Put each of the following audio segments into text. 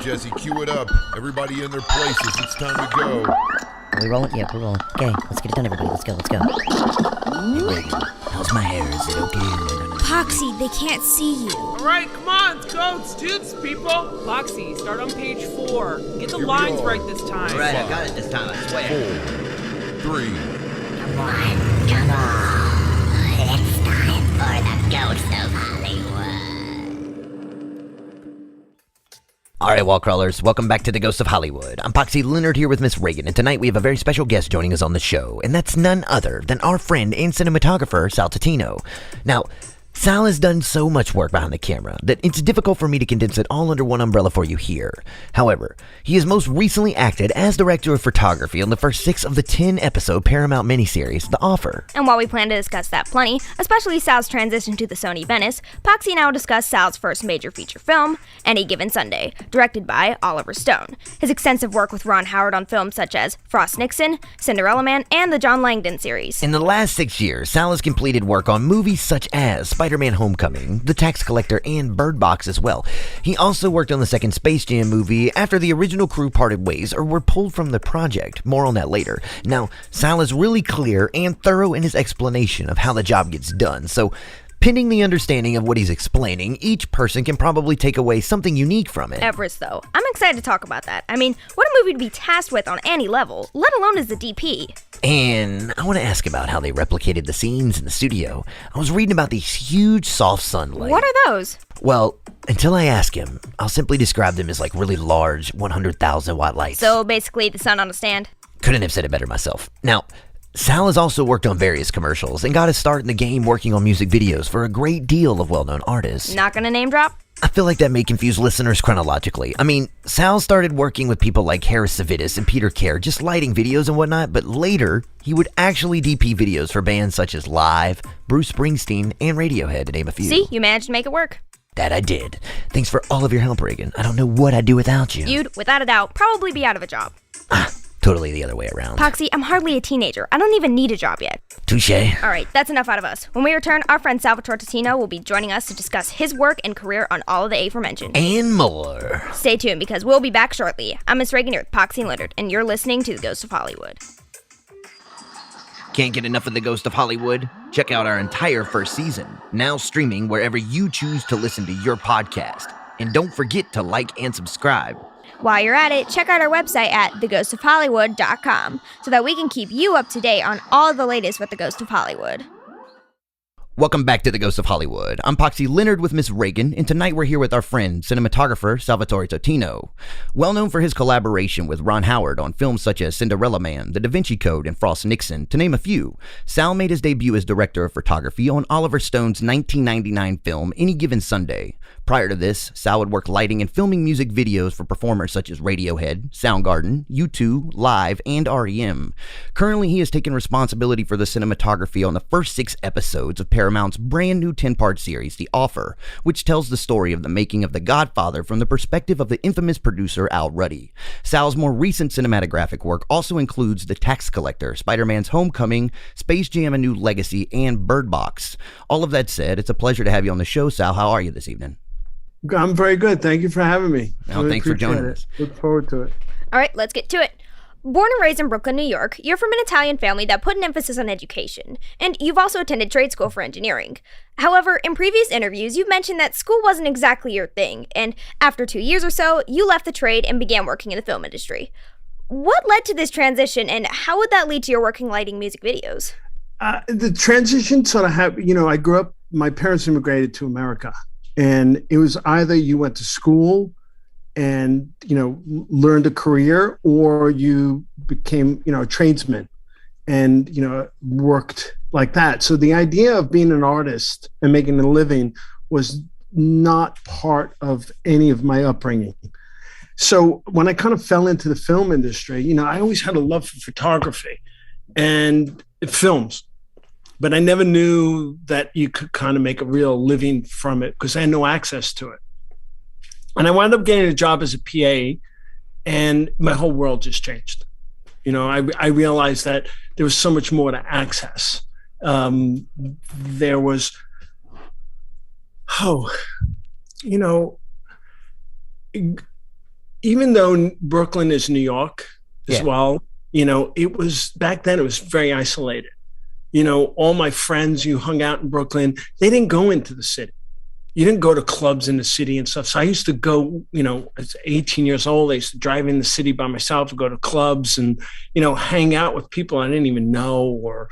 Jesse, cue it up. Everybody in their places. It's time to go. Are we rolling? Yeah, we're rolling. Okay, let's get it done, everybody. Let's go. Hey, Reagan, how's my hair? Is it okay? Poxy, they can't see you. All right, come on, let's go. Let's do this, people. Poxy, start on page 4. Get the lines right this time. All right, I got it this time, I swear. 4, 3. Come on. It's time for the Ghost of Hollywood. Alright, wall crawlers, welcome back to the Ghost of Hollywood. I'm Poxy Leonard here with Miss Ragan, and tonight we have a very special guest joining us on the show, and that's none other than our friend and cinematographer, Sal Totino. Now, Sal has done so much work behind the camera that it's difficult for me to condense it all under one umbrella for you here. However, he has most recently acted as director of photography on the first 6 of the 10-episode Paramount miniseries, The Offer. And while we plan to discuss that plenty, especially Sal's transition to the Sony Venice, Poxy and I will discuss Sal's first major feature film, Any Given Sunday, directed by Oliver Stone. His extensive work with Ron Howard on films such as Frost Nixon, Cinderella Man, and the John Langdon series. In the last 6 years, Sal has completed work on movies such as Spider-Man Homecoming, The Tax Collector, and Bird Box as well. He also worked on the second Space Jam movie after the original crew parted ways or were pulled from the project. More on that later. Now, Sal is really clear and thorough in his explanation of how the job gets done, so pending the understanding of what he's explaining, each person can probably take away something unique from it. Everest, though. I'm excited to talk about that. I mean, what a movie to be tasked with on any level, let alone as the DP. And I want to ask about how they replicated the scenes in the studio. I was reading about these huge soft sunlight. What are those? Well, until I ask him, I'll simply describe them as like really large 100,000 watt lights. So basically the sun on a stand? Couldn't have said it better myself. Now, Sal has also worked on various commercials and got his start in the game working on music videos for a great deal of well-known artists. Not gonna name drop? I feel like that may confuse listeners chronologically. I mean, Sal started working with people like Harris Savitas and Peter Kerr, just lighting videos and whatnot, but later, he would actually DP videos for bands such as Live, Bruce Springsteen, and Radiohead, to name a few. See, you managed to make it work. That I did. Thanks for all of your help, Reagan. I don't know what I'd do without you. You'd, without a doubt, probably be out of a job. Totally the other way around. Poxy, I'm hardly a teenager. I don't even need a job yet. Touché. Alright, that's enough out of us. When we return, our friend Salvatore Totino will be joining us to discuss his work and career on all of the aforementioned. And more. Stay tuned because we'll be back shortly. I'm Miss Ragan here with Poxy and Leonard, and you're listening to The Ghost of Hollywood. Can't get enough of The Ghost of Hollywood? Check out our entire first season, now streaming wherever you choose to listen to your podcast. And don't forget to like and subscribe. While you're at it, check out our website at theghostofhollywood.com so that we can keep you up to date on all the latest with The Ghost of Hollywood. Welcome back to The Ghost of Hollywood. I'm Poxy Leonard with Miss Ragan, and tonight we're here with our friend, cinematographer Salvatore Totino. Well known for his collaboration with Ron Howard on films such as Cinderella Man, The Vinci Code, and Frost Nixon, to name a few, Sal made his debut as director of photography on Oliver Stone's 1999 film, Any Given Sunday. Prior to this, Sal would work lighting and filming music videos for performers such as Radiohead, Soundgarden, U2, Live, and R.E.M. Currently, he has taken responsibility for the cinematography on the first 6 episodes of Paramount's brand new 10-part series, The Offer, which tells the story of the making of The Godfather from the perspective of the infamous producer Al Ruddy. Sal's more recent cinematographic work also includes The Tax Collector, Spider-Man's Homecoming, Space Jam: A New Legacy, and Bird Box. All of that said, it's a pleasure to have you on the show, Sal. How are you this evening? I'm very good. Thank you for having me. Well, thanks for joining us. Look forward to it. All right, let's get to it. Born and raised in Brooklyn, New York, you're from an Italian family that put an emphasis on education, and you've also attended trade school for engineering. However, in previous interviews, you've mentioned that school wasn't exactly your thing, and after 2 years or so, you left the trade and began working in the film industry. What led to this transition, and how would that lead to your working lighting music videos? The transition sort of happened, I grew up, my parents immigrated to America, and it was either you went to school and, learned a career, or you became, a tradesman and, worked like that. So the idea of being an artist and making a living was not part of any of my upbringing. So when I kind of fell into the film industry, I always had a love for photography and films, but I never knew that you could kind of make a real living from it because I had no access to it. And I wound up getting a job as a PA, and my whole world just changed. I realized that there was so much more to access. There was, even though Brooklyn is New York as Yeah. well, it was back then, it was very isolated. All my friends who hung out in Brooklyn, they didn't go into the city. You didn't go to clubs in the city and stuff. So I used to go, as 18 years old, I used to drive in the city by myself, go to clubs and, hang out with people I didn't even know or,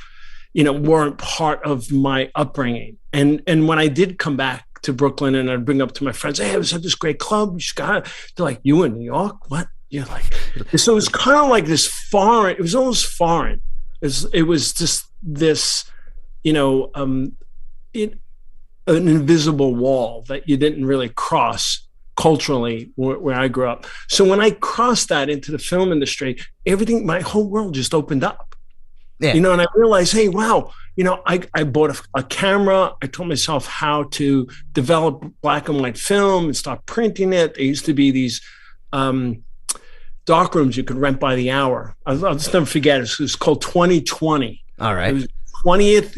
weren't part of my upbringing. And when I did come back to Brooklyn and I'd bring up to my friends, hey, I was at this great club. You just got it. They're like, you in New York? What? You're like, so it was kind of like this foreign, it was almost foreign. It was just this, an invisible wall that you didn't really cross culturally where I grew up. So when I crossed that into the film industry, my whole world just opened up. Yeah. And I realized, hey, wow, I bought a camera. I taught myself how to develop black and white film and start printing it. There used to be these dark rooms you could rent by the hour. I'll just never forget it. It was called 2020. All right. It was 20th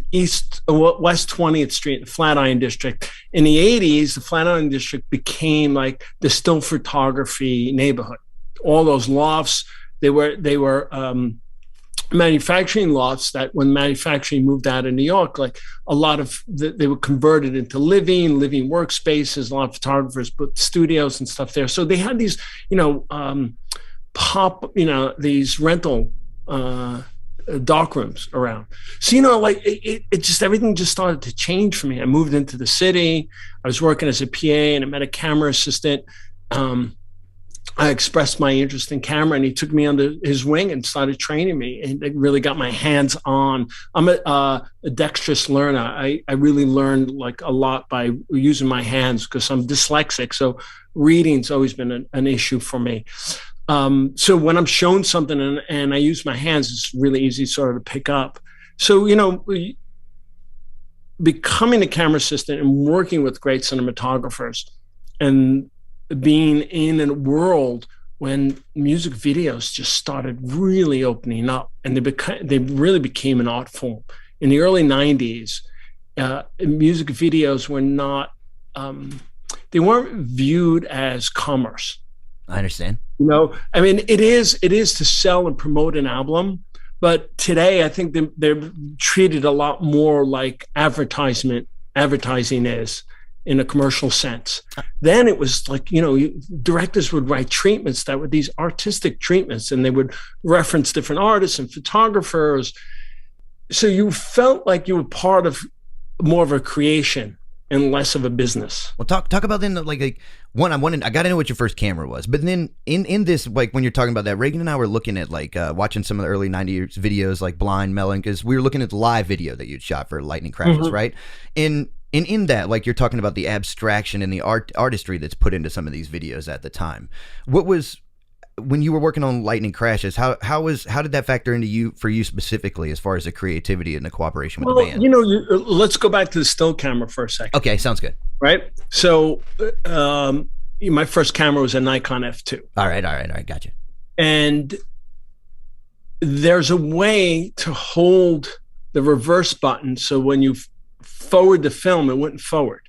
West 20th Street, the Flatiron District. In the 80s, the Flatiron District became like the still photography neighborhood. All those lofts, they were manufacturing lofts that when manufacturing moved out of New York, like a lot of they were converted into living workspaces. A lot of photographers put studios and stuff there. So they had these, these rental dark rooms around. So, it just, everything just started to change for me. I moved into the city. I was working as a PA and I met a camera assistant. I expressed my interest in camera and he took me under his wing and started training me and it really got my hands on. I'm a dexterous learner. I really learned like a lot by using my hands because I'm dyslexic. So reading's always been an issue for me. So when I'm shown something and I use my hands, it's really easy sort of to pick up. So, becoming a camera assistant and working with great cinematographers and being in a world when music videos just started really opening up and they really became an art form. In the early 90s, music videos were not, they weren't viewed as commerce. I understand. It is to sell and promote an album, but today I think they're treated a lot more like advertising is in a commercial sense. Then it was like, directors would write treatments that were these artistic treatments and they would reference different artists and photographers. So you felt like you were part of more of a creation and less of a business. Well, talk about then I got to know what your first camera was, but then in this, like when you're talking about that, Reagan and I were looking at watching some of the early 90s videos like Blind Melon, because we were looking at the live video that you'd shot for Lightning Crashes, right? And in that, like you're talking about the abstraction and the artistry that's put into some of these videos at the time. What was, when you were working on Lightning Crashes, how did that factor into for you specifically as far as the creativity and the cooperation with the band? Let's go back to the still camera for a second. Okay, sounds good. Right. So my first camera was a Nikon F2. All right, gotcha. And there's a way to hold the reverse button so when you forward the film, it wouldn't forward.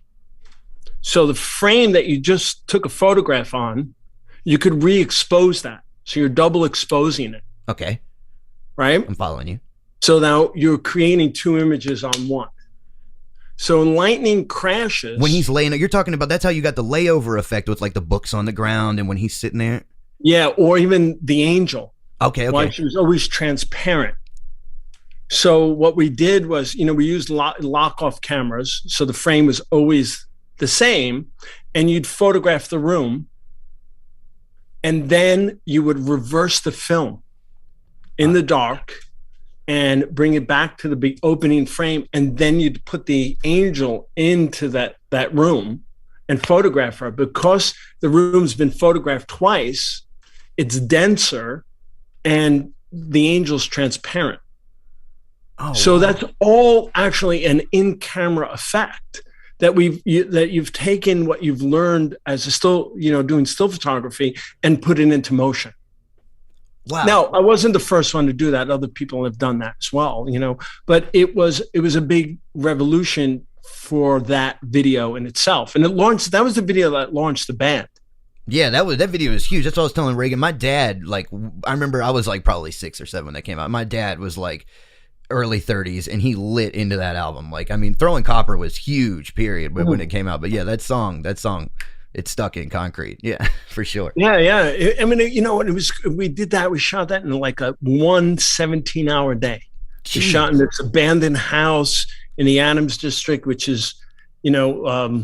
So the frame that you just took a photograph on, you could re-expose that. So you're double exposing it. Okay. Right? I'm following you. So now you're creating two images on one. So in Lightning Crashes, when he's laying, you're talking about, that's how you got the layover effect with like the books on the ground and when he's sitting there? Yeah, or even the angel. Okay. Why she was always transparent. So what we did was, we used lock-off cameras. So the frame was always the same and you'd photograph the room and then you would reverse the film in the dark and bring it back to the big opening frame. And then you'd put the angel into that room and photograph her. Because the room's been photographed twice, it's denser and the angel's transparent. Oh, so wow. That's all actually an in-camera effect that you've taken what you've learned as a still, doing still photography and put it into motion. Wow. Now, I wasn't the first one to do that. Other people have done that as well, but it was a big revolution for that video in itself. And that was the video that launched the band. Yeah, that video is huge. That's what I was telling Reagan. My dad, like, I remember I was like probably 6 or 7 when that came out. My dad was like early 30s, and he lit into that album. Like, I mean, Throwing Copper was huge, period, when it came out. But yeah, that song, it's stuck in concrete. Yeah, for sure. Yeah. I mean, you know what? We did that. We shot that in like a 17-hour day. We shot in this abandoned house in the Adams District, which is, you know,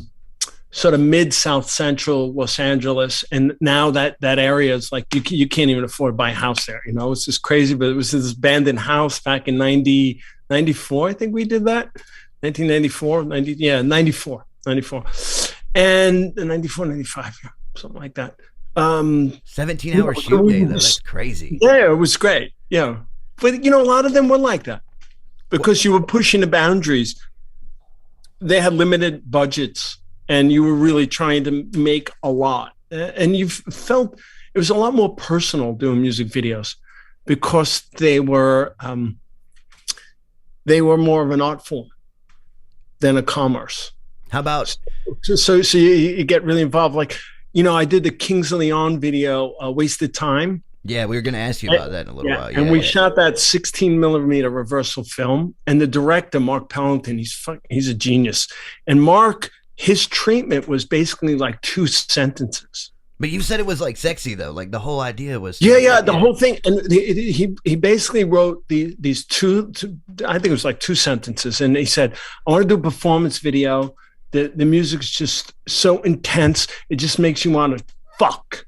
sort of mid-south central Los Angeles. And now that area is like, you can't even afford to buy a house there. You know, it's just crazy. But it was this abandoned house back in 94. I think we did that. 1994, 94. And 94, 95, yeah, something like that. 17-hour shoot day, though. That's crazy. Yeah, it was great. Yeah. But, you know, a lot of them were like that because you were pushing the boundaries. They had limited budgets, and you were really trying to make a lot. And you felt it was a lot more personal doing music videos because they were more of an art form than a commerce. How about? So you get really involved. Like, you know, I did the Kings of Leon video, Wasted Time. Yeah, we were going to ask you about that in a little while. Yeah, and we shot that 16 millimeter reversal film. And the director, Mark Pellington, he's a genius. And Mark, his treatment was basically like 2 sentences. But you said it was like sexy though. Like the whole idea was. The whole thing. And he basically wrote these two, I think it was like 2 sentences. And he said, I want to do a performance video. The music's just so intense. It just makes you want to fuck.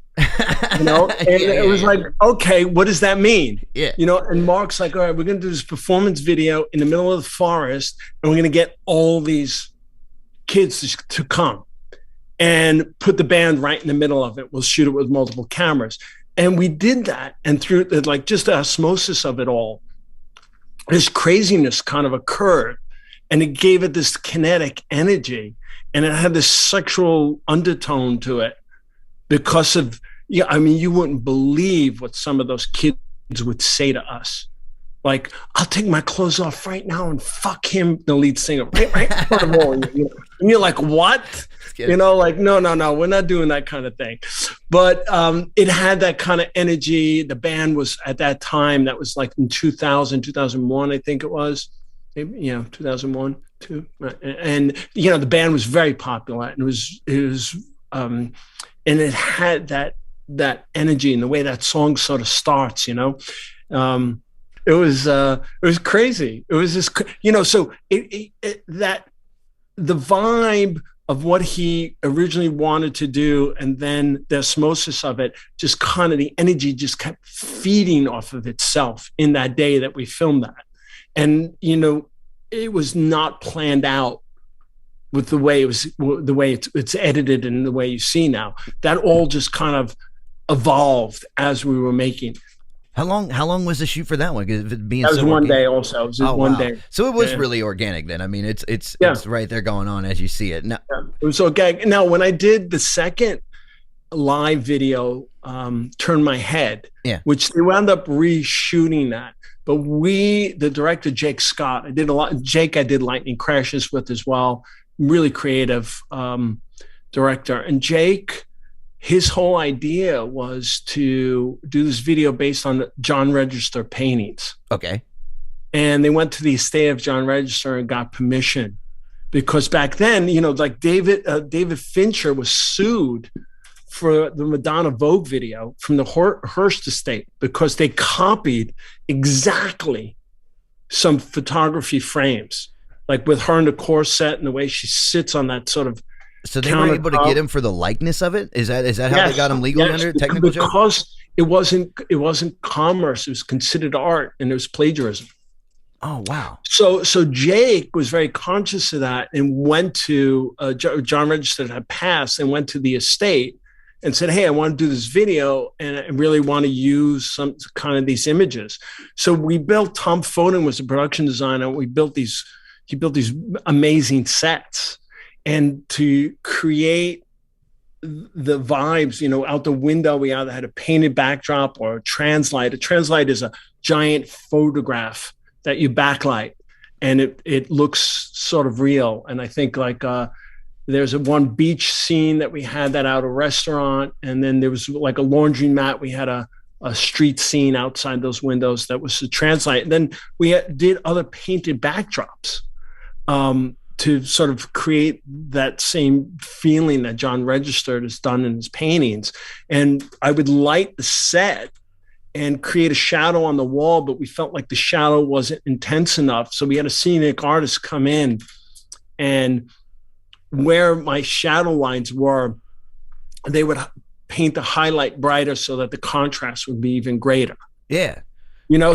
You know, and it was like, okay, what does that mean? Yeah, you know, and Mark's like, all right, we're gonna do this performance video in the middle of the forest, and we're gonna get all these kids to come and put the band right in the middle of it. We'll shoot it with multiple cameras, and we did that, and through like just the osmosis of it all, this craziness kind of occurred, and it gave it this kinetic energy, and it had this sexual undertone to it because of. Yeah, I mean, you wouldn't believe what some of those kids would say to us. Like, I'll take my clothes off right now and fuck him, the lead singer, right in front of all. And you're like, what? You know, like, no, we're not doing that kind of thing. But it had that kind of energy. The band was, at that time, that was like in 2001, I think it was. Maybe, 2001, too. And, the band was very popular. And and it had that energy and the way that song sort of starts, it was crazy. It was just, so that the vibe of what he originally wanted to do, and then the osmosis of it, just kind of the energy just kept feeding off of itself in that day that we filmed that. And, it was not planned out with the way it's edited and the way you see now. That all just kind of evolved as we were making. How long was the shoot for that one? Because it being that was so one organic. day also. It was one day. So it was really organic then. I mean, it's right there going on as you see it. Now, it was organic. Now, when I did the second live video, Turn My Head, which they wound up reshooting that. But the director, Jake Scott, I did Lightning Crashes with as well. Really creative director. And Jake, his whole idea was to do this video based on John Register paintings. Okay. And they went to the estate of John Register and got permission, because back then, like David Fincher was sued for the Madonna Vogue video from the Hearst estate because they copied exactly some photography frames, like with her in the corset and the way she sits on that sort of. So they were able to get him for the likeness of it? Is that how they got him legally under technical joke? Because it wasn't commerce. It was considered art, and it was plagiarism. Oh, wow. So Jake was very conscious of that and went to John Register had passed and went to the estate and said, hey, I want to do this video and I really want to use some kind of these images. So we built, Tom Foden was a production designer. He built these amazing sets. And to create the vibes, out the window, we either had a painted backdrop or a translight. A translight is a giant photograph that you backlight, and it looks sort of real. And I think like There's a one beach scene that we had that out a restaurant. And then there was like a laundromat. We had a street scene outside those windows that was to translate. And then we did other painted backdrops to sort of create that same feeling that John Registered has done in his paintings. And I would light the set and create a shadow on the wall, but we felt like the shadow wasn't intense enough. So we had a scenic artist come in, and where my shadow lines were, they would paint the highlight brighter so that the contrast would be even greater. Yeah.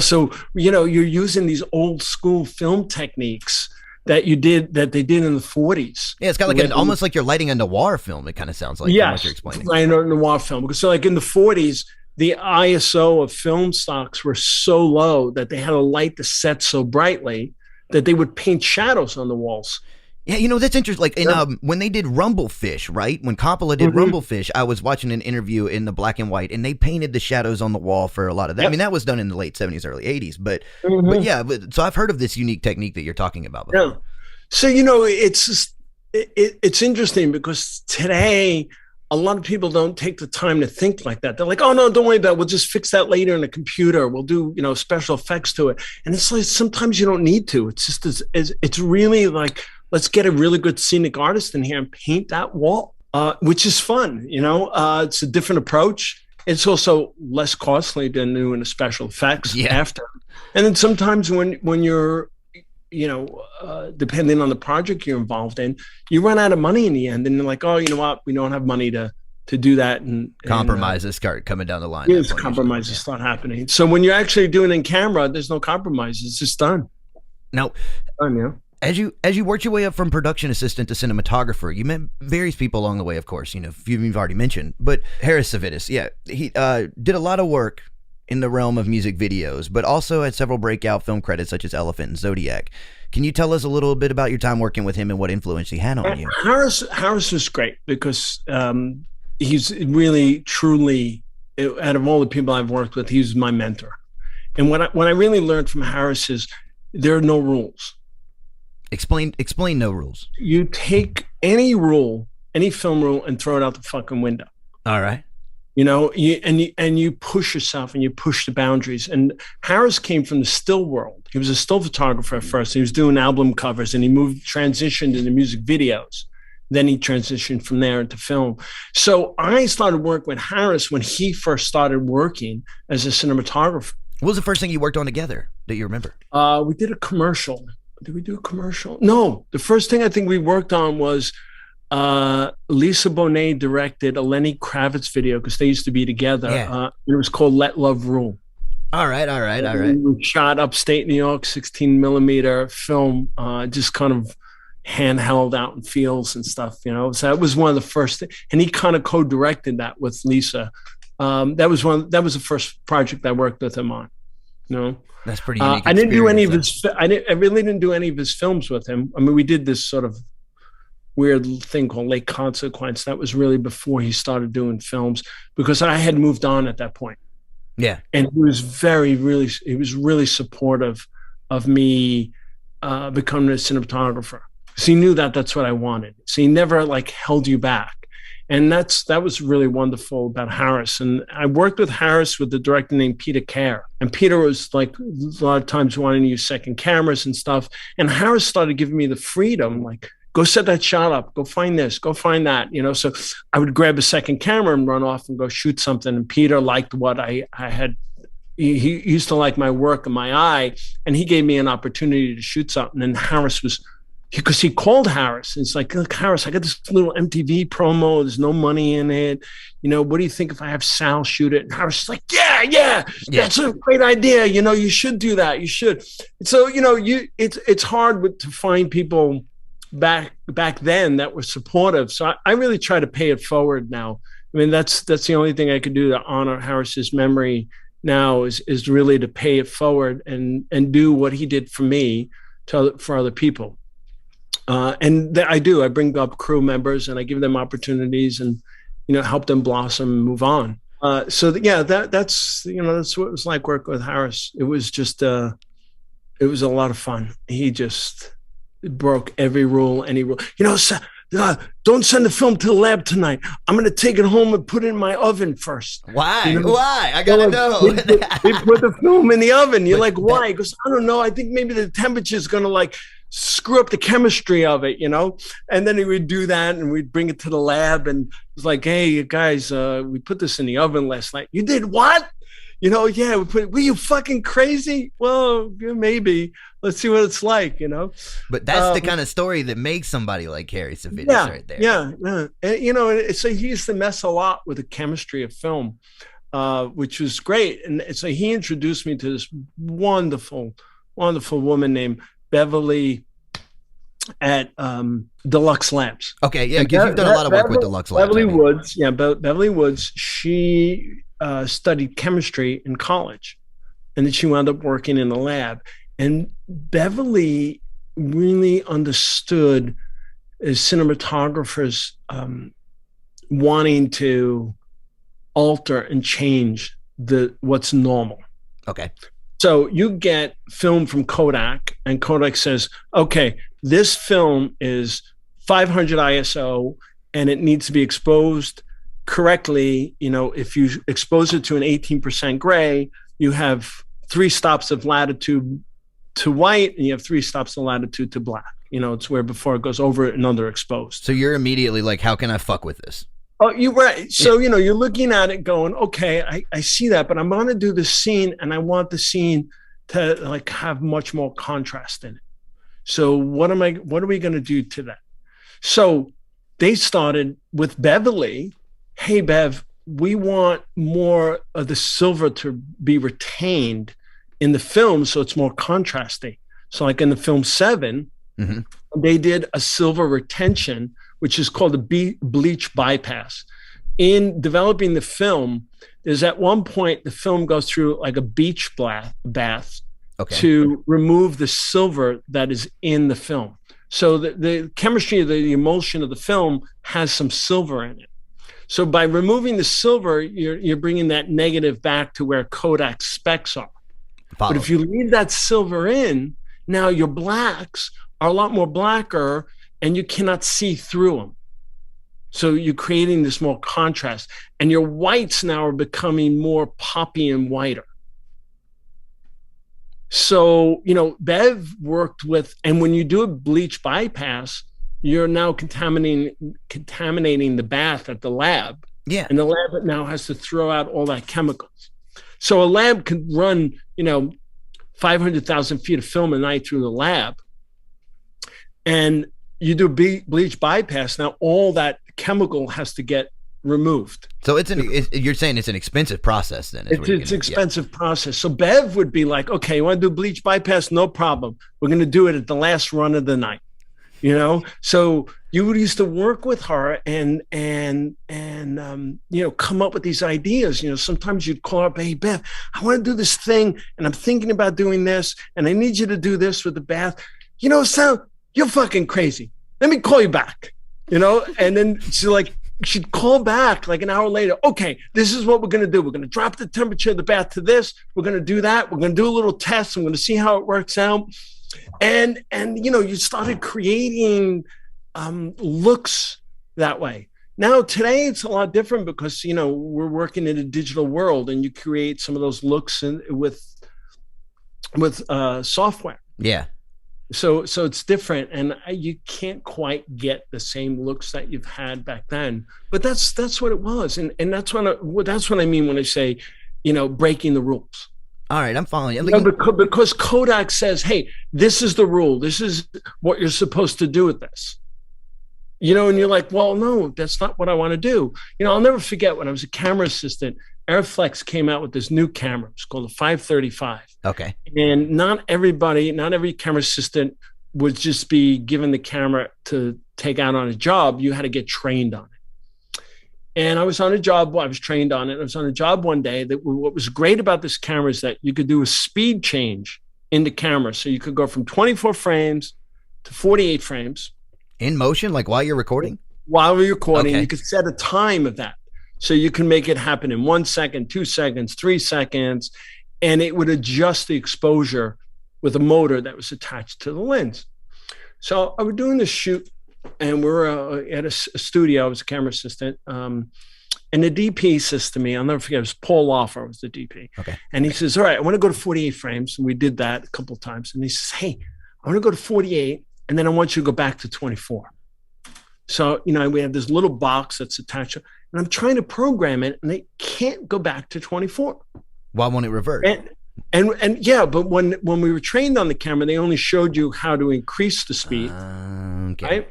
So, you're using these old school film techniques that they did in the 40s. Yeah, it's got like almost like you're lighting a noir film. It kind of sounds like, from what you're explaining. Right, a noir film. So like in the 40s, the ISO of film stocks were so low that they had to light the set so brightly that they would paint shadows on the walls. Yeah, that's interesting. Like when they did Rumblefish, right? When Coppola did Rumblefish, I was watching an interview in the black and white, and they painted the shadows on the wall for a lot of that. Yep. I mean, that was done in the late 70s, early 80s. But so I've heard of this unique technique that you're talking about before. Yeah. So, it's interesting because today a lot of people don't take the time to think like that. They're like, oh, no, don't worry about it. We'll just fix that later in a computer. We'll do, special effects to it. And it's like sometimes you don't need to. It's just it's really like, let's get a really good scenic artist in here and paint that wall, which is fun. It's a different approach. It's also less costly than doing the special effects after. And then sometimes when you're, depending on the project you're involved in, you run out of money in the end. And you're like, oh, you know what? We don't have money to do that. And compromises start coming down the line. Yes, compromises start happening. So when you're actually doing it in camera, there's no compromises. It's just done. Now, As you worked your way up from production assistant to cinematographer, you met various people along the way, of course, you've already mentioned, but Harris Savitis, he did a lot of work in the realm of music videos, but also had several breakout film credits such as Elephant and Zodiac. Can you tell us a little bit about your time working with him and what influence he had on you? Harris was great because he's really, truly, out of all the people I've worked with, he's my mentor. And what I really learned from Harris is there are no rules. Explain no rules. You take any rule, any film rule, and throw it out the fucking window. All right. You push yourself and you push the boundaries. And Harris came from the still world. He was a still photographer at first. He was doing album covers, and he transitioned into music videos. Then he transitioned from there into film. So I started working with Harris when he first started working as a cinematographer. What was the first thing you worked on together that you remember? We did a commercial. Did we do a commercial? No. The first thing I think we worked on was Lisa Bonet directed a Lenny Kravitz video because they used to be together. Yeah. It was called Let Love Rule. All right. We shot upstate New York, 16 millimeter film, just kind of handheld out in fields and stuff, So that was one of the first things. And he kind of co-directed that with Lisa. That was the first project I worked with him on. That's pretty unique. I didn't do any of his. I really didn't do any of his films with him. I mean, we did this sort of weird thing called Late Consequence. That was really before he started doing films because I had moved on at that point. Yeah, and he was really supportive of me becoming a cinematographer because he knew that that's what I wanted. So he never held you back. And that was really wonderful about Harris. And I worked with Harris with the director named Peter Kerr. And Peter was a lot of times wanting to use second cameras and stuff. And Harris started giving me the freedom, go set that shot up, go find this, go find that, So I would grab a second camera and run off and go shoot something. And Peter liked what I had. He used to like my work and my eye. And he gave me an opportunity to shoot something. And Harris was... because he called Harris. It's like, look, Harris, I got this little MTV promo. There's no money in it. What do you think if I have Sal shoot it? And Harris is like, yeah, that's a great idea. You should do that. You should. So, it's hard to find people back then that were supportive. So I really try to pay it forward now. I mean, that's the only thing I could do to honor Harris's memory now is really to pay it forward and do what he did for me for other people. I do. I bring up crew members and I give them opportunities and, help them blossom and move on. That's what it was like working with Harris. It was just, it was a lot of fun. He just broke every rule, any rule. don't send the film to the lab tonight. I'm going to take it home and put it in my oven first. Why? You know? Why? I gotta know. They put the film in the oven. You're like, why? He goes, I don't know. I think maybe the temperature is going to like screw up the chemistry of it, you know? And then he would do that and we'd bring it to the lab and it's like, hey, you guys, we put this in the oven last night. You did what? You know, yeah, were you fucking crazy? Well, yeah, maybe. Let's see what it's like, you know? But that's the kind of story that makes somebody like Arri Alexa right there. Yeah. And, you know, so he used to mess a lot with the chemistry of film, which was great. And so he introduced me to this wonderful, wonderful woman named Beverly at Deluxe Labs. Okay, yeah, because you've done a lot of work with Deluxe Labs. Beverly Woods, she studied chemistry in college, and then she wound up working in the lab. And Beverly really understood as cinematographers wanting to alter and change what's normal. Okay. So you get film from Kodak, and Kodak says, okay, this film is 500 ISO, and it needs to be exposed correctly. You know, if you expose it to an 18% gray, you have 3 stops of latitude to white, and you have 3 stops of latitude to black. You know, it's where before it goes over and underexposed. So you're immediately like, how can I fuck with this? Oh, you're right. So, you know, you're looking at it going, okay, I see that, but I'm going to do the scene and I want the scene to like have much more contrast in it. So what are we going to do to that? So they started with Beverly. Hey, Bev, we want more of the silver to be retained in the film so it's more contrasting. So like in the film 7, they did a silver retention, which is called a bleach bypass. In developing the film, there's at one point the film goes through like a beach bath to remove the silver that is in the film. So the chemistry of the emulsion of the film has some silver in it. So by removing the silver, you're bringing that negative back to where Kodak specs are. But if you leave that silver in, now your blacks are a lot more blacker and you cannot see through them. So you're creating this more contrast, and your whites now are becoming more poppy and whiter. So, you know, Bev worked with, and when you do a bleach bypass, you're now contaminating the bath at the lab. Yeah. And the lab now has to throw out all that chemicals. So a lab can run, you know, 500,000 feet of film a night through the lab. And you do bleach bypass, now all that chemical has to get removed. So you're saying it's an expensive process then? It's an expensive process. So Bev would be like, okay, you want to do bleach bypass? No problem. We're going to do it at the last run of the night. You know, so you used to work with her and you know, come up with these ideas. You know, sometimes you'd call up, hey, Bev, I want to do this thing and I'm thinking about doing this and I need you to do this with the bath. You know, Sal, you're fucking crazy. Let me call you back, you know? And then she'd call back like an hour later. Okay, this is what we're going to do. We're going to drop the temperature of the bath to this. We're going to do that. We're going to do a little test. I'm going to see how it works out. And you know, you started creating looks that way. Now, today, it's a lot different because, you know, we're working in a digital world and you create some of those looks with software. Yeah. So it's different, and you can't quite get the same looks that you've had back then. But that's what it was, and that's what I mean when I say, you know, breaking the rules. All right, I'm following you. You know, because Kodak says, hey, this is the rule. This is what you're supposed to do with this. You know, and you're like, well, no, that's not what I want to do. You know, I'll never forget when I was a camera assistant, Arriflex came out with this new camera. It's called the 535. Okay. And not every camera assistant would just be given the camera to take out on a job. You had to get trained on it. And I was on a job. I was trained on it. I was on a job one day. What was great about this camera is that you could do a speed change in the camera. So you could go from 24 frames to 48 frames. In motion, like while you're recording? While you're recording, okay. You could set a time of that. So you can make it happen in 1 second, 2 seconds, 3 seconds, and it would adjust the exposure with a motor that was attached to the lens. So I was doing this shoot and we're at a studio. I was a camera assistant. And the DP says to me, I'll never forget, it was Paul Loffer was the DP. Okay. And he says, all right, I want to go to 48 frames. And we did that a couple of times. And he says, hey, I want to go to 48, and then I want you to go back to 24. So, we have this little box that's attached, and I'm trying to program it, and they can't go back to 24. Why won't it revert? And yeah, but when we were trained on the camera, they only showed you how to increase the speed. Okay. Right?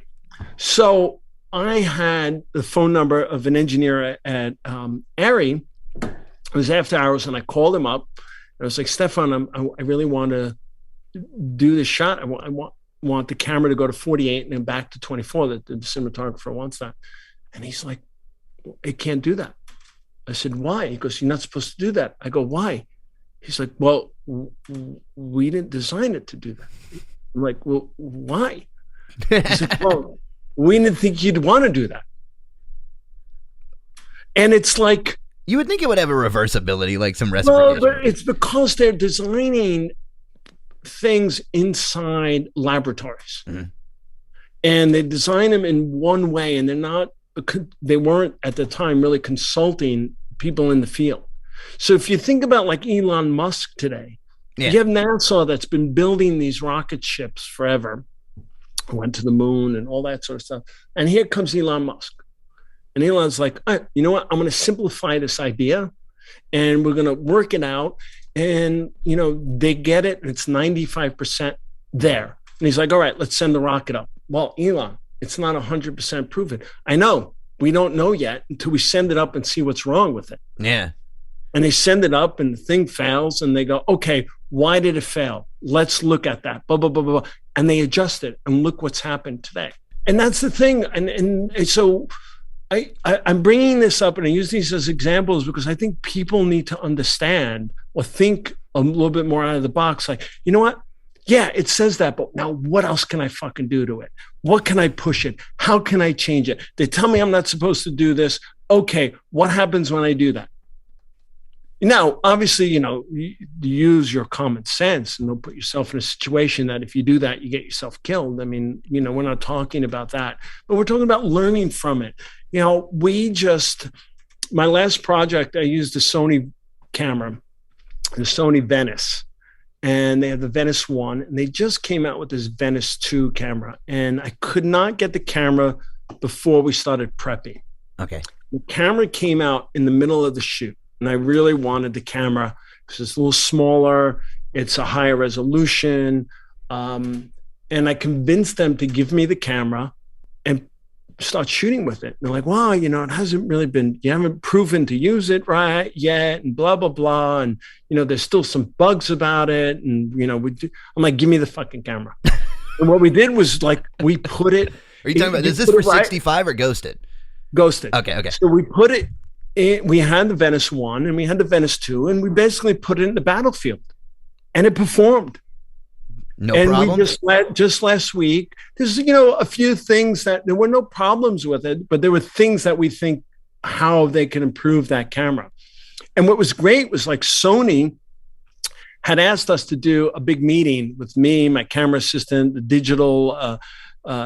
So I had the phone number of an engineer at Arri. It was after hours, and I called him up. I was like, Stefan, I really want to do this shot. I want the camera to go to 48 and then back to 24. The cinematographer wants that. And he's like, it can't do that. I said, why? He goes, you're not supposed to do that. I go, why? He's like, well, we didn't design it to do that. I'm like, well, why? He's like, well, we didn't think you'd want to do that. And it's like, you would think it would have a reversibility, like some well, reciprocation. but it's because they're designing things inside laboratories. Mm-hmm. And they design them in one way, and they weren't at the time really consulting people in the field. So if you think about like Elon Musk today, you have NASA that's been building these rocket ships forever, went to the moon and all that sort of stuff. And here comes Elon Musk. And Elon's like, all right, you know what? I'm going to simplify this idea, and we're going to work it out. And, they get it, and it's 95% there. And he's like, all right, let's send the rocket up. Well, Elon, it's not 100% proven. I know. We don't know yet until we send it up and see what's wrong with it. Yeah. And they send it up, and the thing fails, and they go, okay, why did it fail? Let's look at that, blah, blah, blah, blah, blah. And they adjust it, and look what's happened today. And that's the thing. And so I'm bringing this up, and I use these as examples because I think people need to understand or think a little bit more out of the box. Like, you know what? Yeah, it says that, but now what else can I fucking do to it? What can I push it? How can I change it? They tell me I'm not supposed to do this. Okay, what happens when I do that? Now, obviously, you use your common sense and don't put yourself in a situation that if you do that, you get yourself killed. I mean, we're not talking about that, but we're talking about learning from it. My last project, I used a Sony camera, the Sony Venice, and they had the Venice 1, and they just came out with this Venice 2 camera, and I could not get the camera before we started prepping. Okay. The camera came out in the middle of the shoot, and I really wanted the camera because it's a little smaller, it's a higher resolution, and I convinced them to give me the camera and start shooting with it. And they're like, wow, it hasn't really been, you haven't proven to use it right yet, and blah, blah, blah. And, there's still some bugs about it. And, I'm like, give me the fucking camera. And what we did was like, we put it. Are you talking about, is this for 65 or ghosted? Ghosted. Okay. So we put it in, we had the Venice 1 and we had the Venice 2, and we basically put it in the battlefield, and it performed. No and problem. We just last week, there's a few things that there were no problems with it, but there were things that we think how they can improve that camera. And what was great was like Sony had asked us to do a big meeting with me, my camera assistant, the digital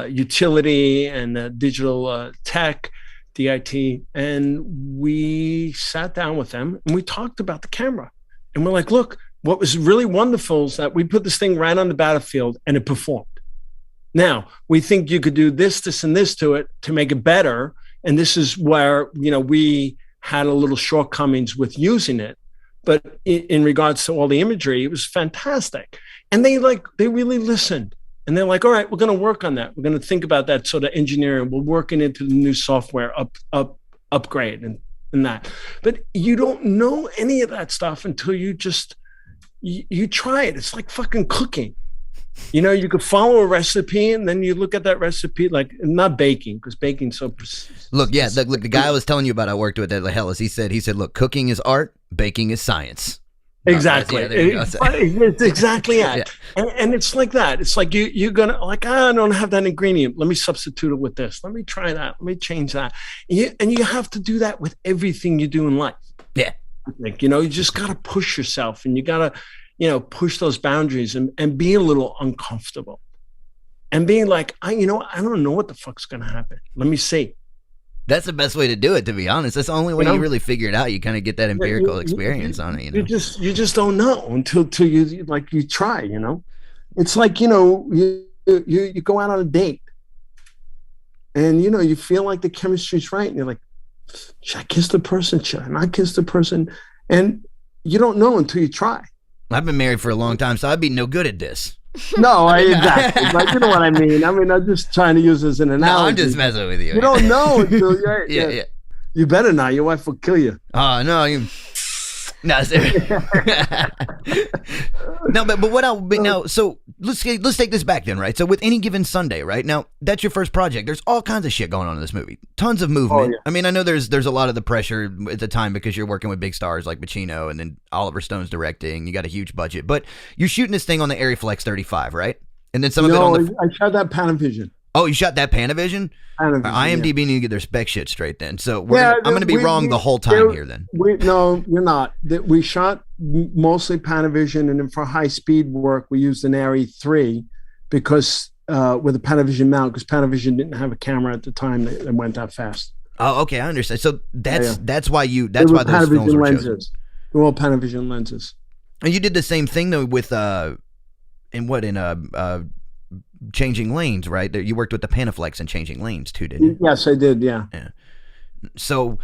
utility, and the digital tech, DIT, and we sat down with them and we talked about the camera. And we're like, look, what was really wonderful is that we put this thing right on the battlefield and it performed. Now, we think you could do this, this, and this to it to make it better. And this is where, we had a little shortcomings with using it. But in regards to all the imagery, it was fantastic. And they really listened. And they're like, all right, we're going to work on that. We're going to think about that sort of engineering. We're working into the new software upgrade and that. But you don't know any of that stuff until you just you try it. It's like fucking cooking. You could follow a recipe and then you look at that recipe, like not baking, because baking's so. Look, the guy I was telling you about, I worked with at La Hellas. He said, look, cooking is art, baking is science. Exactly. It's exactly it. Yeah. And it's like that. It's like you're gonna like, I don't have that ingredient. Let me substitute it with this. Let me try that. Let me change that. And you have to do that with everything you do in life. Yeah. Like, you just got to push yourself, and you got to, push those boundaries and be a little uncomfortable. and being like, I don't know what the fuck's going to happen. Let me see. That's the best way to do it, to be honest. That's the only way you really figure it out. You kind of get that empirical experience on it. You just don't know until you like you try. It's like you go out on a date, and you feel like the chemistry's right, and you're like, should I kiss the person? Should I not kiss the person? And you don't know until you try. I've been married for a long time, so I'd be no good at this. No, exactly. But you know what I mean. I'm just trying to use this as an analogy. No, I'm just messing with you. You don't know until you're. Yeah. You better not. Your wife will kill you. Oh no, no. No, but now, so let's take this back then, right? So with Any Given Sunday, right now, that's your first project. There's all kinds of shit going on in this movie. Tons of movement. Oh, yeah. I mean, I know there's a lot of the pressure at the time because you're working with big stars like Pacino, and then Oliver Stone's directing. You got a huge budget, but you're shooting this thing on the Arriflex 35, right? And then some of it on the. I shot that Panavision. Oh, you shot that Panavision? IMDb need to get their spec shit straight then. So I'm going to be wrong the whole time here then. No, you're not. We shot mostly Panavision, and then for high speed work, we used an Arri 3 because with a Panavision mount, because Panavision didn't have a camera at the time that went that fast. Oh, okay, I understand. So that's why why those Panavision films were lenses. chosen. They're all Panavision lenses. And you did the same thing though with Changing Lanes, right? You worked with the Panaflex and Changing Lanes too, didn't you? Yes, I did. Yeah. So,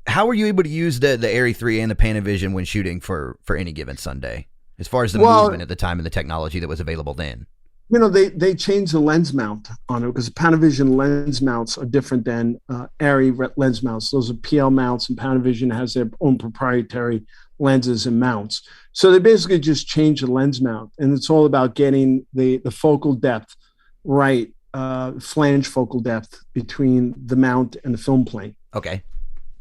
how were you able to use the Arri 3 and the Panavision when shooting for Any Given Sunday, as far as the movement at the time and the technology that was available then? They changed the lens mount on it because Panavision lens mounts are different than Arri lens mounts. Those are PL mounts, and Panavision has their own proprietary lenses and mounts. So they basically just changed the lens mount, and it's all about getting the focal depth right, flange focal depth between the mount and the film plane. Okay.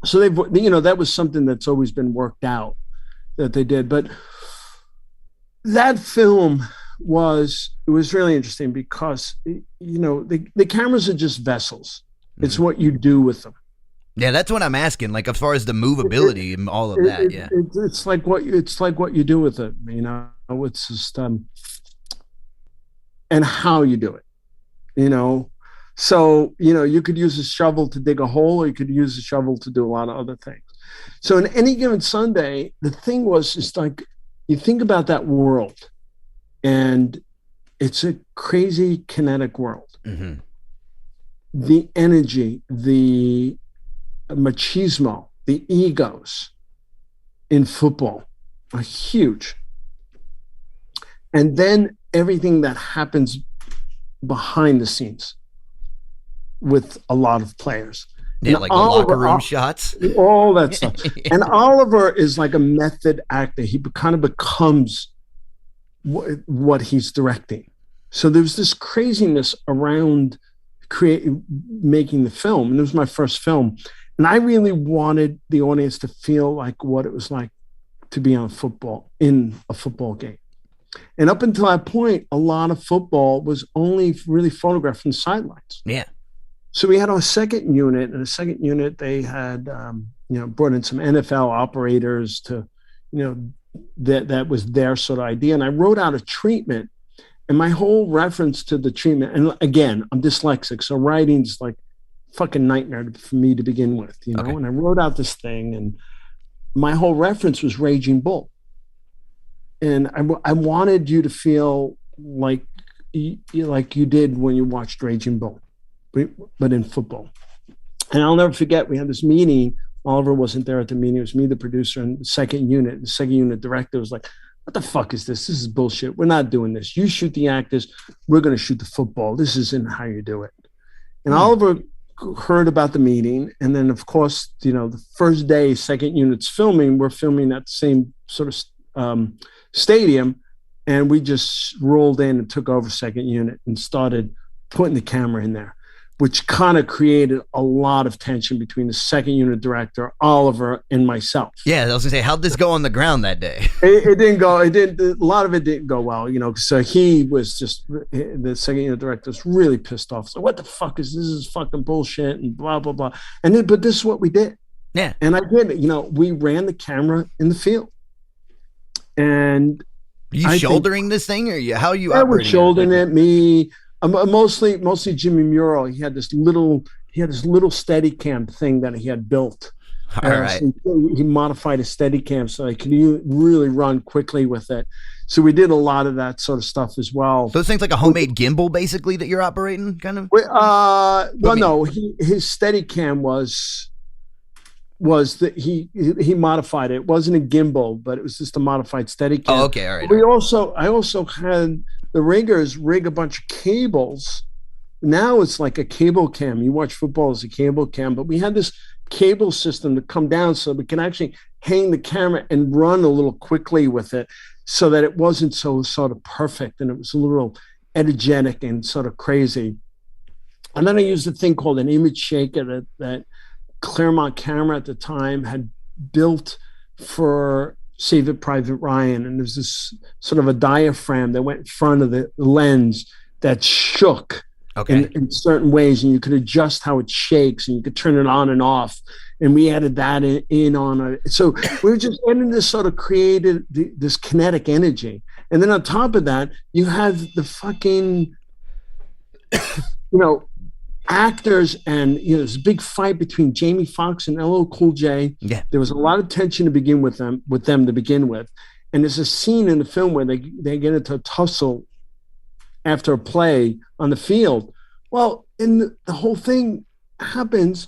So that was something that's always been worked out that they did. But that film was really interesting because, the cameras are just vessels. Mm-hmm. It's what you do with them. Yeah, that's what I'm asking. Like as far as the movability and all of that, it's like what you do with it. It's just and how you do it. So you could use a shovel to dig a hole, or you could use a shovel to do a lot of other things. So in Any Given Sunday, the thing was, it's like you think about that world, and it's a crazy kinetic world. Mm-hmm. The energy, the machismo, the egos in football are huge. And then everything that happens behind the scenes with a lot of players. Yeah, like the locker room shots. All that stuff. And Oliver is like a method actor. He kind of becomes what he's directing. So there's this craziness around making the film. And it was my first film. And I really wanted the audience to feel like what it was like to be in a football game. And up until that point, a lot of football was only really photographed from the sidelines. Yeah. So we had our second unit, and the second unit, they had, brought in some NFL operators to, that was their sort of idea. And I wrote out a treatment, and my whole reference to the treatment, and again, I'm dyslexic, so writing's like fucking nightmare for me to begin with, Okay. And I wrote out this thing, and my whole reference was Raging Bull. And I wanted you to feel like you did when you watched Raging Bull, but in football. And I'll never forget, we had this meeting. Oliver wasn't there at the meeting. It was me, the producer, and the second unit director was like, what the fuck is this? This is bullshit. We're not doing this. You shoot the actors. We're going to shoot the football. This isn't how you do it. And Oliver heard about the meeting. And then, of course, the first day, second unit's filming, we're filming at the same sort of stadium. And we just rolled in and took over second unit and started putting the camera in there, which kind of created a lot of tension between the second unit director, Oliver, and myself. Yeah, I was gonna say, how'd this go on the ground that day? It didn't go. A lot of it didn't go well, So he was the second unit director was really pissed off. So what the fuck is this? Is fucking bullshit and blah blah blah. And then, but this is what we did. Yeah. And I did. We ran the camera in the field, and You shouldering this thing, or how are you? I was shouldering it. Me, mostly Jimmy Mural. He had this little Steadicam thing that he had built. All right. So he modified a Steadicam so I could really run quickly with it. So we did a lot of that sort of stuff as well. So this thing's like a homemade gimbal, basically, that you're operating, kind of. No, his Steadicam was that he modified it. It wasn't a gimbal, but it was just a modified Steadicam. Oh, okay, all right. I also had the riggers rig a bunch of cables. Now it's like a cable cam. You watch football as a cable cam, but we had this cable system to come down so we can actually hang the camera and run a little quickly with it, so that it wasn't so sort of perfect and it was a little edogenic and sort of crazy. And then I used a thing called an image shaker that Claremont Camera at the time had built for Save It Private Ryan. And there's this sort of a diaphragm that went in front of the lens that shook in certain ways, and you could adjust how it shakes, and you could turn it on and off. And we added that in on it. So we were just adding this sort of created this kinetic energy. And then on top of that, you have the fucking, actors, and there's a big fight between Jamie Foxx and LL Cool J. Yeah. There was a lot of tension to begin with them to begin with. And there's a scene in the film where they get into a tussle after a play on the field. Well, the whole thing happens,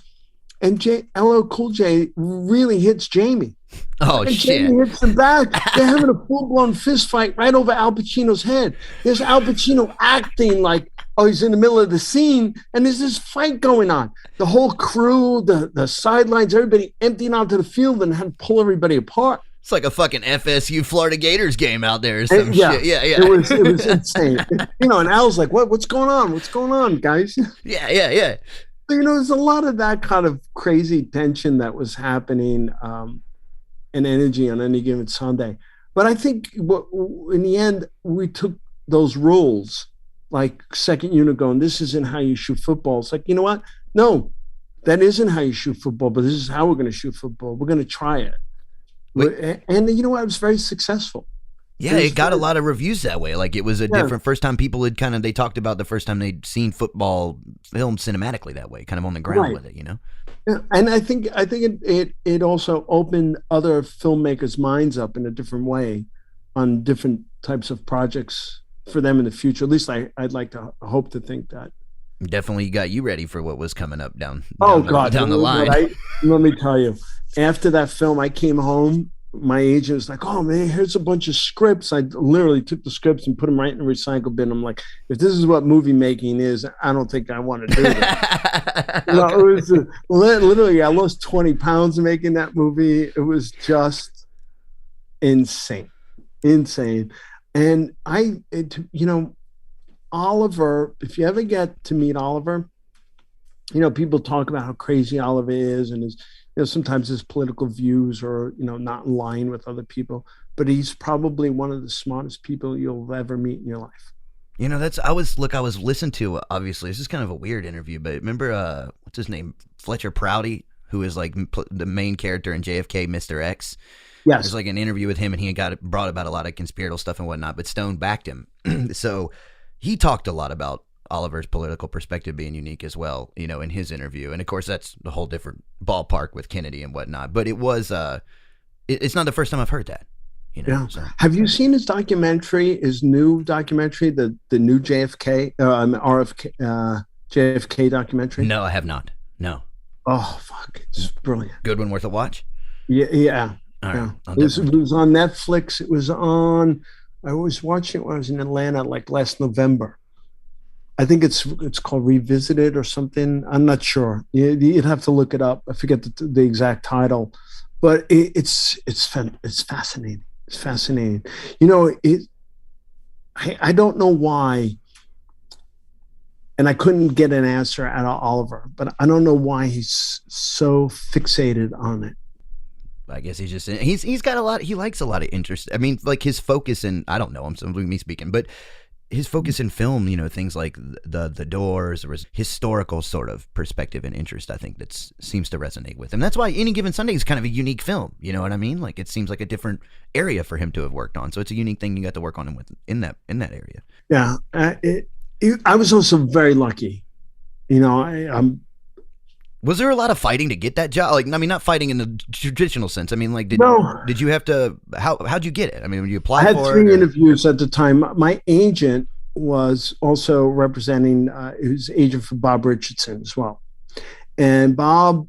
and LL Cool J really hits Jamie. Oh, and shit. Jamie hits him back. They're having a full-blown fist fight right over Al Pacino's head. There's Al Pacino acting like, he's in the middle of the scene, and there's this fight going on. The whole crew, the sidelines, everybody emptying onto the field and had to pull everybody apart. It's like a fucking FSU Florida Gators game out there or some shit. Yeah. It was insane. And Al's like, what's going on? What's going on, guys? Yeah. So, there's a lot of that kind of crazy tension that was happening and energy on any given Sunday. But I think in the end, we took those rules, like second unit going, this isn't how you shoot football. It's like, you know what? No, that isn't how you shoot football, but this is how we're going to shoot football. We're going to try it. And you know what? It was very successful. Yeah, it got a lot of reviews that way. Like, it was a different first time people had they talked about the first time they'd seen football filmed cinematically that way, kind of on the ground with it, Yeah, and I think it also opened other filmmakers' minds up in a different way on different types of projects for them in the future. At least I'd like to hope to think that. Definitely got you ready for what was coming up down the line. Let me tell you, after that film, I came home. My agent was like, "Oh man, here's a bunch of scripts." I literally took the scripts and put them right in the recycle bin. I'm like, if this is what movie making is, I don't think I want to do that. It was literally, I lost 20 pounds making that movie. It was just insane. And Oliver, if you ever get to meet Oliver, people talk about how crazy Oliver is, and his, sometimes his political views are, not in line with other people, but he's probably one of the smartest people you'll ever meet in your life. I was listening to, obviously, this is kind of a weird interview, but remember, what's his name? Fletcher Prouty, who is like the main character in JFK, Mr. X. Yes. There's like an interview with him, and he brought about a lot of conspiratorial stuff and whatnot, but Stone backed him. So he talked a lot about Oliver's political perspective being unique as well, in his interview. And of course, that's a whole different ballpark with Kennedy and whatnot. But it was, it's not the first time I've heard that. Yeah. So. Have you seen his new documentary, the new JFK, JFK documentary? No, I have not. No. Oh, fuck. It's brilliant. Good one, worth a watch? Yeah. All right. It was on Netflix. It was on, I was watching it when I was in Atlanta, like last November. I think it's called Revisited or something. I'm not sure. You'd have to look it up. I forget the exact title, but it's fascinating. It's fascinating. I don't know why, and I couldn't get an answer out of Oliver, but I don't know why he's so fixated on it. I guess he's got a lot. He likes a lot of interest. I mean, like his focus, and I don't know. I'm me speaking, but his focus in film, you know, things like the Doors, or his historical sort of perspective and interest, I think that seems to resonate with him. That's why Any Given Sunday is kind of a unique film. You know what I mean? Like, it seems like a different area for him to have worked on. So it's a unique thing you got to work on him with in that area. Yeah, I was also very lucky. You know, I'm. Was there a lot of fighting to get that job? Like, I mean, not fighting in the traditional sense. I mean, like, did you have to? How'd you get it? I mean, when you apply for it? I had 3 interviews at the time. My agent was also representing. He was agent for Bob Richardson as well, and Bob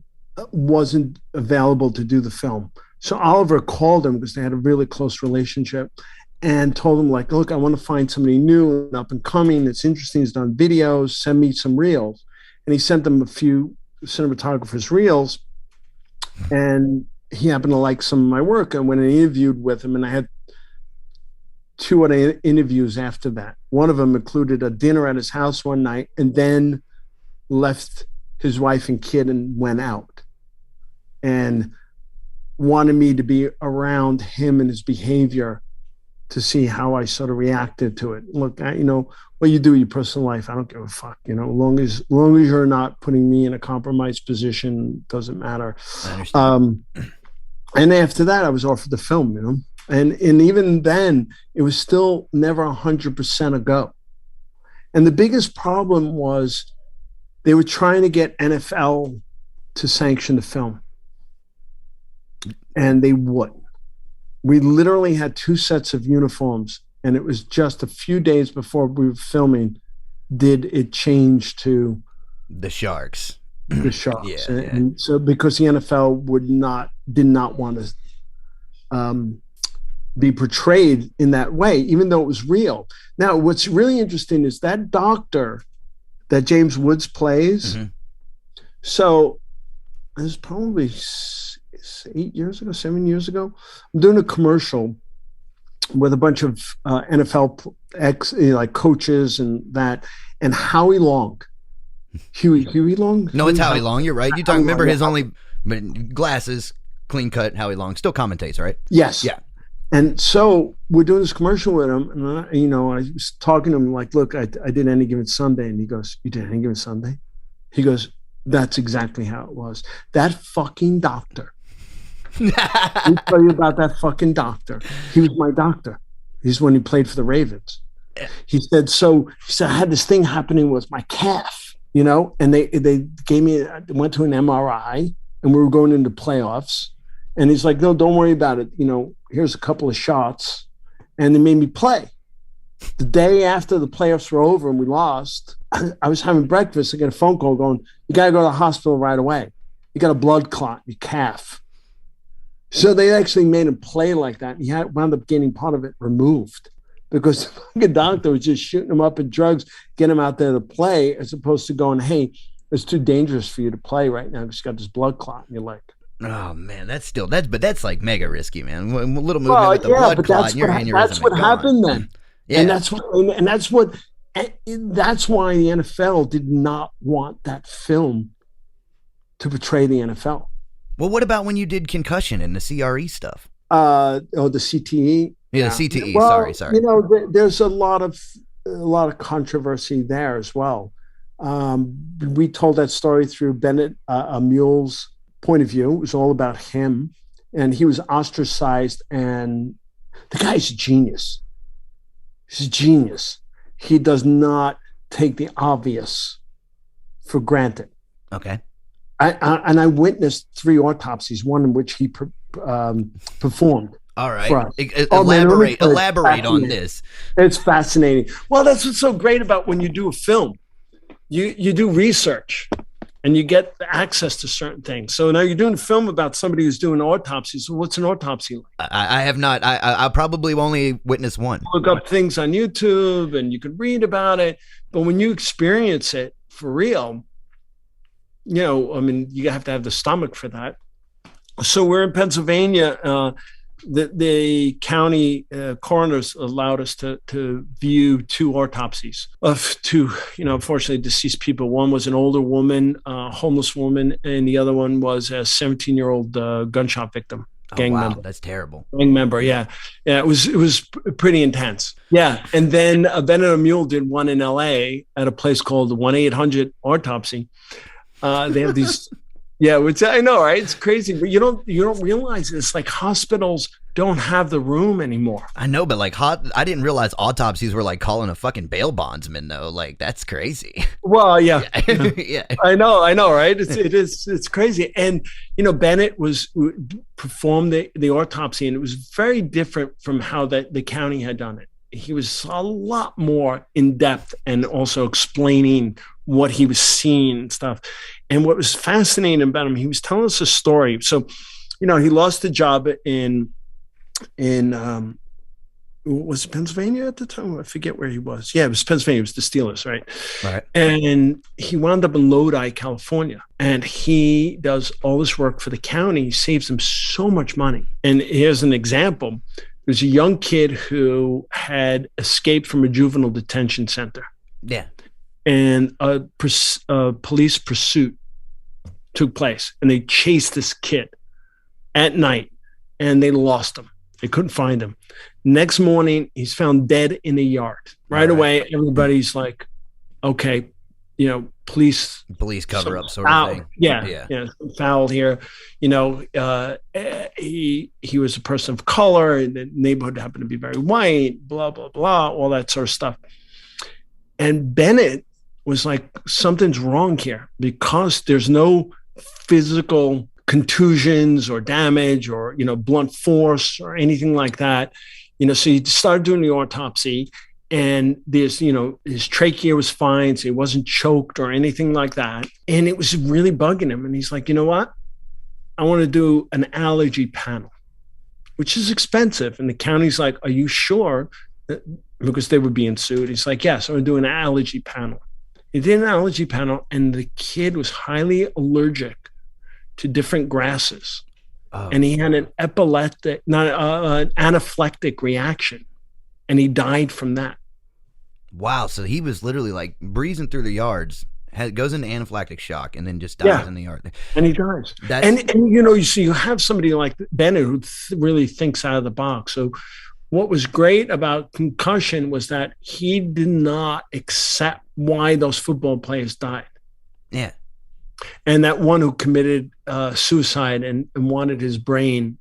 wasn't available to do the film. So Oliver called him because they had a really close relationship, and told him, like, look, I want to find somebody new and up and coming. It's interesting. He's done videos. Send me some reels, and he sent them a few cinematographers' reels, and he happened to like some of my work. And when I interviewed with him, and I had 2 other interviews after that. One of them included a dinner at his house one night, and then left his wife and kid and went out, and wanted me to be around him and his behavior to see how I sort of reacted to it. Look, you know, what you do in your personal life, I don't give a fuck. You know, as long as you're not putting me in a compromised position, doesn't matter. I understand. And after that, I was offered the film, you know, and even then, it was still never 100% a go. And the biggest problem was they were trying to get NFL to sanction the film, and they wouldn't. We literally had 2 sets of uniforms, and it was just a few days before we were filming did it change to the Sharks. The Sharks. Yeah. And so because the NFL did not want to be portrayed in that way, even though it was real. Now, what's really interesting is that doctor that James Woods plays. Mm-hmm. So it was probably 7 years ago, I'm doing a commercial with a bunch of NFL like coaches and that, and Howie Long. Huey Long? No, it's Howie Long. You're right. You don't remember his only glasses, clean cut Howie Long. Still commentates, right? Yes. Yeah. And so we're doing this commercial with him, and I was talking to him like, look, I did Any Given Sunday. And he goes, you did Any Given Sunday? He goes, that's exactly how it was. That fucking doctor. Let me tell you about that fucking doctor. He was my doctor. He's when he played for the Ravens. He said, I had this thing happening with my calf, you know, and they gave me, went to an MRI, and we were going into playoffs. And he's like, no, don't worry about it. You know, here's a couple of shots. And they made me play. The day after the playoffs were over and we lost, I was having breakfast. I got a phone call going, you got to go to the hospital right away. You got a blood clot in your calf. So they actually made him play like that. He wound up getting part of it removed because the fucking doctor was just shooting him up in drugs, get him out there to play, as opposed to going, hey, it's too dangerous for you to play right now because you got this blood clot in your leg. Oh man, that's like mega risky, man. A little movement with the blood clot in your aneurysm. That's what happened then. Yeah. And that's why the NFL did not want that film to portray the NFL. Well, what about when you did Concussion and the CRE stuff? The CTE. Yeah, the CTE. Well, sorry. You know, there's a lot of controversy there as well. We told that story through Bennett Mule's point of view. It was all about him, and he was ostracized. And the guy's a genius. He's a genius. He does not take the obvious for granted. Okay. I witnessed 3 autopsies, one in which he performed. All right. Elaborate on this. It's fascinating. Well, that's what's so great about when you do a film. You do research and you get access to certain things. So now you're doing a film about somebody who's doing autopsies. So what's an autopsy like? I have not. I probably only witnessed one. Look up things on YouTube and you can read about it. But when you experience it for real, you know, I mean, you have to have the stomach for that. So we're in Pennsylvania. The county coroners allowed us to view 2 autopsies of 2, unfortunately deceased people. One was an older woman, homeless woman, and the other one was a 17-year-old gunshot victim. Oh, wow. That's terrible. Gang member. Yeah. Yeah. It was pretty intense. Yeah. And then Bennett and Mule did one in LA at a place called 1-800 Autopsy. They have these, yeah, which I know, right? It's crazy, but you don't realize it's like hospitals don't have the room anymore. I know, but like I didn't realize autopsies were like calling a fucking bail bondsman though. Like that's crazy. Well, yeah. Yeah. I know, right? It's crazy. And Bennett performed the autopsy, and it was very different from how the county had done it. He was a lot more in depth and also explaining what he was seeing and stuff. And what was fascinating about him, he was telling us a story. So, he lost a job in was it Pennsylvania at the time? I forget where he was. Yeah, it was Pennsylvania. It was the Steelers, right? Right. And he wound up in Lodi, California. And he does all this work for the county, saves them so much money. And here's an example. There's a young kid who had escaped from a juvenile detention center. Yeah. And a police pursuit took place. And they chased this kid at night. And they lost him. They couldn't find him. Next morning, he's found dead in a yard. Right away, everybody's like, okay, police cover up sort of thing. Yeah, foul here. He was a person of color, and the neighborhood happened to be very white, blah, blah, blah, all that sort of stuff. And Bennett was like, something's wrong here because there's no physical contusions or damage or, blunt force or anything like that. So he started doing the autopsy, and there's, his trachea was fine. So he wasn't choked or anything like that. And it was really bugging him. And he's like, you know what? I want to do an allergy panel, which is expensive. And the county's like, are you sure? Because they were being sued. He's like, yes, I'm going to do an allergy panel. He did an allergy panel, and the kid was highly allergic to different grasses. Oh. And he had an anaphylactic reaction, and he died from that. Wow. So he was literally like breezing through the yards, goes into anaphylactic shock, and then just dies in the yard. And he dies. And you have somebody like Bennett who really thinks out of the box. So what was great about Concussion was that he did not accept why those football players died. Yeah. And that one who committed suicide and wanted his brain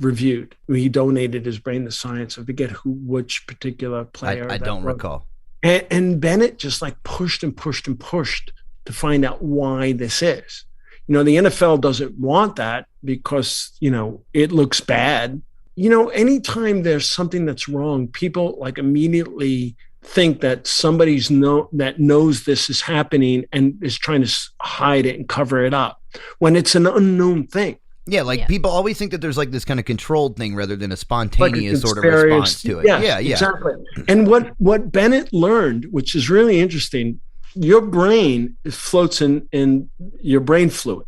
reviewed. He donated his brain to science. I forget which particular player. I don't recall. And Bennett just like pushed and pushed and pushed to find out why this is. The NFL doesn't want that because, it looks bad. Anytime there's something that's wrong, people like immediately think that somebody's that knows this is happening and is trying to hide it and cover it up when it's an unknown thing. Yeah, people always think that there's like this kind of controlled thing rather than a spontaneous sort of response to it. Yeah, exactly. And what Bennett learned, which is really interesting, your brain floats in your brain fluid,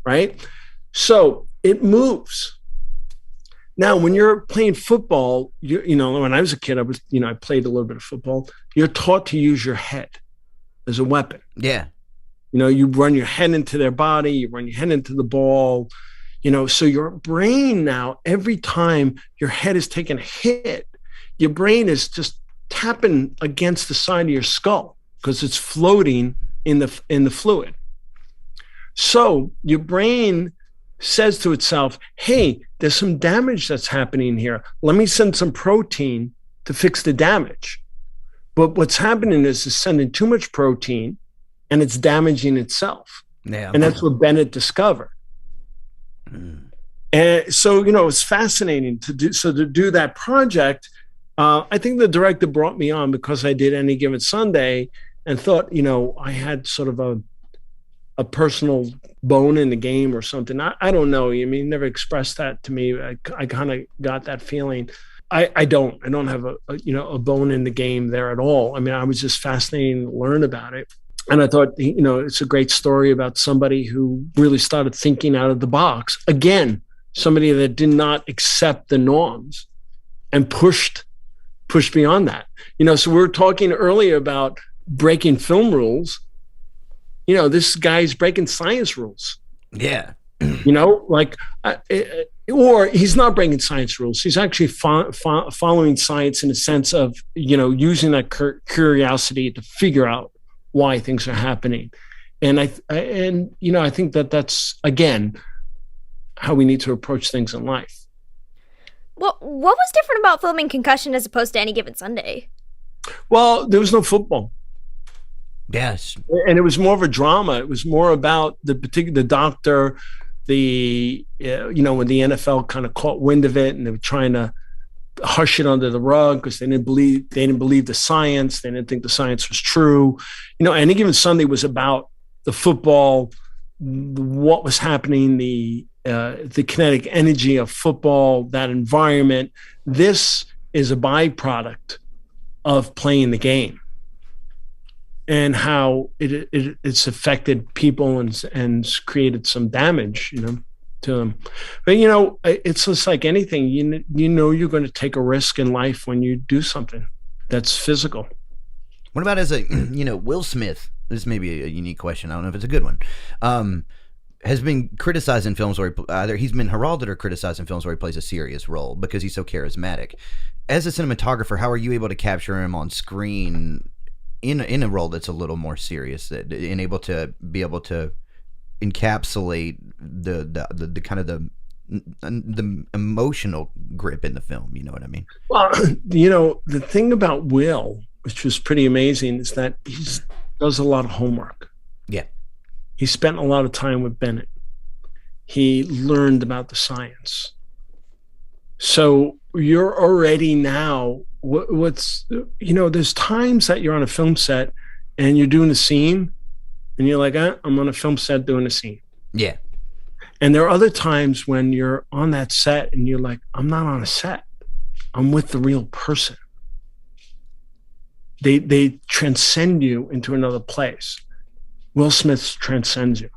right? So it moves. Now, when you're playing football, when I was a kid, I played a little bit of football. You're taught to use your head as a weapon. Yeah. You run your head into their body, you run your head into the ball, so your brain now, every time your head is taking a hit, your brain is just tapping against the side of your skull because it's floating in the fluid. So your brain says to itself, hey, there's some damage that's happening here. Let me send some protein to fix the damage. But what's happening is it's sending too much protein and it's damaging itself. Yeah. And that's what Bennett discovered. And so, it's fascinating to do that project. I think the director brought me on because I did Any Given Sunday and thought, I had sort of a personal bone in the game or something. I don't know. I mean, he never expressed that to me. I kind of got that feeling. I don't have a bone in the game there at all. I mean, I was just fascinated to learn about it. And I thought, it's a great story about somebody who really started thinking out of the box. Again, somebody that did not accept the norms and pushed beyond that. So we were talking earlier about breaking film rules. This guy's breaking science rules. Yeah. or he's not breaking science rules. He's actually following science in a sense of, using that curiosity to figure out why things are happening. And I think that that's, again, how we need to approach things in life. Well, what was different about filming Concussion as opposed to Any Given Sunday? Well, there was no football. Yes. And it was more of a drama. It was more about the doctor, when the NFL kind of caught wind of it and they were trying to hush it under the rug because they didn't believe the science. They didn't think the science was true. Any Given Sunday was about the football, what was happening, the kinetic energy of football, that environment. This is a byproduct of playing the game and how it's affected people and created some damage, to them. But, it's just like anything, you're going to take a risk in life when you do something that's physical. What about as a, Will Smith, this may be a unique question, I don't know if it's a good one, has been criticized in films where either he's been heralded or criticized in films where he plays a serious role because he's so charismatic. As a cinematographer, how are you able to capture him on screen in a role that's a little more serious, and able to encapsulate the kind of the emotional grip in the film? You know what I mean? Well, the thing about Will, which was pretty amazing, is that he does a lot of homework. Yeah. He spent a lot of time with Bennett. He learned about the science. So you're already now, there's times that you're on a film set and you're doing a scene and you're like, I'm on a film set doing a scene. Yeah. And there are other times when you're on that set and you're like, I'm not on a set. I'm with the real person. They transcend you into another place. Will Smith transcends you.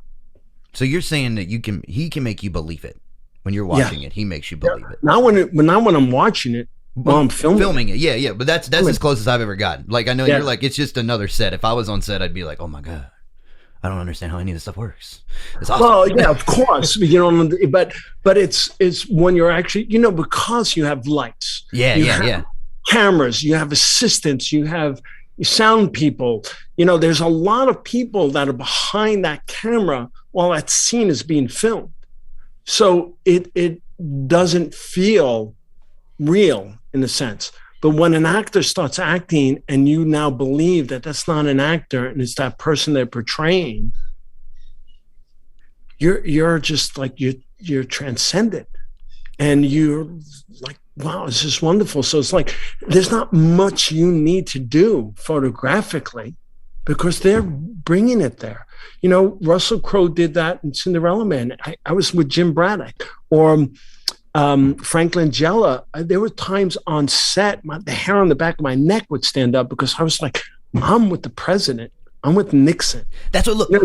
So you're saying that he can make you believe it when you're watching it. He makes you believe it. Not when I'm watching it. Well, I'm filming it. Yeah. But that's as close as I've ever gotten. Like, I know you're like, it's just another set. If I was on set, I'd be like, oh my God, I don't understand how any of this stuff works. It's awesome. Well, yeah, of course, but it's when you're actually, because you have lights. Yeah. Cameras, you have assistants, you have sound people. There's a lot of people that are behind that camera while that scene is being filmed. So it doesn't feel real in a sense. But when an actor starts acting and you now believe that that's not an actor and it's that person they're portraying, you're just like, you're transcended and you're like, wow, this is wonderful. So it's like, there's not much you need to do photographically because they're bringing it there. Russell Crowe did that in Cinderella Man. I was with Jim Braddock or Frank Langella. There were times on set, the hair on the back of my neck would stand up because I was like, I'm with the president. I'm with Nixon. That's what, look.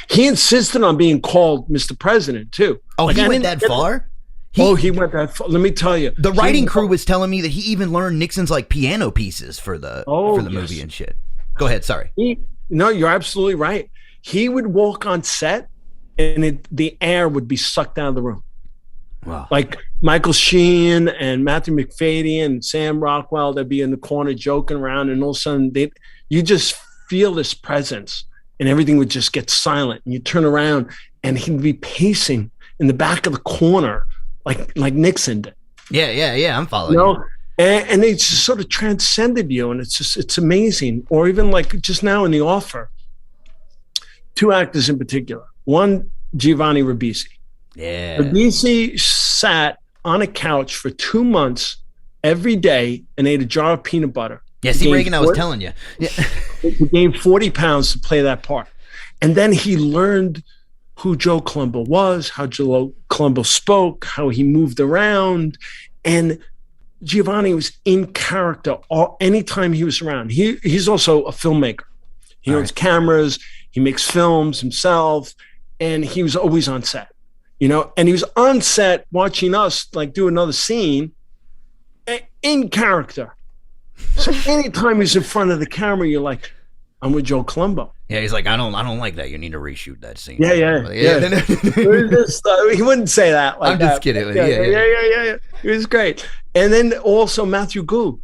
He insisted on being called Mr. President too. Oh, like, he went that far? He went that far. Let me tell you. The writing crew was telling me that he even learned Nixon's like piano pieces for the movie and shit. Go ahead, sorry. No, you're absolutely right. He would walk on set and the air would be sucked out of the room. Wow. Like Michael Sheen and Matthew McFadden and Sam Rockwell, they'd be in the corner joking around, and all of a sudden you just feel this presence and everything would just get silent. And you turn around and he'd be pacing in the back of the corner like Nixon did. Yeah, I'm following you. And they just sort of transcended you, and it's amazing. Or even like just now in The Offer, two actors in particular. One, Giovanni Ribisi. Yeah. Ribisi sat on a couch for 2 months every day and ate a jar of peanut butter. Yeah, see, Reagan, I was telling you. Yeah. He gained 40 pounds to play that part. And then he learned who Joe Colombo was, how Joe Colombo spoke, how he moved around. And Giovanni was in character anytime he was around. He's also a filmmaker. He owns cameras, he makes films himself, and he was always on set. And he was on set watching us like do another scene in character. So anytime he's in front of the camera, you're like, I'm with Joe Colombo. Yeah, he's like, I don't like that. You need to reshoot that scene. Yeah. It was just, he wouldn't say that. Like I'm just kidding. Yeah. It was great. And then also Matthew Good.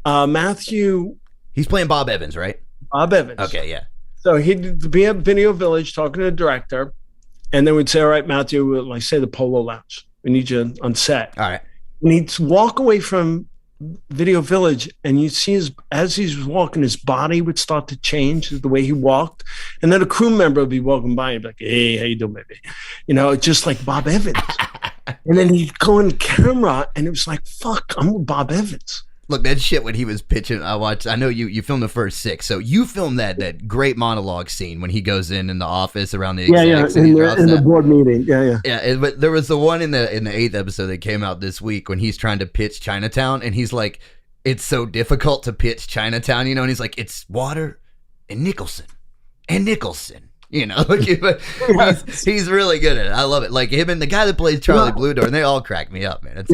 Matthew. He's playing Bob Evans, right? Bob Evans. Okay, yeah. So he'd be at Video Village talking to the director, and then we'd say, all right, Matthew, like say the Polo Lounge. We need you on set. All right. And he'd walk away from Video Village, and you'd see as he's walking, his body would start to change the way he walked. And then a crew member would be walking by and be like, hey, how you doing, baby? Just like Bob Evans. And then he'd go on camera, and it was like, fuck, I'm with Bob Evans. Look, that shit when he was pitching, I know you filmed the first 6. So you filmed that great monologue scene when he goes in the office around the execs. In the board meeting. Yeah. But there was the one in the 8th episode that came out this week when he's trying to pitch Chinatown, and he's like, it's so difficult to pitch Chinatown, and he's like, it's Water and Nicholson. Like, he's really good at it. I love it. Like him and the guy that plays Charlie Bluedor, and they all crack me up, man.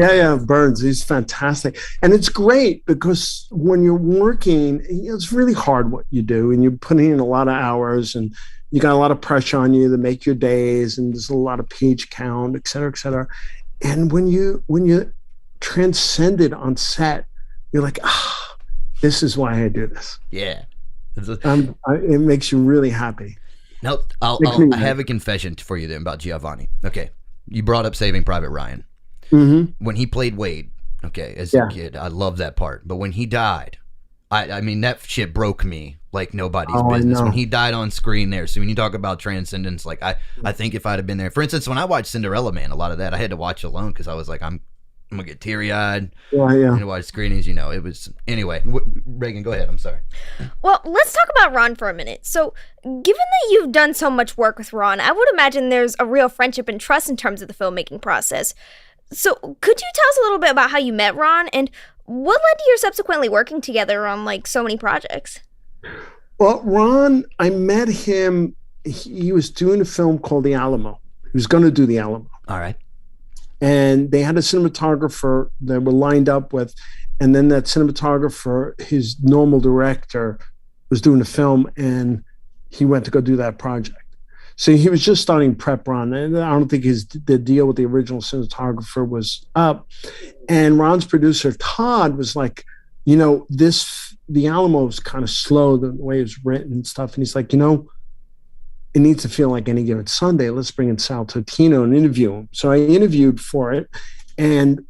Burns, he's fantastic. And it's great because when you're working, it's really hard what you do, and you're putting in a lot of hours, and you got a lot of pressure on you to make your days, and there's a lot of page count, et cetera, et cetera. And when you transcend it on set, you're like, this is why I do this. Yeah. It makes you really happy. Now, I have a confession for you then about Giovanni. Okay. You brought up Saving Private Ryan. Mm-hmm. When he played Wade, as a kid, I love that part. But when he died, I mean, that shit broke me like nobody's business. When he died on screen there. So when you talk about transcendence, like I think if I'd have been there, for instance, when I watched Cinderella Man, a lot of that I had to watch alone because I was like, I'm gonna get teary-eyed. And watch screenings, it was anyway. Reagan, go ahead. I'm sorry. Well, let's talk about Ron for a minute. So, given that you've done so much work with Ron, I would imagine there's a real friendship and trust in terms of the filmmaking process. So, could you tell us a little bit about how you met Ron and what led to your subsequently working together on like so many projects? Well, Ron, I met him. He was doing a film called The Alamo. He was going to do The Alamo. All right. And they had a cinematographer that were lined up with, and then that cinematographer, his normal director, was doing the film, and he went to go do that project. So he was just starting prep Ron, and I don't think the deal with the original cinematographer was up. And Ron's producer Todd was like, The Alamo was kind of slow the way it was written and stuff, and he's like, it needs to feel like Any Given Sunday. Let's bring in Sal Totino and interview him. So I interviewed for it, and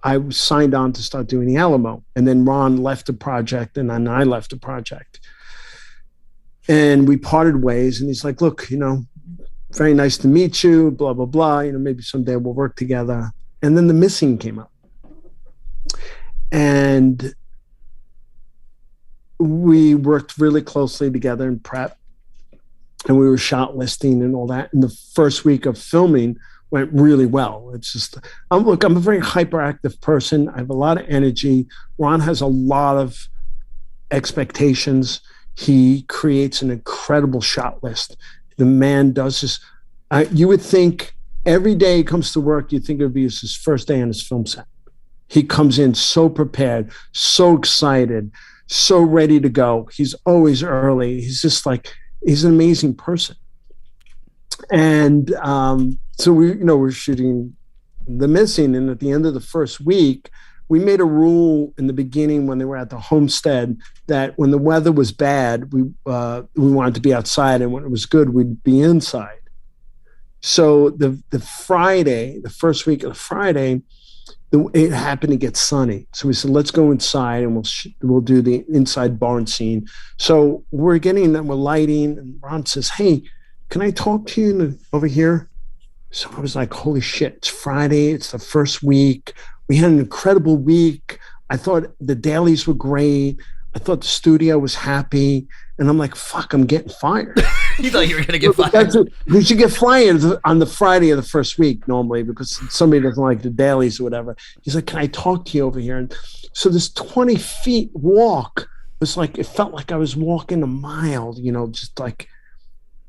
I was signed on to start doing The Alamo. And then Ron left the project, and then I left the project. And we parted ways, and he's like, look, very nice to meet you, blah, blah, blah. Maybe someday we'll work together. And then The Missing came up. And we worked really closely together in prep. And we were shot listing and all that. And the first week of filming went really well. It's just, I'm a very hyperactive person. I have a lot of energy. Ron has a lot of expectations. He creates an incredible shot list. The man does this. You would think every day he comes to work, you'd think it would be his first day on his film set. He comes in so prepared, so excited, so ready to go. He's always early. He's just like, he's an amazing person. And so we're shooting The Missing, and at the end of the first week, we made a rule in the beginning when they were at the homestead that when the weather was bad, we wanted to be outside, and when it was good, we'd be inside. So the Friday, the first week of the Friday, it happened to get sunny. So we said, let's go inside and we'll do the inside barn scene. So we're lighting, and Ron says, hey, can I talk to you over here? So I was like, holy shit, it's Friday. It's the first week. We had an incredible week. I thought the dailies were great. I thought the studio was happy. And I'm like, fuck, I'm getting fired. You thought you were going to get fired? You should get fired on the Friday of the first week normally because somebody doesn't like the dailies or whatever. He's like, can I talk to you over here? And so this 20 feet walk was like, it felt like I was walking a mile, just like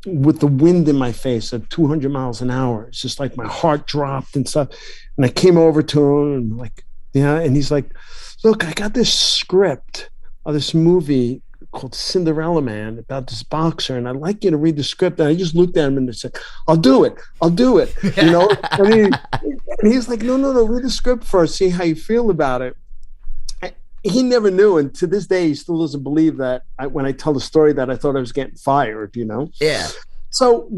with the wind in my face at 200 miles an hour. It's just like my heart dropped and stuff. And I came over to him and and he's like, look, I got this script of this movie called Cinderella Man about this boxer, and I'd like you to read the script. And I just looked at him and I said, I'll do it. You know, and he's like, no, read the script first, see how you feel about it. He never knew, and to this day, he still doesn't believe that when I tell the story that I thought I was getting fired, you know? Yeah. So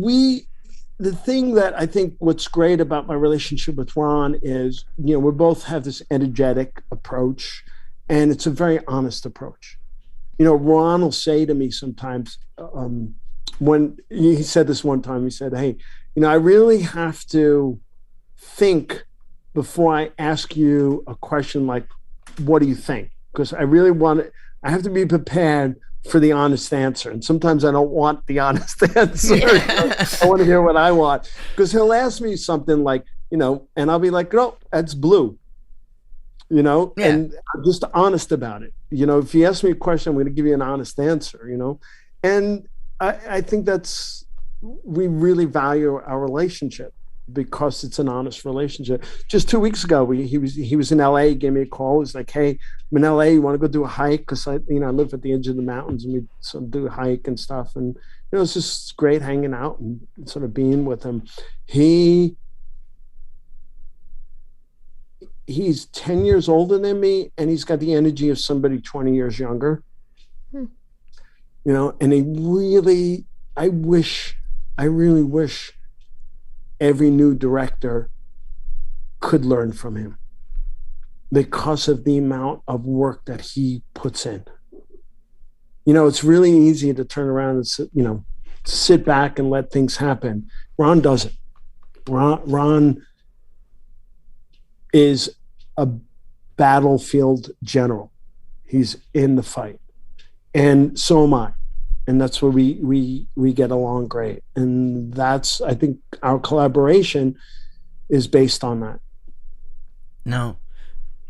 the thing that I think what's great about my relationship with Ron is, you know, we both have this energetic approach, and it's a very honest approach. You know, Ron will say to me sometimes, when he said this one time, he said, hey, you know, I really have to think before I ask you a question like, what do you think? Because I really I have to be prepared for the honest answer. And sometimes I don't want the honest answer. I want to hear what I want. Because he'll ask me something like, you know, and I'll be like, no, that's blue. You know, and I'm just honest about it. You know, if you ask me a question, I'm going to give you an honest answer, you know. And I think we really value our relationship because it's an honest relationship. Just 2 weeks ago, he was in LA, he gave me a call. He's like, hey, I'm in LA, you want to go do a hike? Because I live at the edge of the mountains, and we sort of do a hike and stuff. And, you know, it's just great hanging out and sort of being with him. He's 10 years older than me, and he's got the energy of somebody 20 years younger. You know, and I really wish every new director could learn from him because of the amount of work that he puts in. You know, it's really easy to turn around and sit back and let things happen. Ron doesn't. Ron is a battlefield general. He's in the fight, and so am I. And that's where we get along great. And that's, I think, our collaboration is based on that. Now,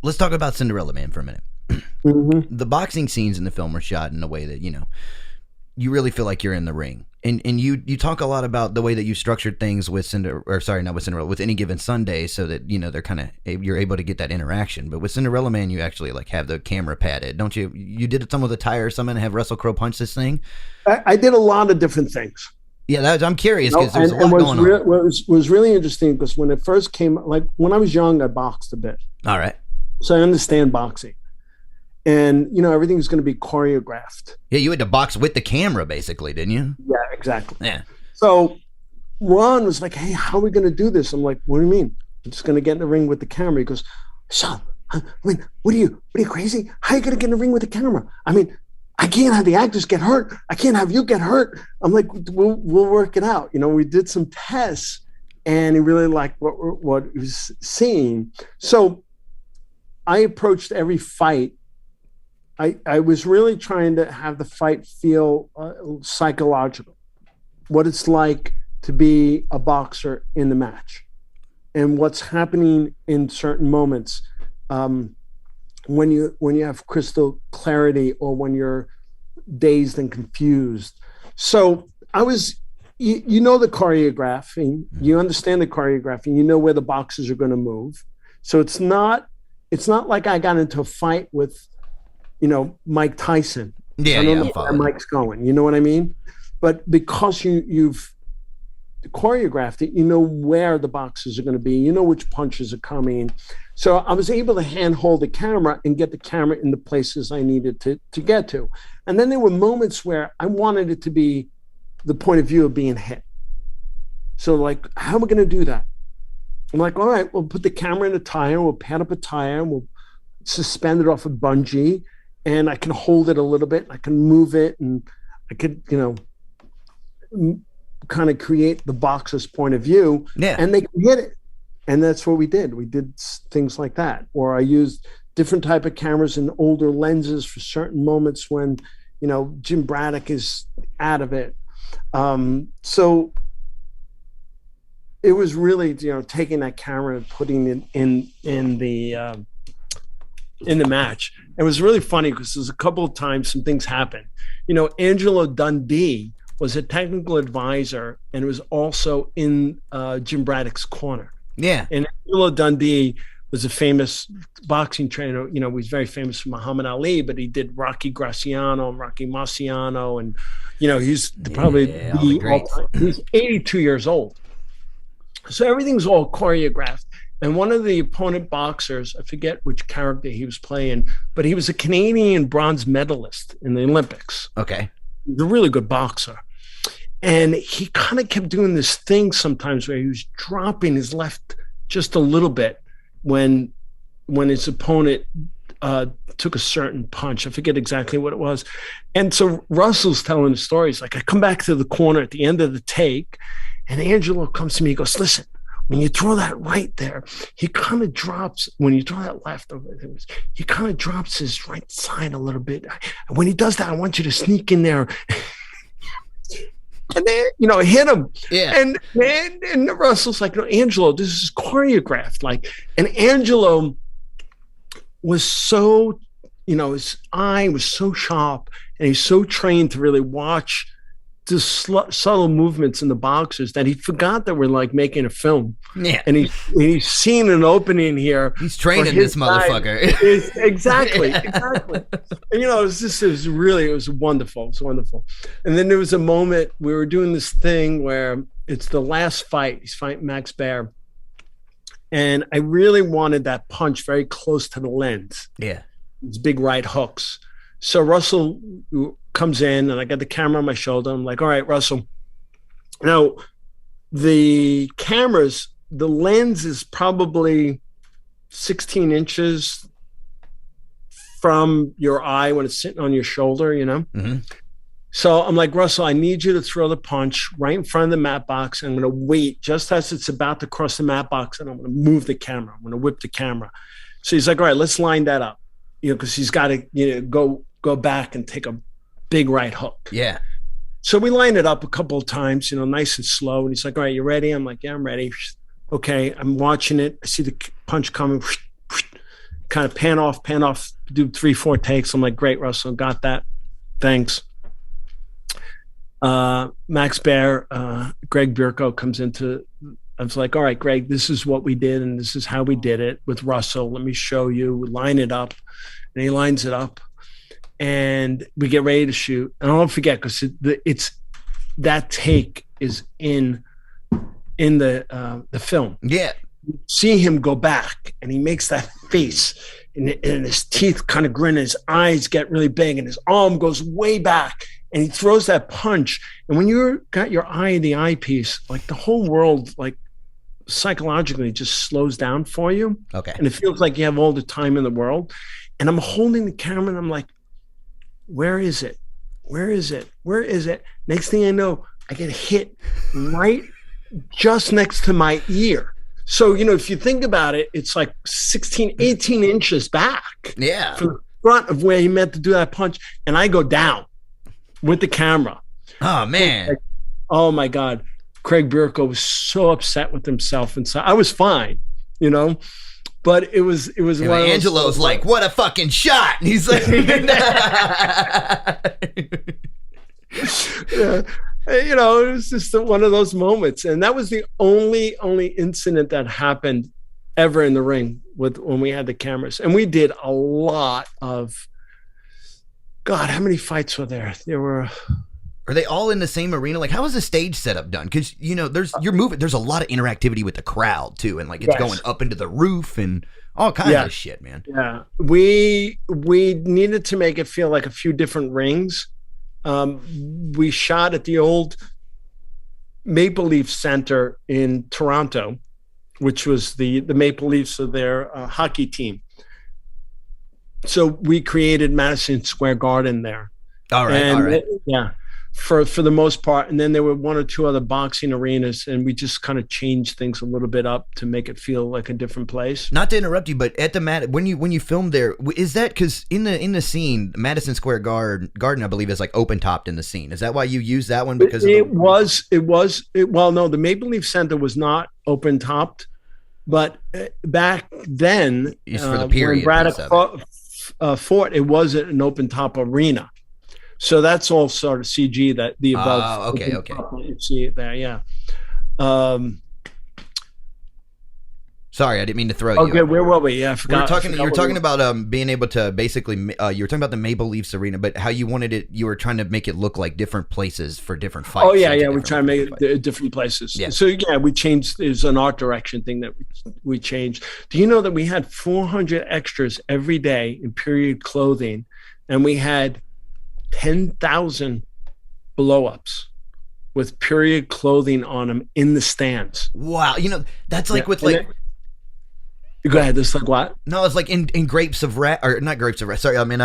let's talk about Cinderella Man for a minute. Mm-hmm. The boxing scenes in the film are shot in a way that, you know, you really feel like you're in the ring. And you talk a lot about the way that you structured things with with Any Given Sunday, so that, you know, they're kind of, you're able to get that interaction. But with Cinderella Man, you actually like have the camera padded, don't you? You did some with a tire or something, and have Russell Crowe punch this thing. I did a lot of different things. Yeah, I'm curious because there's a lot going on. Was really interesting because when it first came, like when I was young, I boxed a bit. All right. So I understand boxing. And, you know, everything's going to be choreographed. Yeah, you had to box with the camera, basically, didn't you? Yeah, exactly. Yeah. So Ron was like, hey, how are we going to do this? I'm like, what do you mean? I'm just going to get in the ring with the camera. He goes, Sean, I mean, what are you crazy? How are you going to get in the ring with the camera? I mean, I can't have the actors get hurt. I can't have you get hurt. I'm like, we'll work it out. You know, we did some tests, and he really liked what he was seeing. So I approached every fight. I was really trying to have the fight feel psychological, what it's like to be a boxer in the match, and what's happening in certain moments when you have crystal clarity or when you're dazed and confused. So I was, you know, the choreographing, you understand the choreographing, you know where the boxers are going to move. So it's not like I got into a fight with, you know, Mike Tyson. Yeah, I don't know where Mike's going. You know what I mean? But because you've choreographed it, you know where the boxes are going to be. You know which punches are coming. So I was able to handhold the camera and get the camera in the places I needed to get to. And then there were moments where I wanted it to be the point of view of being hit. So like, how am I going to do that? I'm like, all right, we'll put the camera in a tire. We'll pad up a tire. We'll suspend it off a bungee. And I can hold it a little bit. I can move it, and I could, you know, kind of create the boxer's point of view. Yeah. And they can hit it. And that's what we did. We did things like that. Or I used different type of cameras and older lenses for certain moments when, you know, Jim Braddock is out of it. So it was really, you know, taking that camera and putting it in the match. It was really funny because there's a couple of times some things happened. You know, Angelo Dundee was a technical advisor and was also in Jim Braddock's corner. Yeah. And Angelo Dundee was a famous boxing trainer. You know, he's very famous for Muhammad Ali, but he did Rocky Graciano and Rocky Marciano, and you know, he's probably he's 82 years old. So everything's all choreographed. And one of the opponent boxers, I forget which character he was playing, but he was a Canadian bronze medalist in the Olympics. Okay. He's a really good boxer. And he kind of kept doing this thing sometimes where he was dropping his left just a little bit when his opponent took a certain punch. I forget exactly what it was. And so Russell's telling the story. He's like, I come back to the corner at the end of the take, and Angelo comes to me. He goes, listen, when you throw that right there, he kind of drops. When you throw that left, he kind of drops his right side a little bit. When he does that, I want you to sneak in there. And then, you know, hit him. Yeah. And Russell's like, no, Angelo, this is choreographed. Like, and Angelo was so, you know, his eye was so sharp, and he's so trained to really watch the subtle movements in the boxers that he forgot that we're like making a film. Yeah. And he's seen an opening here. He's training this motherfucker. Exactly. And you know, it was wonderful. It was wonderful. And then there was a moment we were doing this thing where it's the last fight. He's fighting Max Baer. And I really wanted that punch very close to the lens. Yeah. These big right hooks. So Russell comes in, and I got the camera on my shoulder. I'm like, all right, Russell. Now, the cameras, the lens is probably 16 inches from your eye when it's sitting on your shoulder, you know? Mm-hmm. So I'm like, Russell, I need you to throw the punch right in front of the matte box. I'm going to wait just as it's about to cross the matte box, and I'm going to move the camera. I'm going to whip the camera. So he's like, all right, let's line that up, you know, because he's got to, you know, go back and take a big right hook. Yeah. So we lined it up a couple of times, you know, nice and slow. And he's like, all right, you ready? I'm like, yeah, I'm ready. Okay. I'm watching it. I see the punch coming, kind of pan off, do 3-4 takes. I'm like, great, Russell, got that. Thanks. Max Baer, Greg Birko comes into, I was like, all right, Greg, this is what we did, and this is how we did it with Russell. Let me show you. We line it up. And he lines it up. And we get ready to shoot. And I don't forget, because it's that take is in the film. Yeah. You see him go back, and he makes that face, and his teeth kind of grin, and his eyes get really big, and his arm goes way back, and he throws that punch. And when you got your eye in the eyepiece, like the whole world, like psychologically just slows down for you. Okay. And it feels like you have all the time in the world. And I'm holding the camera, and I'm like, where is it? Where is it? Where is it? Next thing I know, I get hit right just next to my ear. So, you know, if you think about it, it's like 16, 18 inches back. Yeah. From the front of where he meant to do that punch. And I go down with the camera. Oh, man. Like, oh, my God. Craig Birko was so upset with himself. And so I was fine, you know. But it was and Angelo's like, what a fucking shot. And he's like, yeah. You know, it was just one of those moments. And that was the only incident that happened ever in the ring when we had the cameras. And we did a lot of, God, how many fights were there? There were. Are they all in the same arena? Like, how is the stage setup done? Because, you know, there's a lot of interactivity with the crowd too, and like it's going up into the roof and all kinds of shit, man. Yeah, we needed to make it feel like a few different rings. We shot at the old Maple Leaf Center in Toronto, which was the Maple Leafs of their hockey team. So we created Madison Square Garden there. All right. Yeah. For the most part. And then there were one or two other boxing arenas, and we just kind of changed things a little bit up to make it feel like a different place. Not to interrupt you, but at the when you filmed there, is that because in the scene, Madison Square Garden, I believe, is like open topped in the scene. Is that why you used that one? Because well, no, the Maple Leaf Center was not open topped, but back then, for the period, when Braddock fought, it was an open top arena. So that's all sort of CG, that the above. Okay. You see it there, yeah. Sorry, I didn't mean to throw you. Okay, where were we? Yeah, I We forgot. were talking. You were talking about. about being able to basically. You were talking about the Maple Leafs arena, but how you wanted it. You were trying to make it look like different places for different fights. Oh yeah, we're trying to make it different places. Yeah. So yeah, we changed. There's an art direction thing that we changed. Do you know that we had 400 extras every day in period clothing, and we had 10,000 blow-ups with period clothing on them in the stands. Wow, that's like with like. Go ahead. This like what? No, it's like in Grapes of Wrath, or not Grapes of Wrath. Sorry, I mean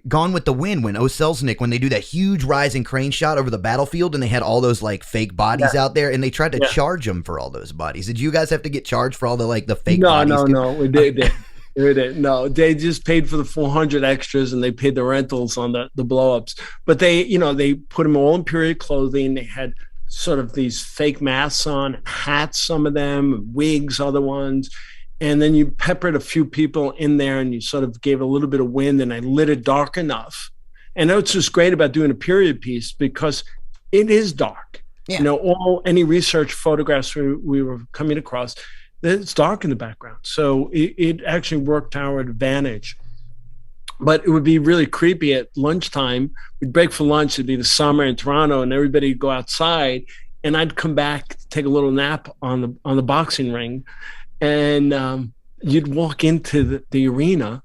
Gone with the Wind when Selznick, when they do that huge rising crane shot over the battlefield, and they had all those like fake bodies out there, and they tried to charge them for all those bodies. Did you guys have to get charged for all the fake bodies? No, we did. We did. No, they just paid for the 400 extras, and they paid the rentals on the blow-ups. But they put them all in period clothing. They had sort of these fake masks on, hats, some of them, wigs, other ones. And then you peppered a few people in there, and you sort of gave a little bit of wind, and I lit it dark enough. And that's just great about doing a period piece, because it is dark. Yeah. Any research photographs we were coming across, it's dark in the background. So it actually worked to our advantage. But it would be really creepy at lunchtime. We'd break for lunch. It'd be the summer in Toronto, and everybody would go outside, and I'd come back to take a little nap on the boxing ring. And you'd walk into the arena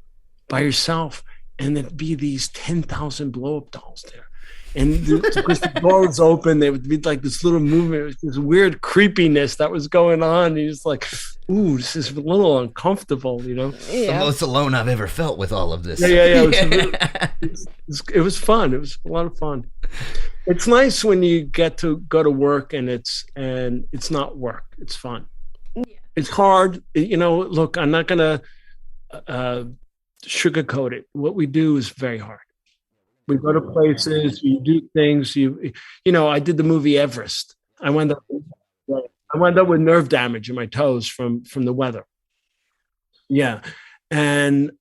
by yourself, and there'd be these 10,000 blow-up dolls there. And because the door was open, there would be like this little movement. It was this weird creepiness that was going on. And you're just like, ooh, this is a little uncomfortable, Yeah. The most alone I've ever felt with all of this. Yeah. It was fun. It was a lot of fun. It's nice when you get to go to work and it's not work. It's fun. It's hard, look, I'm not going to sugarcoat it. What we do is very hard. We go to places, we do things. I did the movie Everest. I wound up with nerve damage in my toes from the weather. Yeah. And,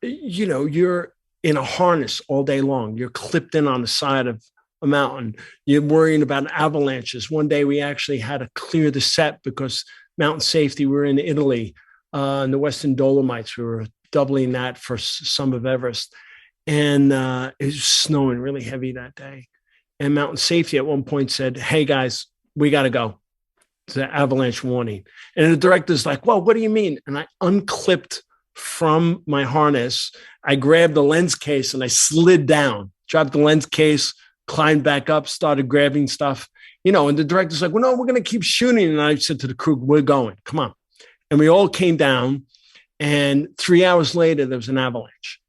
you're in a harness all day long. You're clipped in on the side of a mountain. You're worrying about avalanches. One day we actually had to clear the set because mountain safety. We were in Italy, in the Western Dolomites. We were doubling that for some of Everest. And it was snowing really heavy that day. And mountain safety at one point said, hey, guys, we got to go. It's an avalanche warning. And the director's like, well, what do you mean? And I unclipped from my harness. I grabbed the lens case and I slid down, dropped the lens case, climbed back up, started grabbing stuff. And the director's like, well, no, we're going to keep shooting. And I said to the crew, we're going, come on. And we all came down, and 3 hours later, there was an avalanche,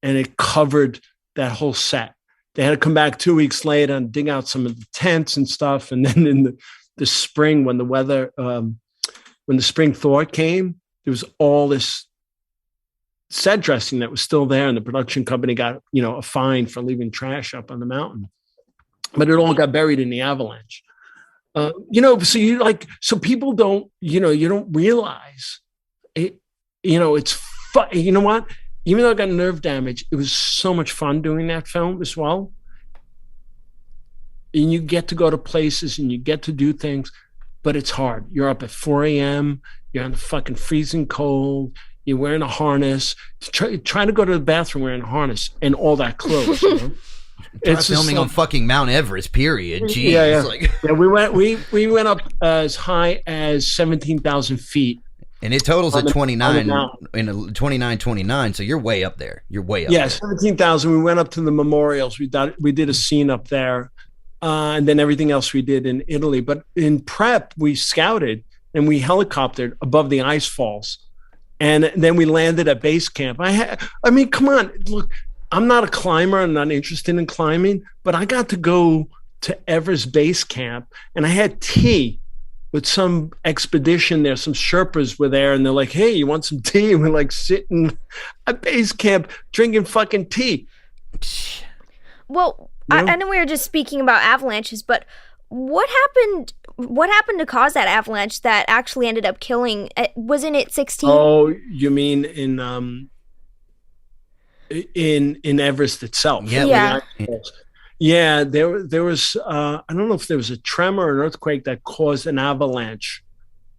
and it covered that whole set. They had to come back 2 weeks later and dig out some of the tents and stuff. And then in the spring, when the spring thaw came, there was all this set dressing that was still there. And the production company got, a fine for leaving trash up on the mountain. But it all got buried in the avalanche. So people don't, you don't realize it, it's fun. You know what? Even though I got nerve damage, it was so much fun doing that film as well. And you get to go to places and you get to do things, but it's hard. You're up at 4 a.m. You're in the fucking freezing cold. You're wearing a harness. Trying to go to the bathroom wearing a harness and all that clothes. It's filming on fucking Mount Everest, period. Jeez. Yeah. We went up as high as 17,000 feet. And it totals at 29, so you're way up there. You're way up there. 17,000. We went up to the memorials. We did a scene up there, and then everything else we did in Italy. But in prep, we scouted and we helicoptered above the ice falls. And then we landed at base camp. I mean, come on, look. I'm not a climber. I'm not interested in climbing, but I got to go to Everest base camp, and I had tea with some expedition there. Some Sherpas were there, and they're like, hey, you want some tea? And we're like sitting at base camp drinking fucking tea. Well, I know we were just speaking about avalanches, but what happened to cause that avalanche that actually ended up killing? Wasn't it 16? Oh, you mean in Everest itself? Yeah. Yeah, there was I don't know if there was a tremor or an earthquake that caused an avalanche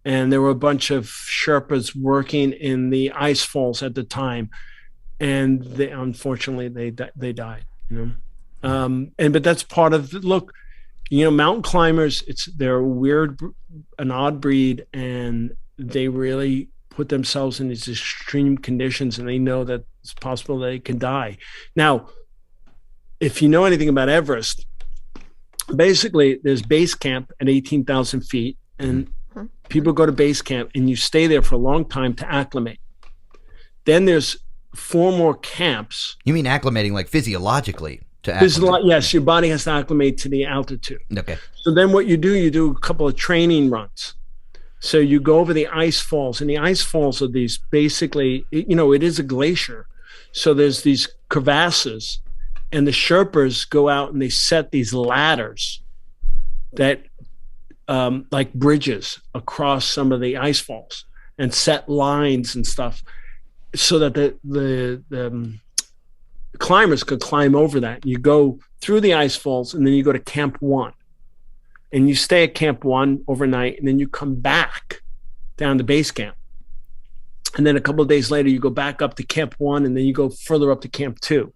and there were a bunch of Sherpas working in the ice falls at the time, and unfortunately they died. But that's part of look. Mountain climbers, they're an odd breed, and they really put themselves in these extreme conditions, and they know that it's possible they can die. Now, if you know anything about Everest, basically there's base camp at 18,000 feet, and people go to base camp, and you stay there for a long time to acclimate. Then there's 4 more camps. You mean acclimating like physiologically? Yes, your body has to acclimate to the altitude. Okay. So then what you do a couple of training runs. So you go over the ice falls, and the ice falls are these basically, it is a glacier. So there's these crevasses, and the Sherpas go out and they set these ladders that like bridges across some of the ice falls, and set lines and stuff so that the climbers could climb over that. You go through the ice falls, and then you go to Camp 1, and you stay at Camp 1 overnight, and then you come back down to base camp. And then a couple of days later, you go back up to Camp 1, and then you go further up to Camp 2.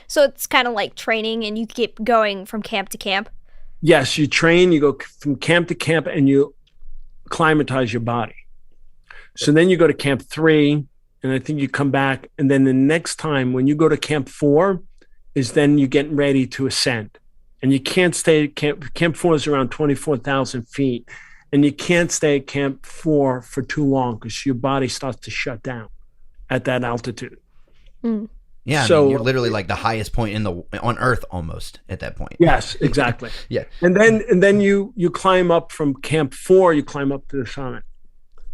So it's kind of like training, and you keep going from camp to camp? Yes, you train, you go from camp to camp, and you acclimatize your body. So then you go to Camp 3, and I think you come back, and then the next time when you go to Camp 4 is then you're getting ready to ascend. And you can't stay at Camp 4 is around 24,000 feet, and you can't stay at Camp 4 for too long because your body starts to shut down at that altitude. Mm. Yeah, so you're literally like the highest point on Earth almost at that point. Yes, exactly. Yeah. And then you climb up from Camp 4, you climb up to the summit,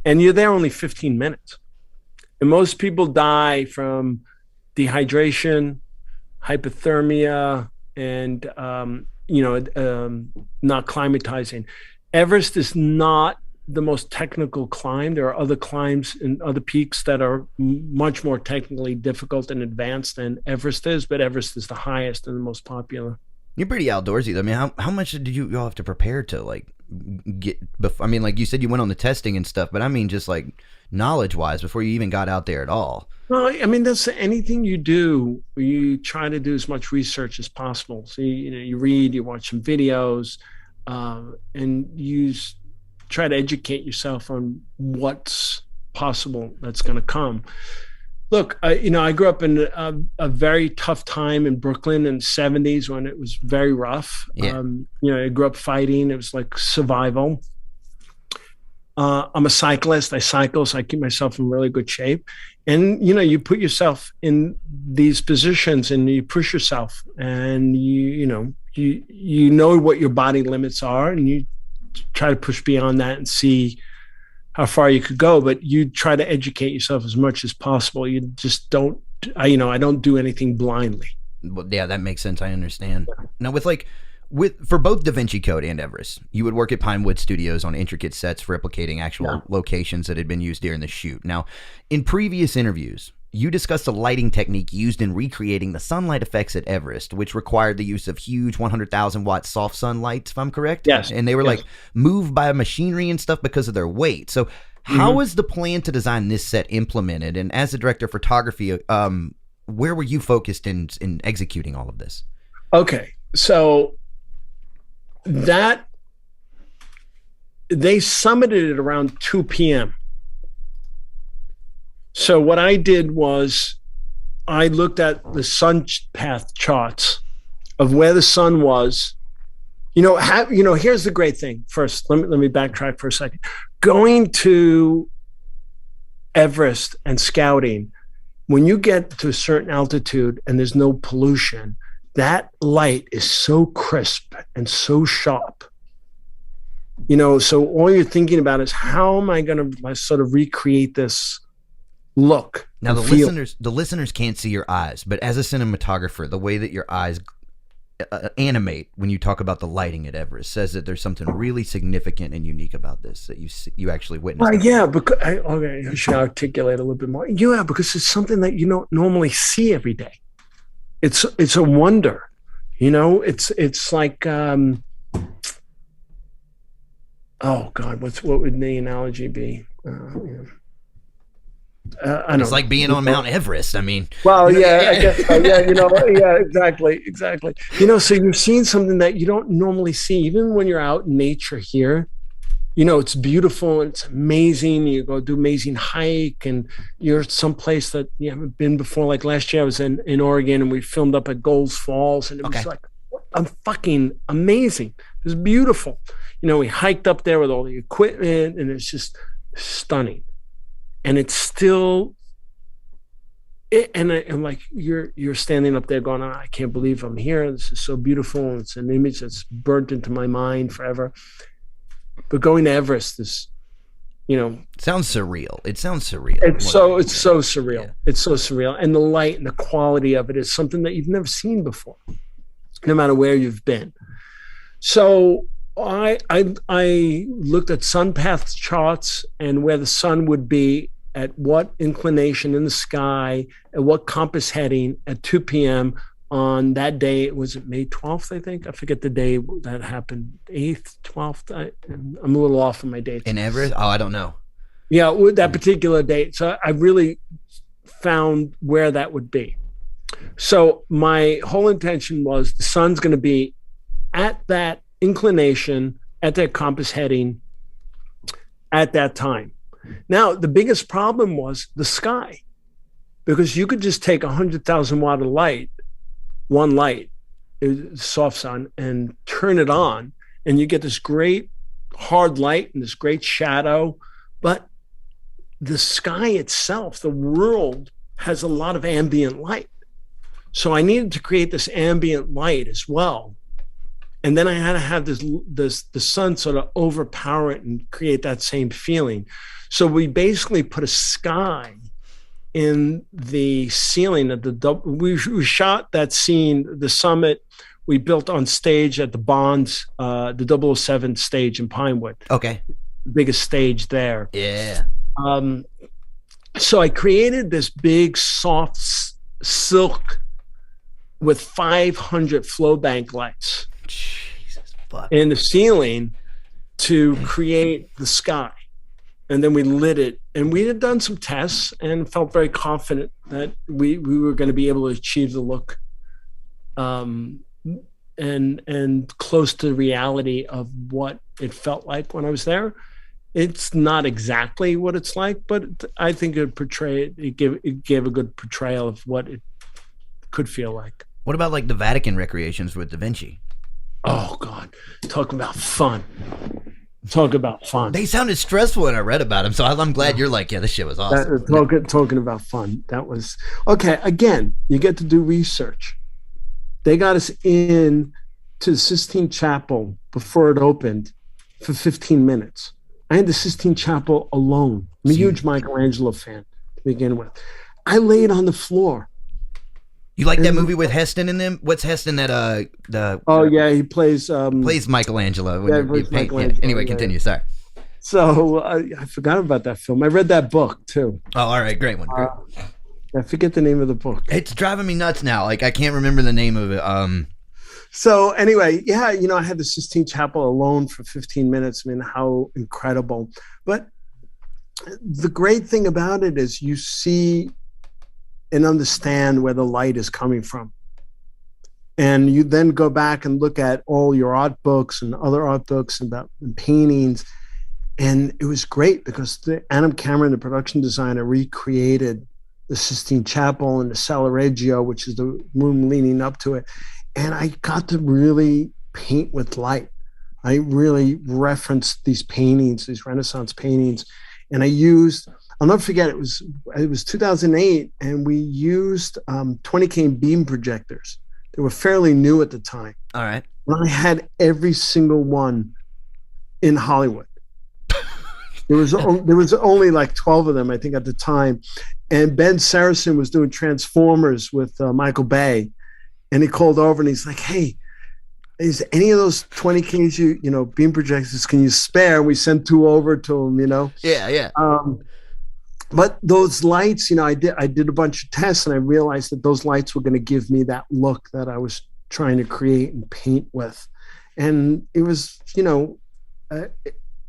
and you're there only 15 minutes. And most people die from dehydration, hypothermia, and not climatizing. Everest is not the most technical climb. There are other climbs and other peaks that are much more technically difficult and advanced than Everest is, but Everest is the highest and the most popular. You're pretty outdoorsy. I mean, how much did you all have to prepare to like get? I mean, like you said, you went on the testing and stuff, but I mean, just like knowledge-wise, before you even got out there at all. Well, I mean, that's anything you do. You try to do as much research as possible. So you read, you watch some videos, and try to educate yourself on what's possible that's going to come. Look, I grew up in a very tough time in Brooklyn in the 70s when it was very rough. Yeah. I grew up fighting. It was like survival. I'm a cyclist. I cycle, so I keep myself in really good shape. And, you put yourself in these positions and you push yourself, and you know what your body limits are, and you try to push beyond that and see how far you could go, but you try to educate yourself as much as possible. You just don't, I don't do anything blindly. Well, yeah, that makes sense. I understand. Now for both Da Vinci Code and Everest, you would work at Pinewood Studios on intricate sets replicating actual locations that had been used during the shoot. Now, in previous interviews, you discussed a lighting technique used in recreating the sunlight effects at Everest, which required the use of huge 100,000 watt soft sun lights, if I'm correct. Yes. And they were like moved by machinery and stuff because of their weight. So how was the plan to design this set implemented? And as the director of photography, where were you focused in executing all of this? Okay. So they summited it around 2 p.m. So what I did was I looked at the sun path charts of where the sun was. Here's the great thing. First, let me backtrack for a second. Going to Everest and scouting, when you get to a certain altitude and there's no pollution, that light is so crisp and so sharp. So all you're thinking about is how am I going to sort of recreate this look? Now the listeners can't see your eyes, but as a cinematographer, the way that your eyes animate when you talk about the lighting at Everest says that there's something really significant and unique about this that you actually witnessed. Yeah, because I should articulate a little bit more. Yeah, because it's something that you don't normally see every day. It's a wonder, it's like oh God, what would the analogy be? I don't It's like being on Mount Everest. I mean, well, yeah, I guess so. Yeah, yeah, exactly. So you're seeing something that you don't normally see, even when you're out in nature here. It's beautiful and it's amazing. You go do amazing hike, and you're someplace that you haven't been before. Like last year, I was in Oregon, and we filmed up at Gold's Falls, and it was like, fucking amazing. It was beautiful. We hiked up there with all the equipment, and it's just stunning. And it's still, I'm like, you're standing up there going, oh, I can't believe I'm here. This is so beautiful. It's an image that's burnt into my mind forever. But going to Everest is, sounds surreal. It sounds surreal. It's so surreal. Yeah. It's so surreal. And the light and the quality of it is something that you've never seen before, no matter where you've been. So I looked at sun path charts and where the sun would be at what inclination in the sky, at what compass heading at 2 p.m. on that day. Was it May 12th, I think? I forget the day that happened, 8th, 12th. I'm a little off on my dates. In Everest? Oh, I don't know. Yeah, with that particular date. So I really found where that would be. So my whole intention was the sun's going to be at that inclination, at that compass heading at that time. Now, the biggest problem was the sky, because you could just take 100,000 watt of light, one light, soft sun, and turn it on, and you get this great hard light and this great shadow. But the sky itself, the world, has a lot of ambient light. So I needed to create this ambient light as well. And then I had to have the sun sort of overpower it and create that same feeling. So we basically put a sky in the ceiling of we shot that scene, the summit we built on stage at the Bonds, the 007 stage in Pinewood. Okay. Biggest stage there. Yeah. So I created this big soft silk with 500 flow bank lights. Jesus fuck. In the ceiling to create the sky. And then we lit it, and we had done some tests and felt very confident that we were going to be able to achieve the look and close to the reality of what it felt like when I was there. It's not exactly what it's like, but I think it gave a good portrayal of what it could feel like. What about like the Vatican recreations with Da Vinci? Oh God, talk about fun. Talk about fun. They sounded stressful when I read about them, so I'm glad you're like, yeah, this shit was awesome. Talking about fun. That was okay. Again, you get to do research. They got us in to the Sistine Chapel before it opened for 15 minutes. I had the Sistine Chapel alone. I'm a huge Michelangelo fan to begin with. I laid on the floor. You like that movie with Heston in them? What's Heston that he plays Michelangelo. Michelangelo. Yeah. Anyway, continue. Sorry. So I forgot about that film. I read that book too. Oh, all right, great one. Great. I forget the name of the book. It's driving me nuts now. Like I can't remember the name of it. So anyway, yeah, I had the Sistine Chapel alone for 15 minutes. I mean, how incredible! But the great thing about it is you see and understand where the light is coming from. And you then go back and look at all your art books and other art books and paintings. And it was great because Adam Cameron, the production designer, recreated the Sistine Chapel and the Sala Reggio, which is the room leading up to it. And I got to really paint with light. I really referenced these paintings, these Renaissance paintings. And I'll never forget, it was 2008, and we used 20K beam projectors. They were fairly new at the time. All right. And I had every single one in Hollywood. There was only like 12 of them, I think, at the time. And Ben Saracen was doing Transformers with Michael Bay, and he called over and he's like, "Hey, is any of those 20Ks beam projectors can you spare?" We sent 2 over to him. Yeah. But those lights, I did a bunch of tests, and I realized that those lights were going to give me that look that I was trying to create and paint with. And it was,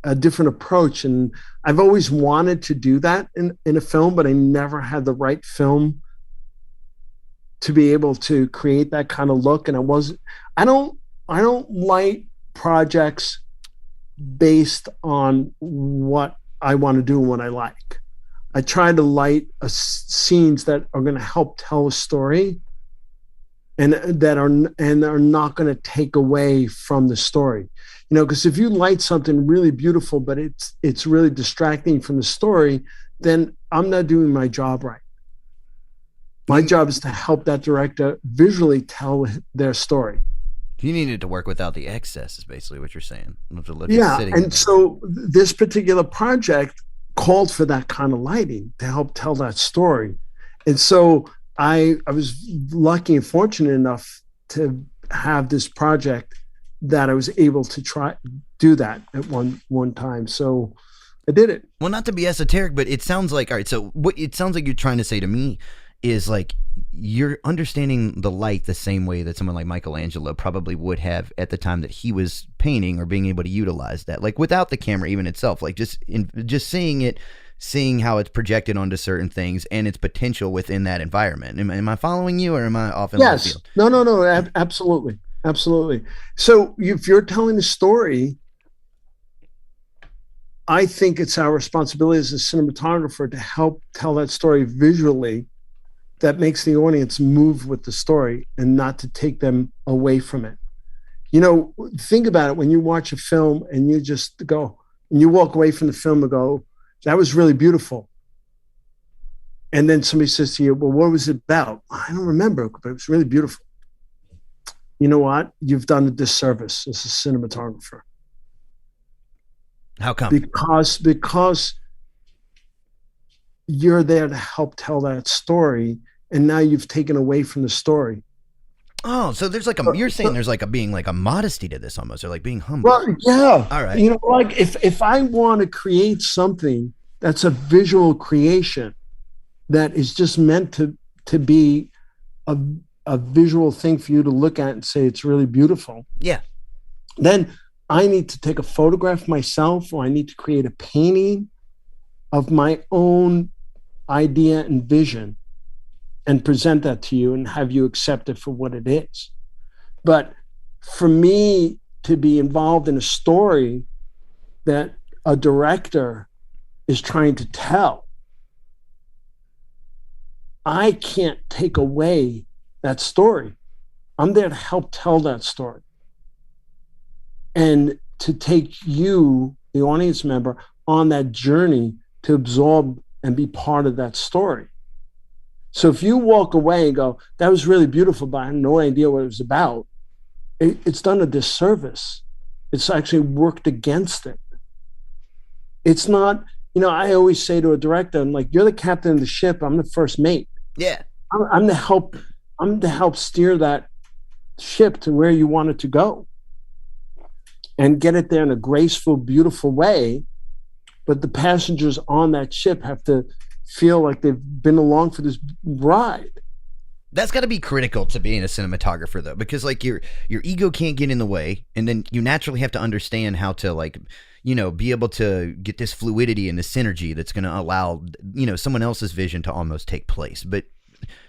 a different approach. And I've always wanted to do that in a film, but I never had the right film to be able to create that kind of look. And I don't like projects based on what I want to do and what I like. I try to light scenes that are going to help tell a story and that are not going to take away from the story. Because if you light something really beautiful, but it's really distracting from the story, then I'm not doing my job right. My job is to help that director visually tell their story. You needed to work without the excess, is basically what you're saying. Yeah, and so this particular project called for that kind of lighting to help tell that story. And so I was lucky and fortunate enough to have this project that I was able to do that at one time. So I did it. Well, not to be esoteric, but it sounds like, all right, so what it sounds like you're trying to say to me is like you're understanding the light the same way that someone like Michelangelo probably would have at the time that he was painting, or being able to utilize that, like without the camera even itself, like just seeing it, seeing how it's projected onto certain things and its potential within that environment. Am I following you, or am I off in left field? No, absolutely. So if you're telling a story, I think it's our responsibility as a cinematographer to help tell that story visually that makes the audience move with the story and not to take them away from it. Think about it when you watch a film and you just go, and you walk away from the film and go, that was really beautiful. And then somebody says to you, well, what was it about? I don't remember, but it was really beautiful. You know what? You've done a disservice as a cinematographer. How come? Because you're there to help tell that story, and now you've taken away from the story. Oh, so there's like you're saying there's like being like a modesty to this almost, or like being humble. Well, yeah. All right. Like if I want to create something that's a visual creation that is just meant to be a visual thing for you to look at and say it's really beautiful. Yeah. Then I need to take a photograph myself, or I need to create a painting of my own idea and vision and present that to you and have you accept it for what it is. But for me to be involved in a story that a director is trying to tell, I can't take away that story. I'm there to help tell that story and to take you, the audience member, on that journey to absorb and be part of that story. So if you walk away and go, that was really beautiful, but I had no idea what it was about, it's done a disservice. It's actually worked against it. It's not, I always say to a director, I'm like, you're the captain of the ship, I'm the first mate. Yeah. I'm to help steer that ship to where you want it to go and get it there in a graceful, beautiful way. But the passengers on that ship have to feel like they've been along for this ride. That's got to be critical to being a cinematographer, though, because like your ego can't get in the way, and then you naturally have to understand how to be able to get this fluidity and the synergy that's going to allow someone else's vision to almost take place. But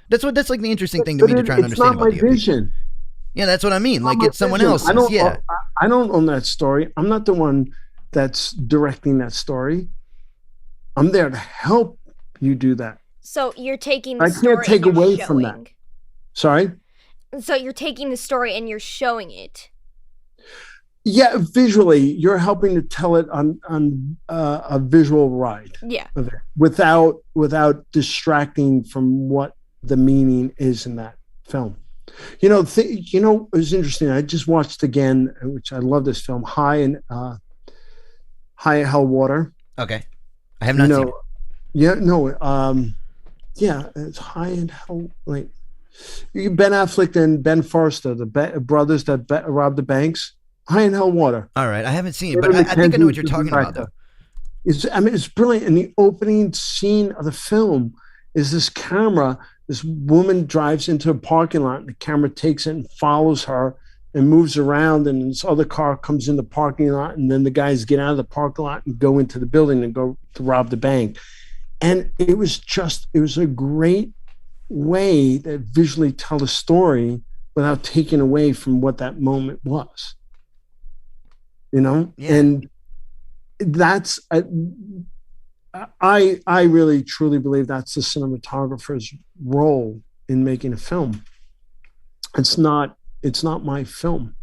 that's like the interesting thing to me to try and understand about the vision. Yeah, that's what I mean. Like it's someone else's. I don't own that story. I'm not the one that's directing that story. I'm there to help you do that. So you're taking the I story can't take and away showing. from that. Sorry? So you're taking the story and you're showing it. Yeah, visually, you're helping to tell it on a visual ride. Yeah. Of it, without distracting from what the meaning is in that film. It was interesting. I just watched again, which I love this film, High in Hell Water. Okay. I have not seen it. Yeah, no. Yeah, it's High in Hell. Wait. Ben Affleck and Ben Forster, the brothers that robbed the banks. High in Hell Water. All right, I haven't seen it, but I think I know what you're talking about, though. It's brilliant. And the opening scene of the film is this camera. This woman drives into a parking lot, and the camera takes it and follows her and moves around, and this other car comes in the parking lot, and then the guys get out of the parking lot and go into the building and go to rob the bank. And it was a great way that visually tell a story without taking away from what that moment was, and that's I really truly believe that's the cinematographer's role in making a film. It's not my film.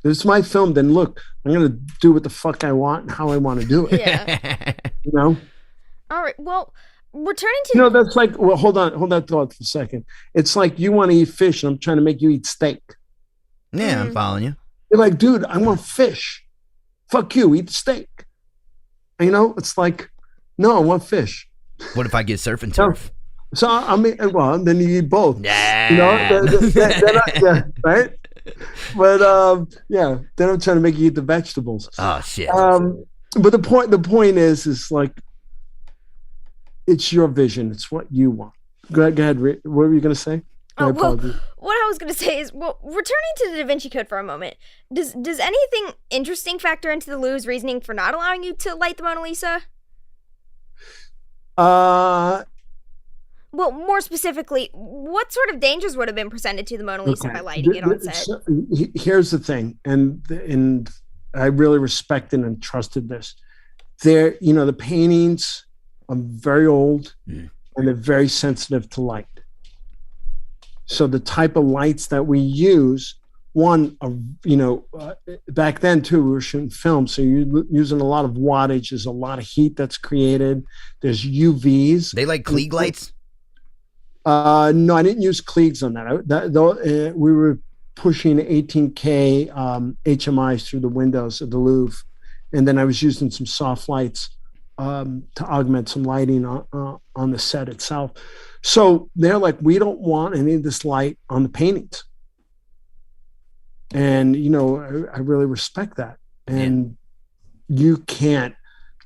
If it's my film, then look, I'm going to do what the fuck I want and how I want to do it. Yeah. All right. Well, returning to that's like, well, hold that thought for a second. It's like you want to eat fish and I'm trying to make you eat steak. Yeah, I'm following you. You're like, dude, I want fish. Fuck you, eat steak. It's like, no, I want fish. What if I get surf and turf? So I mean, well, then you eat both. Yeah. Right. But then I'm trying to make you eat the vegetables. Oh shit. But the point is like, it's your vision. It's what you want. Go ahead. What were you going to say? What I was going to say is, returning to the Da Vinci Code for a moment, does anything interesting factor into the Louvre's reasoning for not allowing you to light the Mona Lisa? Well, more specifically, what sort of dangers would have been presented to the Mona Lisa by lighting it on set? Here's the thing, and I really respected and trusted this. The paintings are very old and they're very sensitive to light. So the type of lights that we use, back then too, we were shooting film, so you're using a lot of wattage. There's a lot of heat that's created. There's UVs. They like Klieg lights? No, I didn't use Kliegs on that. We were pushing 18K HMIs through the windows of the Louvre, and then I was using some soft lights to augment some lighting on the set itself. So they're like, we don't want any of this light on the paintings. And, I really respect that. And you can't,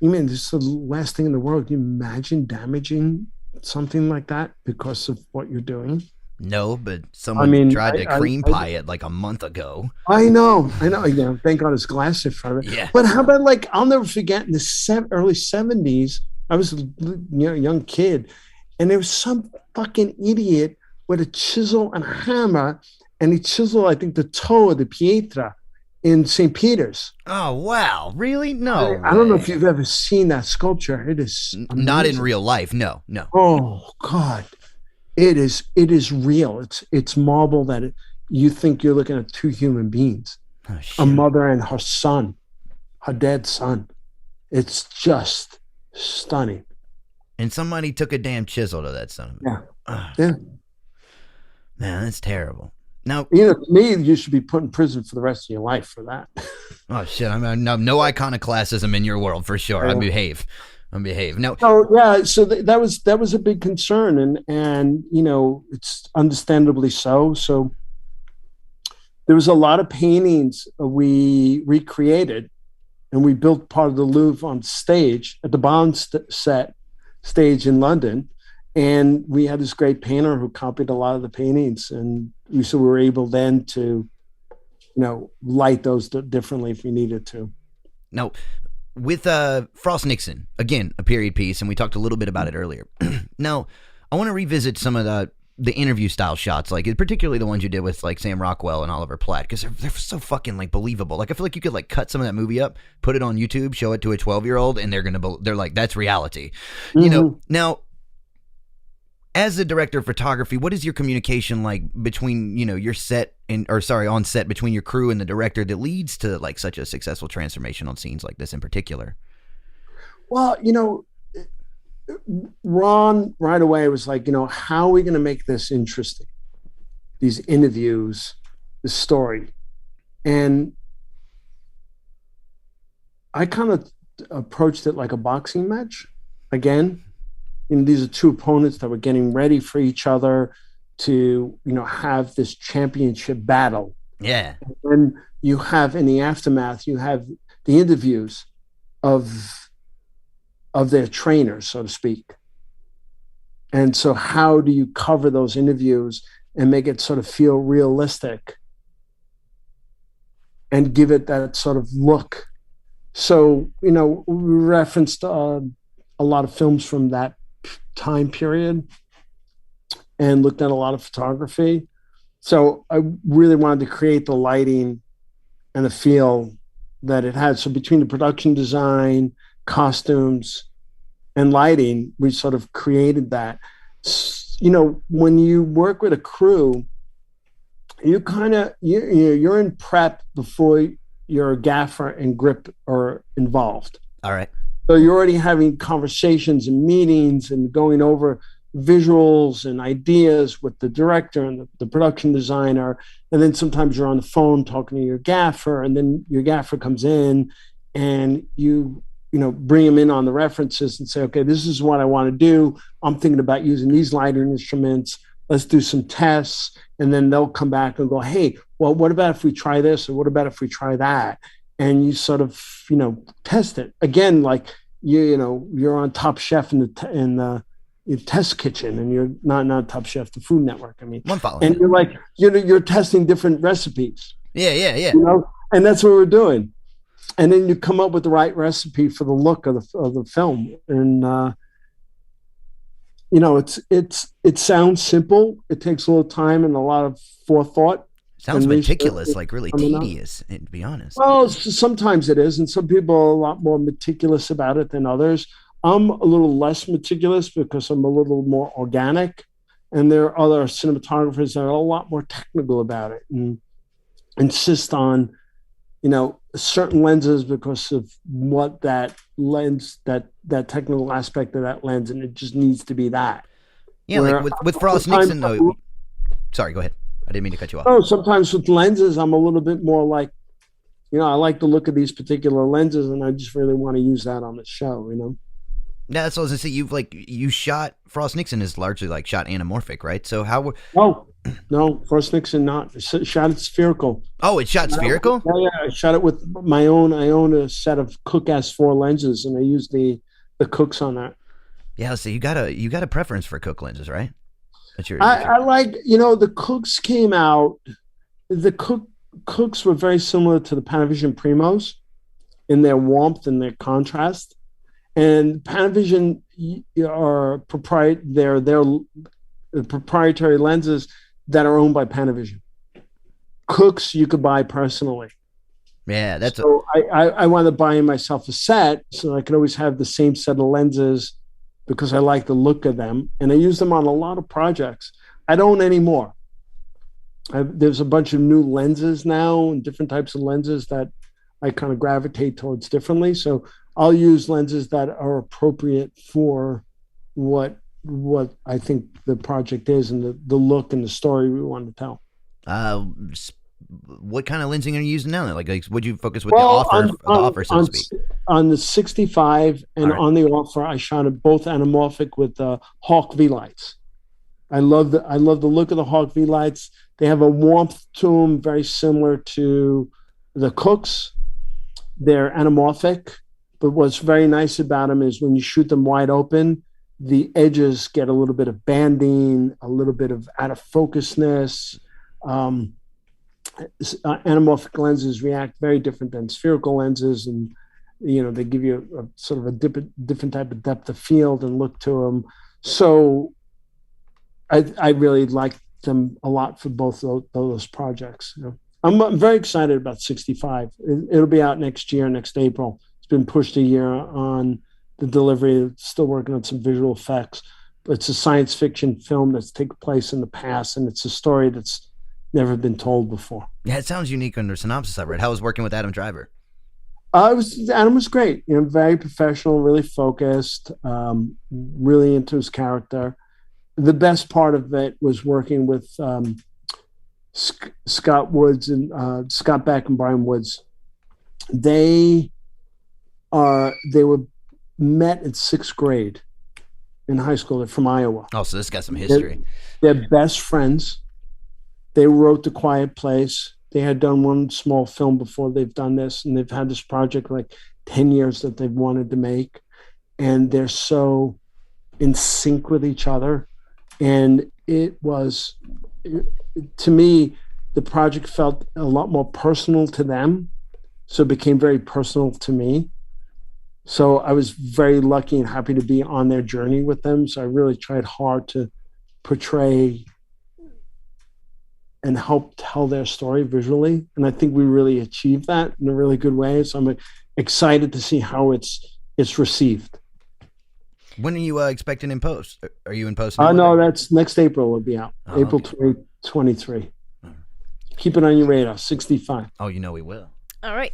this is the last thing in the world. Can you imagine damaging something like that because of what you're doing? No, but someone tried to cream pie it like a month ago. I know. Yeah, thank God it's glass in front of it. Yeah. But how about, like, I'll never forget in the early 70s, I was a young kid, and there was some fucking idiot with a chisel and a hammer, and he chiseled, I think, the toe of the Pietra in St. Peter's. Oh, wow. Really? No. I don't know if you've ever seen that sculpture. It is amazing. Not in real life. No. Oh, God. It is real. It's marble that you think you're looking at two human beings, a mother and her son, her dead son. It's just stunning. And somebody took a damn chisel to that son. Yeah. Yeah. Man, that's terrible. Now, to me, you should be put in prison for the rest of your life for that. Oh shit! I mean, no iconoclasm in your world for sure. Yeah. I behave. No. So that was a big concern, and it's understandably so. So there was a lot of paintings we recreated, and we built part of the Louvre on stage at the Bond stage in London. And we had this great painter who copied a lot of the paintings, and we were able then to, light those differently if we needed to. Now, with Frost Nixon, again, a period piece, and we talked a little bit about it earlier. Now, I want to revisit some of the interview style shots, like particularly the ones you did with like Sam Rockwell and Oliver Platt, because they're so fucking like believable. Like I feel like you could like cut some of that movie up, put it on YouTube, show it to a 12-year-old, and they're like, that's reality. Mm-hmm. Now. As the director of photography, what is your communication like between, your set on set between your crew and the director that leads to like such a successful transformation on scenes like this in particular? Well, Ron right away was like, how are we going to make this interesting? These interviews, the story. And I kind of approached it like a boxing match again. These are two opponents that were getting ready for each other to, have this championship battle. Yeah. And you have in the aftermath, you have the interviews of their trainers, so to speak. And so how do you cover those interviews and make it sort of feel realistic and give it that sort of look. So, we referenced a lot of films from that time period and looked at a lot of photography. So I really wanted to create the lighting and the feel that it had. So between the production design, costumes, and lighting, we sort of created that. When you work with a crew, you're in prep before your gaffer and grip are involved. All right. So you're already having conversations and meetings and going over visuals and ideas with the director and the production designer. And then sometimes you're on the phone talking to your gaffer, and then your gaffer comes in and you bring them in on the references and say, okay, this is what I want to do. I'm thinking about using these lighting instruments. Let's do some tests. And then they'll come back and go, hey, well, what about if we try this? Or what about if we try that? And you sort of, test it. Again, like, you're on Top Chef in the test kitchen, and you're not Top Chef, the Food Network. I mean, and you're like, you're testing different recipes. Yeah. And that's what we're doing. And then you come up with the right recipe for the look of the film. And, it sounds simple. It takes a little time and a lot of forethought. Sounds meticulous, like really tedious, to be honest. Well, sometimes it is. And some people are a lot more meticulous about it than others. I'm a little less meticulous because I'm a little more organic. And there are other cinematographers that are a lot more technical about it and insist on, certain lenses because of what that lens, that technical aspect of that lens, and it just needs to be that. Yeah, like with Frost Nixon, though. Sorry, go ahead. I didn't mean to cut you off. Oh, sometimes with lenses, I'm a little bit more like, I like the look of these particular lenses, and I just really want to use that on the show, Yeah, that's what I was gonna say. You shot Frost Nixon is largely like shot anamorphic, right? So how? No, Frost Nixon not. It shot it spherical. Oh, it's shot spherical? Yeah, I shot it with my own. I own a set of Cooke S4 lenses, and I use the Cookes on that. Yeah, so you got a preference for Cooke lenses, right? I like, the Cookes came out. The Cookes were very similar to the Panavision Primos in their warmth and their contrast. And Panavision are proprietary lenses that are owned by Panavision. Cookes you could buy personally. Yeah, I wound up buying myself a set so I could always have the same set of lenses because I like the look of them, and I use them on a lot of projects. I don't anymore. There's a bunch of new lenses now and different types of lenses that I kind of gravitate towards differently. So I'll use lenses that are appropriate for what I think the project is and the look and the story we want to tell. What kind of lensing are you using now? Like would you focus with the offer, so to speak? On the 65 and on the offer, I shot it both anamorphic with the Hawk V lights. I love the look of the Hawk V lights. They have a warmth to them very similar to the Cookes. They're anamorphic, but what's very nice about them is when you shoot them wide open, the edges get a little bit of banding, a little bit of out of focusness. Anamorphic lenses react very different than spherical lenses, and they give you a sort of a different type of depth of field and look to them. So I really like them a lot for both those projects. I'm very excited about 65. It'll be out next April. It's been pushed a year on the delivery. Still working on some visual effects. But it's a science fiction film that's taken place in the past, and it's a story that's never been told before. Yeah, it sounds unique under synopsis I've read. How was working with Adam Driver? Adam was great. Very professional, really focused, really into his character. The best part of it was working with Scott Woods and Scott Beck and Brian Woods. They were met in 6th grade in high school. They're from Iowa. Oh, so this got some history. They're best friends. They wrote The Quiet Place. They had done one small film before they've done this, and they've had this project like 10 years that they've wanted to make. And they're so in sync with each other. And it was, to me, the project felt a lot more personal to them. So it became very personal to me. So I was very lucky and happy to be on their journey with them. So I really tried hard to portray and help tell their story visually. And I think we really achieved that in a really good way. So I'm excited to see how it's received. When are you expecting in post? Are you in post now? No, that's next April will be out. Oh, April okay. 2023. Keep it on your radar, 65. Oh, you know we will. All right.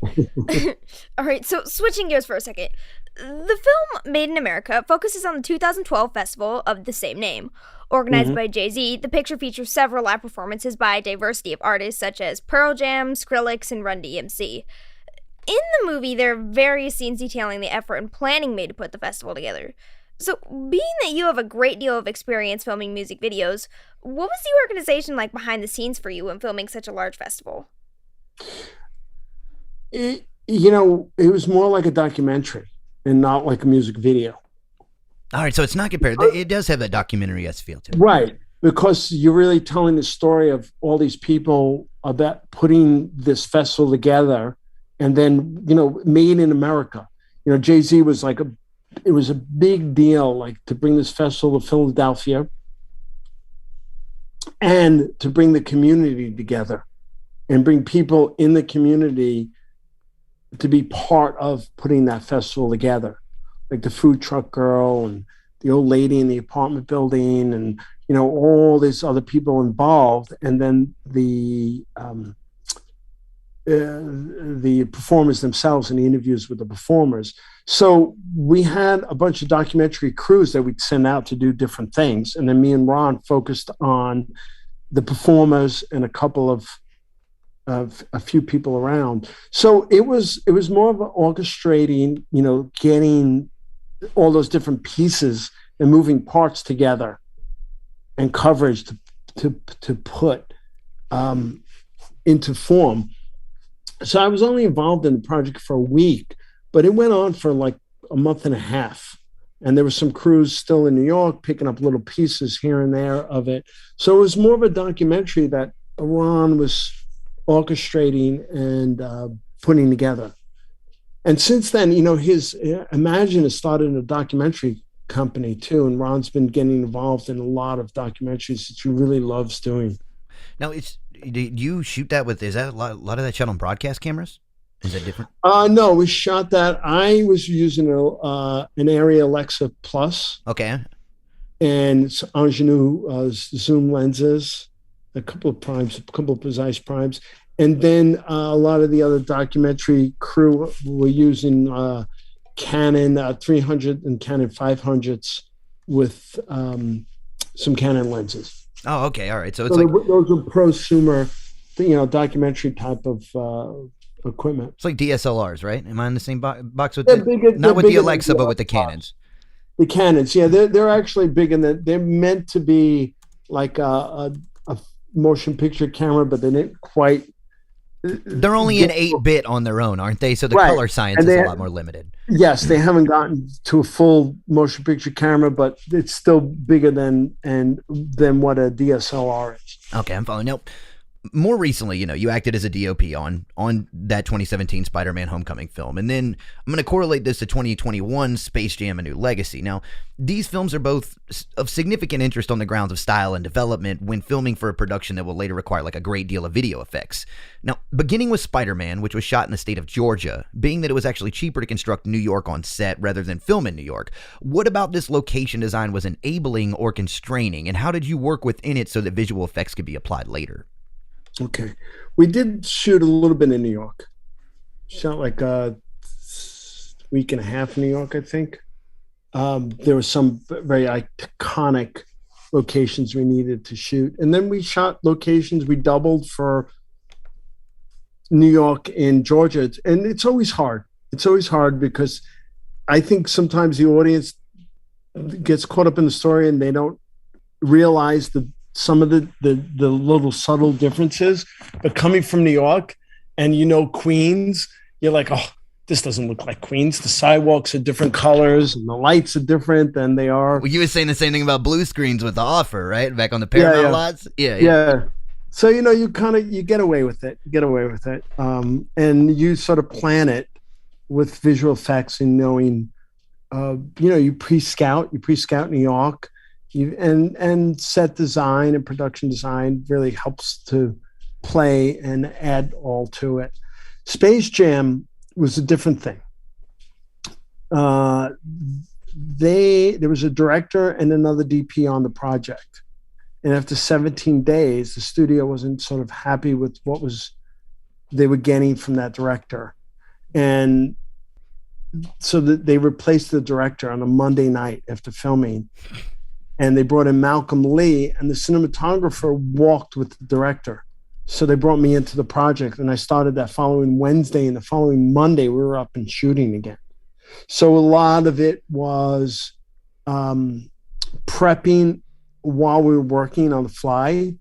All right, so switching gears for a second. The film Made in America focuses on the 2012 festival of the same name. Organized by Jay-Z, the picture features several live performances by a diversity of artists such as Pearl Jam, Skrillex, and Run DMC. In the movie, there are various scenes detailing the effort and planning made to put the festival together. So, being that you have a great deal of experience filming music videos, what was the organization like behind the scenes for you when filming such a large festival? It was more like a documentary and not like a music video. All right, so it's not compared. It does have that documentary-esque feel to it. Right, because you're really telling the story of all these people about putting this festival together, and then, made in America. Jay-Z was it was a big deal, like, to bring this festival to Philadelphia and to bring the community together and bring people in the community to be part of putting that festival together, like the food truck girl and the old lady in the apartment building and, all these other people involved. And then the performers themselves and the interviews with the performers. So we had a bunch of documentary crews that we'd send out to do different things. And then me and Ron focused on the performers and a couple of a few people around. So it was more of an orchestrating, getting all those different pieces and moving parts together and coverage to put into form. So I was only involved in the project for a week, but it went on for like a month and a half. And there were some crews still in New York picking up little pieces here and there of it. So it was more of a documentary that Ron was orchestrating and putting together. And since then, his Imagine has started a documentary company too, and Ron's been getting involved in a lot of documentaries that he really loves doing. Now, do you shoot that with? Is that a lot of that shot on broadcast cameras? Is that different? No, we shot that. I was using an Arri Alexa Plus. Okay. And Ingenue zoom lenses, a couple of precise primes. And then a lot of the other documentary crew were using Canon 300 and Canon 500s with some Canon lenses. Oh, okay. All right. So it's so like those are prosumer, documentary type of equipment. it's like DSLRs, right? Am I in the same box with They're with the Alexa, but with the Canons? The Canons, yeah, they're actually big in that they're meant to be like a motion picture camera, but they didn't quite. They're only an 8-bit on their own, aren't they? So the color science is a lot more limited. Yes, they haven't gotten to a full motion picture camera, but it's still bigger than what a DSLR is. Okay, I'm following. Now, more recently, you acted as a DOP on that 2017 Spider-Man Homecoming film. And then I'm going to correlate this to 2021 Space Jam: A New Legacy. Now, these films are both of significant interest on the grounds of style and development when filming for a production that will later require like a great deal of video effects. Now, beginning with Spider-Man, which was shot in the state of Georgia, being that it was actually cheaper to construct New York on set rather than film in New York, what about this location design was enabling or constraining, and how did you work within it so that visual effects could be applied later? Okay. We did shoot a little bit in New York. Shot like a week and a half in New York, I think. There were some very iconic locations we needed to shoot. And then we shot locations, we doubled for New York and Georgia. And it's always hard. It's always hard because I think sometimes the audience gets caught up in the story and they don't realize some of the little subtle differences. But coming from New York and Queens, you're like, oh, this doesn't look like Queens. The sidewalks are different colors and the lights are different than they are. Well, you were saying the same thing about blue screens with The Offer, right? Back on the Paramount lots? Yeah. So, you get away with it, and you sort of plan it with visual effects and knowing, you pre-scout New York, and set design and production design really helps to play and add all to it. Space Jam was a different thing. There was a director and another DP on the project. And after 17 days, the studio wasn't sort of happy with what they were getting from that director. And so they replaced the director on a Monday night after filming. And they brought in Malcolm Lee, and the cinematographer walked with the director. So they brought me into the project, and I started that following Wednesday, and the following Monday, we were up and shooting again. So a lot of it was prepping while we were working on the fly.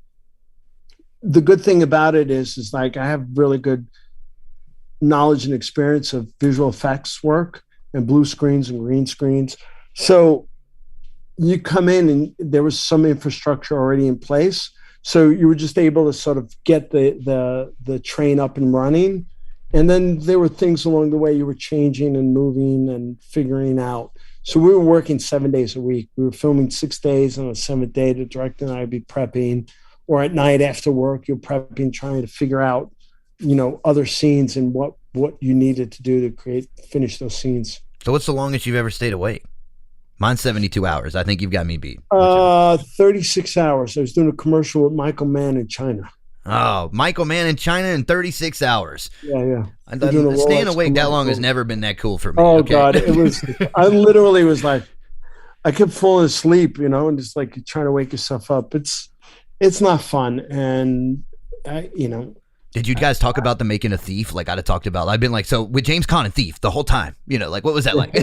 The good thing about it is like I have really good knowledge and experience of visual effects work and blue screens and green screens. So you come in and there was some infrastructure already in place. So you were just able to sort of get the train up and running. And then there were things along the way you were changing and moving and figuring out. So we were working 7 days a week. We were filming 6 days, and on the seventh day, the director and I would be prepping, or at night after work, you're prepping, trying to figure out, other scenes and what you needed to do to finish those scenes. So what's the longest you've ever stayed awake? Mine's 72 hours. I think you've got me beat. 36 hours. I was doing a commercial with Michael Mann in China. Oh, Michael Mann in China in 36 hours. Yeah. Staying awake that long has never been that cool for me. Oh, okay? God. It was, I literally was like, I kept falling asleep, and just like you're trying to wake yourself up. It's not fun. And, Did you guys talk about the making a Thief? Like I'd talked about, I've been like, so with James Caan and Thief the whole time, like what was that like?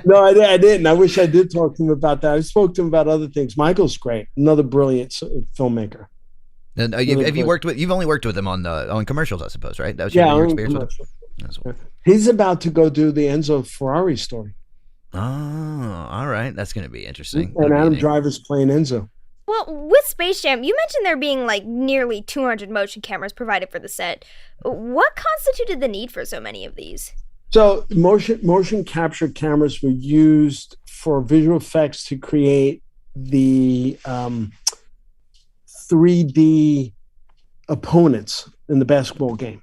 No, I didn't. I wish I did talk to him about that. I spoke to him about other things. Michael's great. Another brilliant filmmaker. And you've only worked with him on commercials, I suppose, right? That was your experience with him? He's about to go do the Enzo Ferrari story. Oh, all right. That's going to be interesting. And Adam Driver's playing Enzo. Well, with Space Jam, you mentioned there being like nearly 200 motion cameras provided for the set. What constituted the need for so many of these? So motion capture cameras were used for visual effects to create the 3D opponents in the basketball game.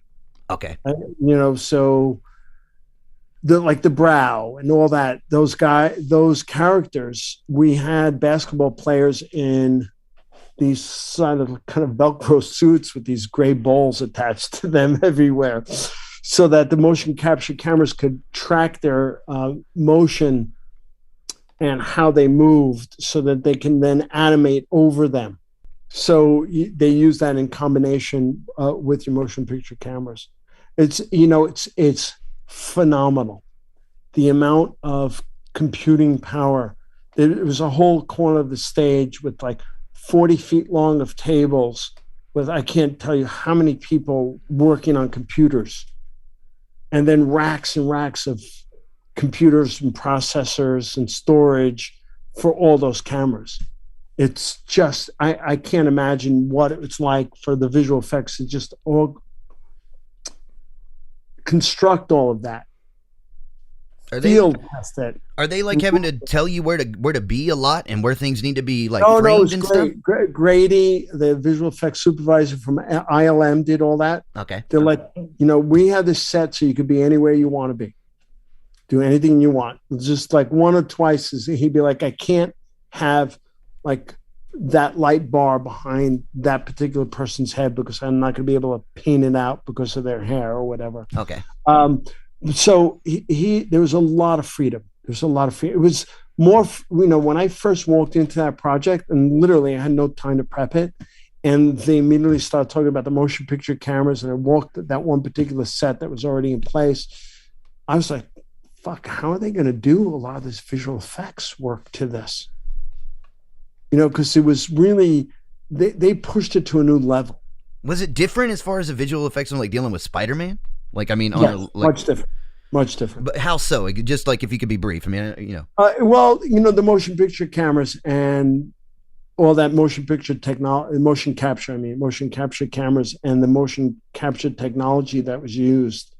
Okay. So the brow and all that, those characters, we had basketball players in these kind of Velcro suits with these gray balls attached to them everywhere, so that the motion capture cameras could track their motion and how they moved, so that they can then animate over them. So they use that in combination with your motion picture cameras. It's phenomenal, the amount of computing power. There was a whole corner of the stage with like 40 feet long of tables with, I can't tell you how many people working on computers, and then racks and racks of computers and processors and storage for all those cameras. It's just, I can't imagine what it's like for the visual effects to just all construct all of that. Field test it. Are they like having to tell you where to be a lot and where things need to be like framed and stuff? Grady, the visual effects supervisor from R.E.M, did all that. Okay. They're like, we have this set so you could be anywhere you want to be. Do anything you want. Just like one or twice, he'd be like, I can't have like that light bar behind that particular person's head because I'm not going to be able to paint it out because of their hair or whatever. Okay. So there was a lot of freedom. There's a lot of freedom. It was more, when I first walked into that project, and literally I had no time to prep it, and they immediately started talking about the motion picture cameras, and I walked that one particular set that was already in place. I was like, fuck, how are they going to do a lot of this visual effects work to this? Because it was really, they pushed it to a new level. Was it different as far as the visual effects on like dealing with Spider-Man? Like, I mean, much different. But how so? Just like if you could be brief. I mean, the motion picture cameras and all that motion picture technology, motion capture cameras and the motion capture technology that was used.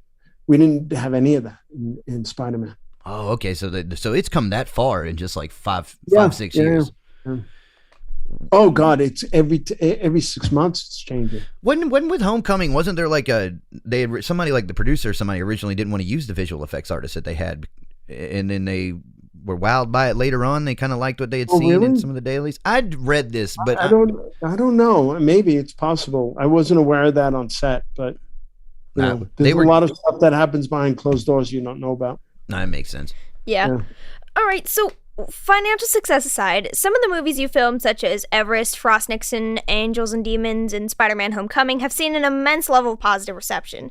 We didn't have any of that in Spider-Man. Oh, okay. So it's come that far in just like five, 6 Yeah. years. Yeah. Oh God, it's every 6 months it's changing. When with Homecoming, wasn't there like somebody like the producer, somebody originally didn't want to use the visual effects artist that they had, and then they were wowed by it later on. They kind of liked what they had seen really? in some of the dailies. I'd read this, but I don't know. Maybe it's possible. I wasn't aware of that on set, but there's a lot of stuff that happens behind closed doors you don't know about. That makes sense. Yeah. All right. So, financial success aside, some of the movies you filmed, such as Everest, Frost Nixon, Angels and Demons, and Spider-Man: Homecoming, have seen an immense level of positive reception.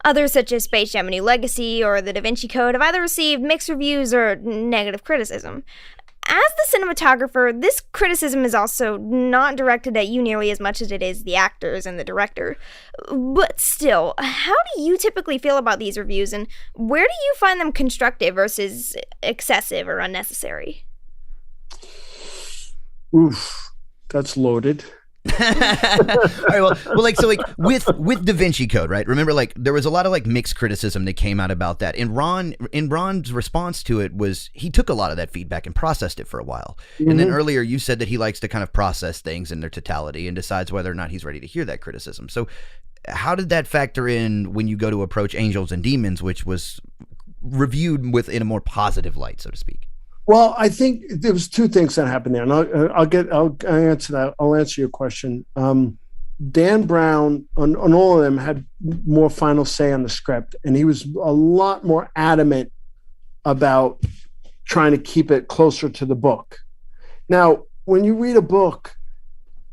Others, such as Space Jam: A New Legacy or The Da Vinci Code, have either received mixed reviews or negative criticism. As the cinematographer, this criticism is also not directed at you nearly as much as it is the actors and the director. But still, how do you typically feel about these reviews, and where do you find them constructive versus excessive or unnecessary? Oof, that's loaded. All right, well, with Da Vinci Code, right? Remember, like there was a lot of like mixed criticism that came out about that. And Ron's response to it was he took a lot of that feedback and processed it for a while. Mm-hmm. And then earlier you said that he likes to kind of process things in their totality and decides whether or not he's ready to hear that criticism. So, how did that factor in when you go to approach Angels and Demons, which was reviewed in a more positive light, so to speak? Well, I think there was two things that happened there, and I'll answer that. I'll answer your question. Dan Brown on all of them had more final say on the script, and he was a lot more adamant about trying to keep it closer to the book. Now, when you read a book,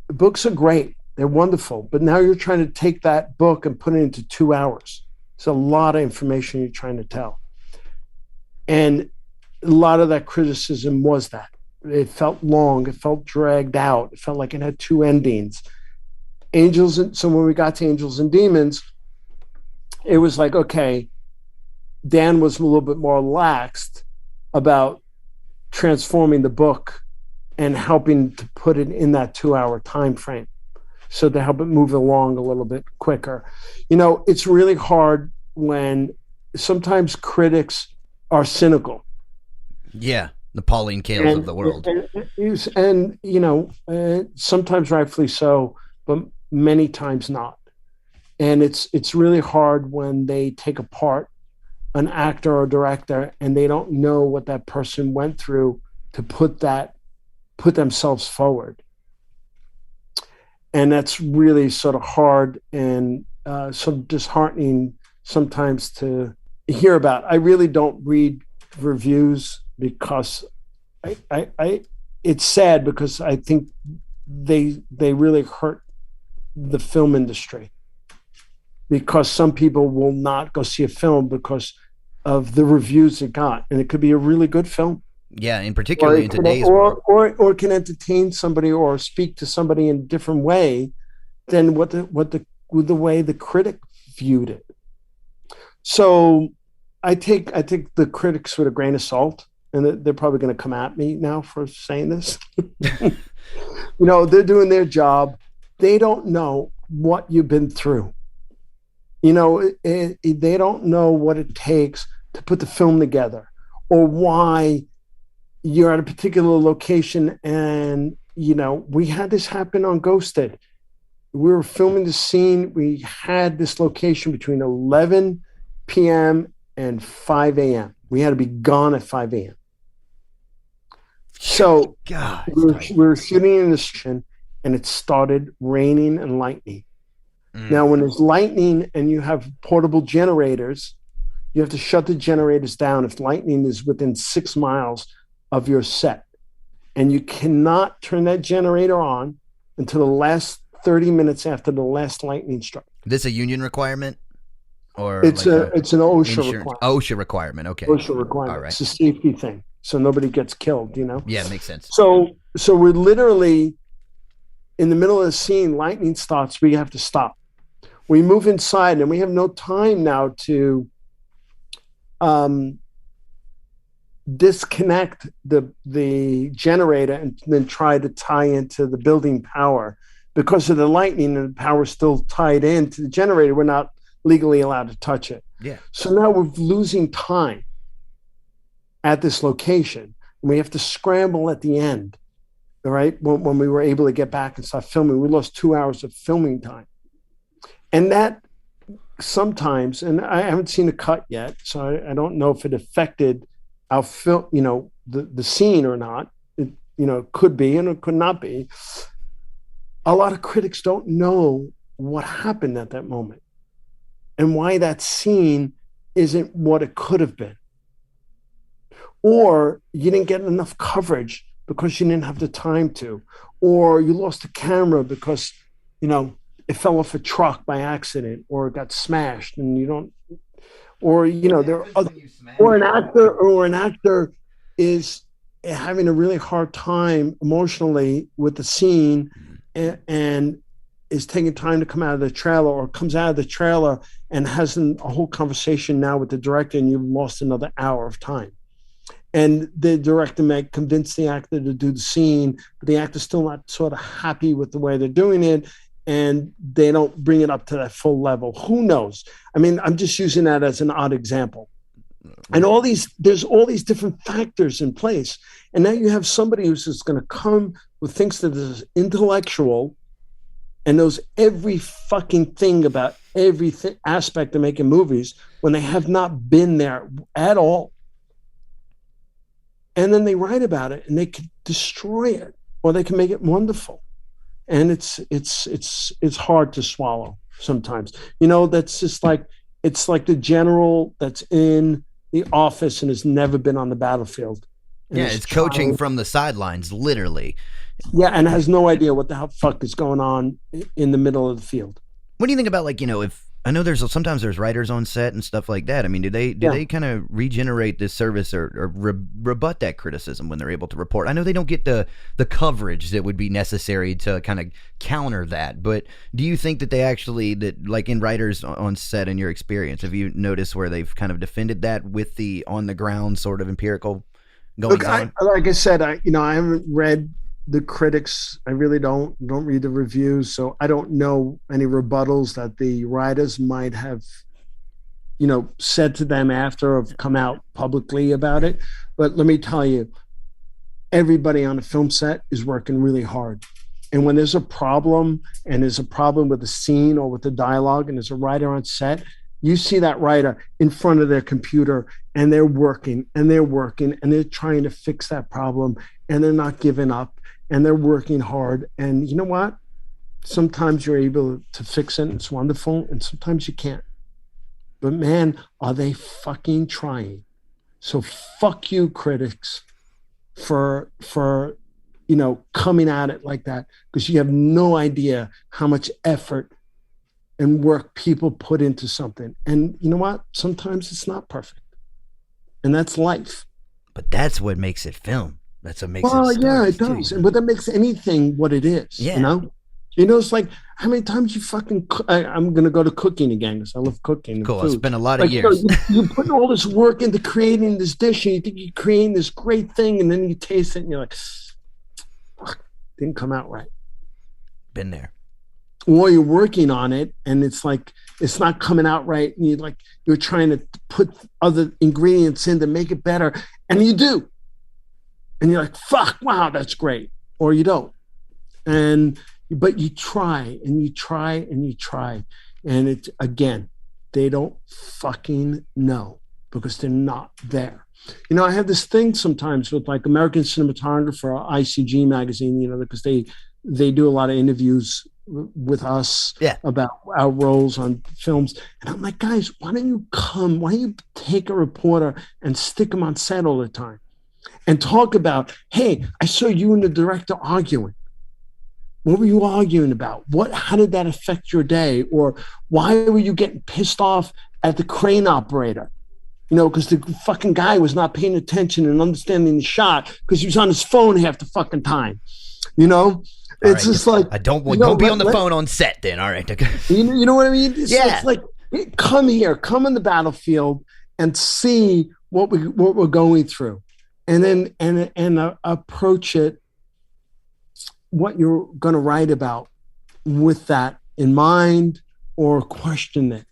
books are great; they're wonderful. But now you're trying to take that book and put it into 2 hours. It's a lot of information you're trying to tell, and a lot of that criticism was that it felt long, it felt dragged out, it felt like it had two endings. So when we got to Angels and Demons, it was like, okay, Dan was a little bit more relaxed about transforming the book and helping to put it in that 2 hour time frame, so to help it move along a little bit quicker. It's really hard when sometimes critics are cynical. Yeah, the Pauline Kaels of the world. And sometimes rightfully so, but many times not. And it's really hard when they take apart an actor or director and they don't know what that person went through to put themselves forward. And that's really sort of hard and sort of disheartening sometimes to hear about. I really don't read reviews because it's sad, because I think they really hurt the film industry, because some people will not go see a film because of the reviews it got, and it could be a really good film. Yeah, and particularly in today's world, or can entertain somebody or speak to somebody in a different way than the way the critic viewed it. So I take the critics with a grain of salt, and they're probably going to come at me now for saying this. They're doing their job. They don't know what you've been through. They don't know what it takes to put the film together, or why you're at a particular location. And, we had this happen on Ghosted. We were filming the scene. We had this location between 11 p.m. and 5 a.m. We had to be gone at 5 a.m. So we were shooting in this kitchen, and it started raining and lightning. Now, when there's lightning and you have portable generators, you have to shut the generators down if lightning is within 6 miles of your set. And you cannot turn that generator on until the last 30 minutes after the last lightning struck. This a union requirement? Or it's an OSHA requirement. OSHA requirement, okay. OSHA requirement. All right. It's a safety thing, so nobody gets killed, Yeah, it makes sense. So we're literally in the middle of the scene, lightning starts, we have to stop. We move inside, and we have no time now to disconnect the generator and then try to tie into the building power. Because of the lightning and the power still tied into the generator, we're not legally allowed to touch it. Yeah. So now we're losing time at this location. And we have to scramble at the end, all right? When we were able to get back and start filming, we lost 2 hours of filming time. And that sometimes, and I haven't seen a cut yet, so I don't know if it affected our film, the scene or not. It, could be and it could not be. A lot of critics don't know what happened at that moment and why that scene isn't what it could have been. Or you didn't get enough coverage because you didn't have the time to, or you lost the camera because, it fell off a truck by accident or it got smashed and you don't, or, there are other, or an actor is having a really hard time emotionally with the scene and is taking time to come out of the trailer or comes out of the trailer and has a whole conversation now with the director and you've lost another hour of time. And the director may convince the actor to do the scene, but the actor's still not sort of happy with the way they're doing it and they don't bring it up to that full level. Who knows? I mean, I'm just using that as an odd example. And there's all these different factors in place. And now you have somebody who's just going to come who thinks that is intellectual and knows every fucking thing about every aspect of making movies when they have not been there at all. And then they write about it and they can destroy it or they can make it wonderful. And it's hard to swallow sometimes. That's just like, it's like the general that's in the office and has never been on the battlefield. Yeah, it's coaching from the sidelines, literally. Yeah, and has no idea what the fuck is going on in the middle of the field. What do you think about, if I know sometimes there's writers on set and stuff like that. I mean, do they kind of regenerate this service or rebut that criticism when they're able to report? I know they don't get the coverage that would be necessary to kind of counter that, but do you think that they actually, in writers on set, in your experience, have you noticed where they've kind of defended that with the on the ground sort of empirical goings on? Like I said, I haven't read the critics. I really don't read the reviews, so I don't know any rebuttals that the writers might have said to them after or have come out publicly about it. But let me tell you, everybody on a film set is working really hard, and when there's a problem and there's a problem with the scene or with the dialogue and there's a writer on set, you see that writer in front of their computer and they're working and they're trying to fix that problem and they're not giving up. And they're working hard. And you know what? Sometimes you're able to fix it. And it's wonderful. And sometimes you can't. But man, are they fucking trying. So fuck you, critics, for coming at it like that. Because you have no idea how much effort and work people put into something. And you know what? Sometimes it's not perfect. And that's life. But that's what makes it film. That's what makes it. Well, yeah, it does. But that makes anything what it is. Yeah. It's like how many times you fucking. I'm gonna go to cooking again because I love cooking. Cool. It's been a lot of years. You put all this work into creating this dish, and you think you're creating this great thing, and then you taste it, and you're like, "Fuck, didn't come out right." Been there. Or you're working on it, and it's like it's not coming out right, and you're trying to put other ingredients in to make it better, and you do. And you're like, fuck, wow, that's great. Or you don't. But you try and you try and you try. And it's, again, they don't fucking know because they're not there. I have this thing sometimes with like American Cinematographer or ICG magazine, because they do a lot of interviews with us about our roles on films. And I'm like, guys, why don't you take a reporter and stick them on set all the time? And talk about, hey, I saw you and the director arguing. What were you arguing about? How did that affect your day? Or why were you getting pissed off at the crane operator? Because the fucking guy was not paying attention and understanding the shot because he was on his phone half the fucking time. It's just like I don't be on the phone on set. Then all right, you know what I mean? It's like come on the battlefield and see what we're going through. and then approach it, what you're going to write about, with that in mind, or question it.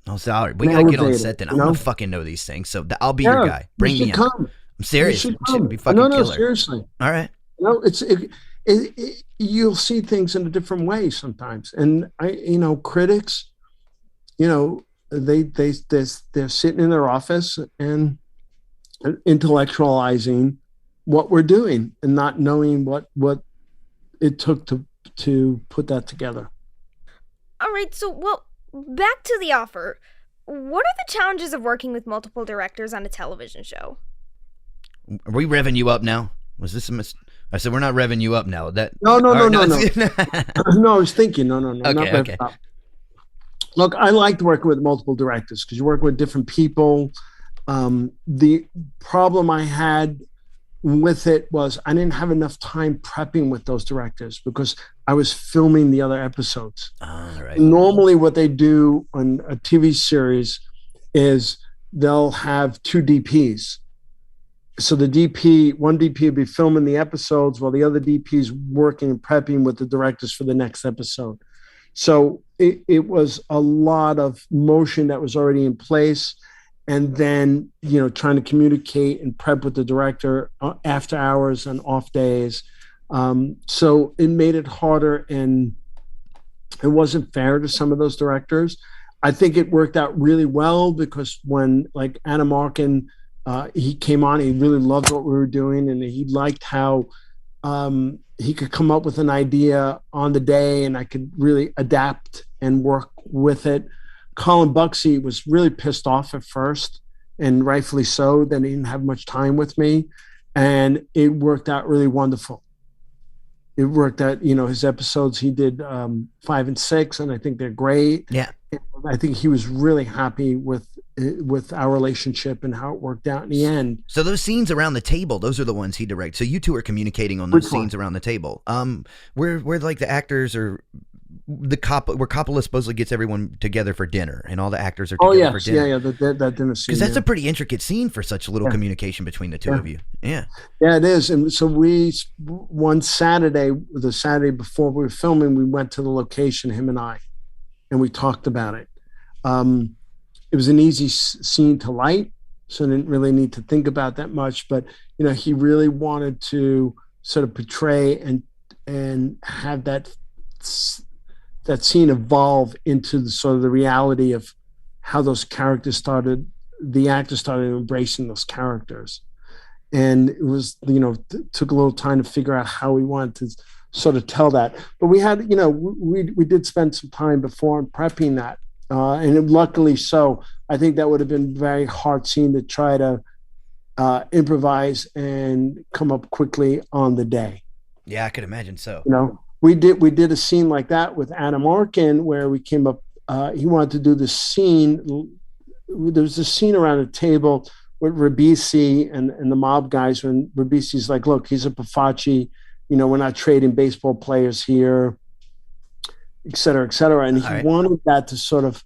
Oh, sorry. We gotta get on set then. I want to fucking know these things, so I'll be your guy. Bring me in. I'm serious. It should be fucking killer. Seriously. All right. You'll see things in a different way sometimes, and critics, they're sitting in their office and intellectualizing what we're doing and not knowing what it took to put that together. All right, so back to the offer. What are the challenges of working with multiple directors on a television show? Are we revving you up now? Was this I said we're not revving you up now. No. No, I was thinking, no. Okay. Look, I liked working with multiple directors because you work with different people. The problem I had with it was I didn't have enough time prepping with those directors because I was filming the other episodes. Right. Normally what they do on a TV series is they'll have two DPs. So one DP will be filming the episodes while the other DP is working and prepping with the directors for the next episode. So it was a lot of motion that was already in place. And then, trying to communicate and prep with the director after hours and off days. So it made it harder, and it wasn't fair to some of those directors. I think it worked out really well because when Adam Arkin, he came on, he really loved what we were doing, and he liked how he could come up with an idea on the day, and I could really adapt and work with it. Colin Buxey was really pissed off at first, and rightfully so, that he didn't have much time with me, and it worked out really wonderful. It worked out, his episodes, he did 5 and 6, and I think they're great. Yeah. I think he was really happy with our relationship and how it worked out in the end. So those scenes around the table, those are the ones he directs. So you two are communicating on those scenes around the table. Where the actors are, where Coppola supposedly gets everyone together for dinner, and all the actors are together for dinner. Yeah, that dinner scene. Because that's a pretty intricate scene for such little communication between the two of you. Yeah, it is. And so one Saturday, the Saturday before we were filming, we went to the location, him and I, and we talked about it. It was an easy scene to light, so I didn't really need to think about that much. But he really wanted to sort of portray and have that scene evolve into the sort of the reality of how those characters the actors started embracing those characters. And it was, took a little time to figure out how we wanted to sort of tell that. But we had, we did spend some time before prepping that. And luckily so. I think that would have been a very hard scene to try to improvise and come up quickly on the day. Yeah, I could imagine so. We did a scene like that with Adam Arkin where we came up, he wanted to do this scene. There was a scene around a table with Ribisi and the mob guys, when Ribisi's like, look, he's a Pafaci, we're not trading baseball players here, et cetera, et cetera. And he wanted that to sort of,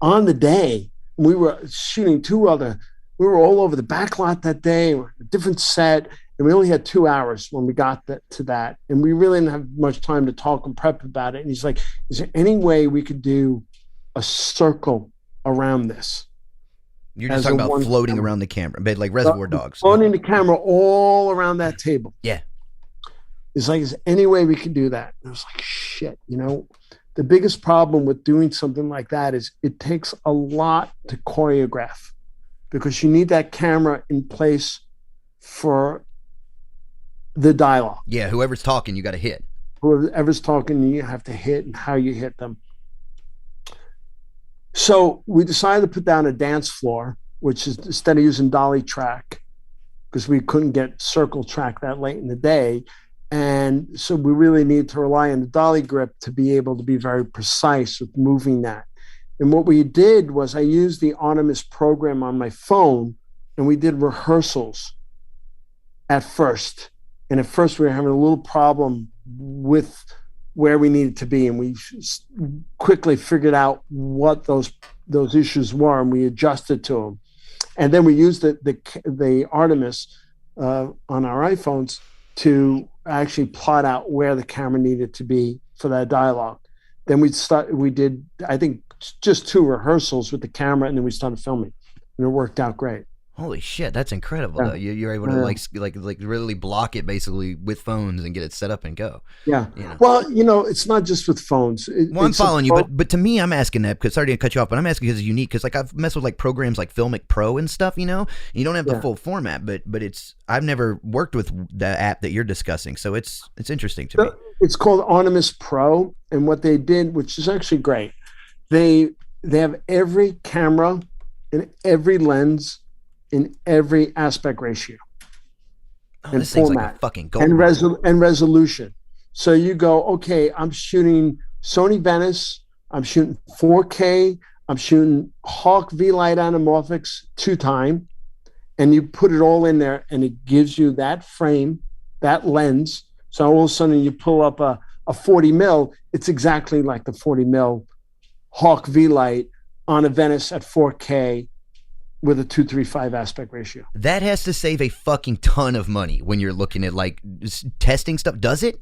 on the day, we were shooting we were all over the back lot that day, a different set, and we only had 2 hours when we got to that. And we really didn't have much time to talk and prep about it. And he's like, is there any way we could do a circle around this? You're just talking about floating around the camera, but like Reservoir Dogs. Floating the camera all around that table. Yeah. It's like, is there any way we could do that? And I was like, shit, the biggest problem with doing something like that is it takes a lot to choreograph, because you need that camera in place for the dialogue. Yeah, whoever's talking, you got to hit. Whoever's talking, you have to hit, and how you hit them. So we decided to put down a dance floor, which is, instead of using dolly track, because we couldn't get circle track that late in the day. And so we really need to rely on the dolly grip to be able to be very precise with moving that. And what we did was I used the Artemis program on my phone, and we did rehearsals at first. And at first we were having a little problem with where we needed to be. And we quickly figured out what those issues were, and we adjusted to them. And then we used the Artemis on our iPhones to actually plot out where the camera needed to be for that dialogue. Then we did, I think, just 2 rehearsals with the camera, and then we started filming, and it worked out great. Holy shit, that's incredible though. You're able to like really block it basically with phones and get it set up and go. Yeah. You know? Well, it's not just with phones. Well, I'm following you, but to me, I'm asking that because sorry to cut you off, but I'm asking because it's unique. Because like I've messed with like programs like Filmic Pro and stuff. You know, you don't have the full format, but I've never worked with the app that you're discussing, so it's interesting to me. It's called Artemis Pro, and what they did, which is actually great, they have every camera and every lens in every aspect ratio and this thing's like a fucking gold and resolution. So you go, okay, I'm shooting Sony Venice, I'm shooting 4K, I'm shooting Hawk V-Light anamorphics 2x, and you put it all in there, and it gives you that frame, that lens. So all of a sudden you pull up a 40 mil, it's exactly like the 40 mil Hawk V-Light on a Venice at 4K with a 2:3:5 aspect ratio. That has to save a fucking ton of money when you're looking at like testing stuff. Does it?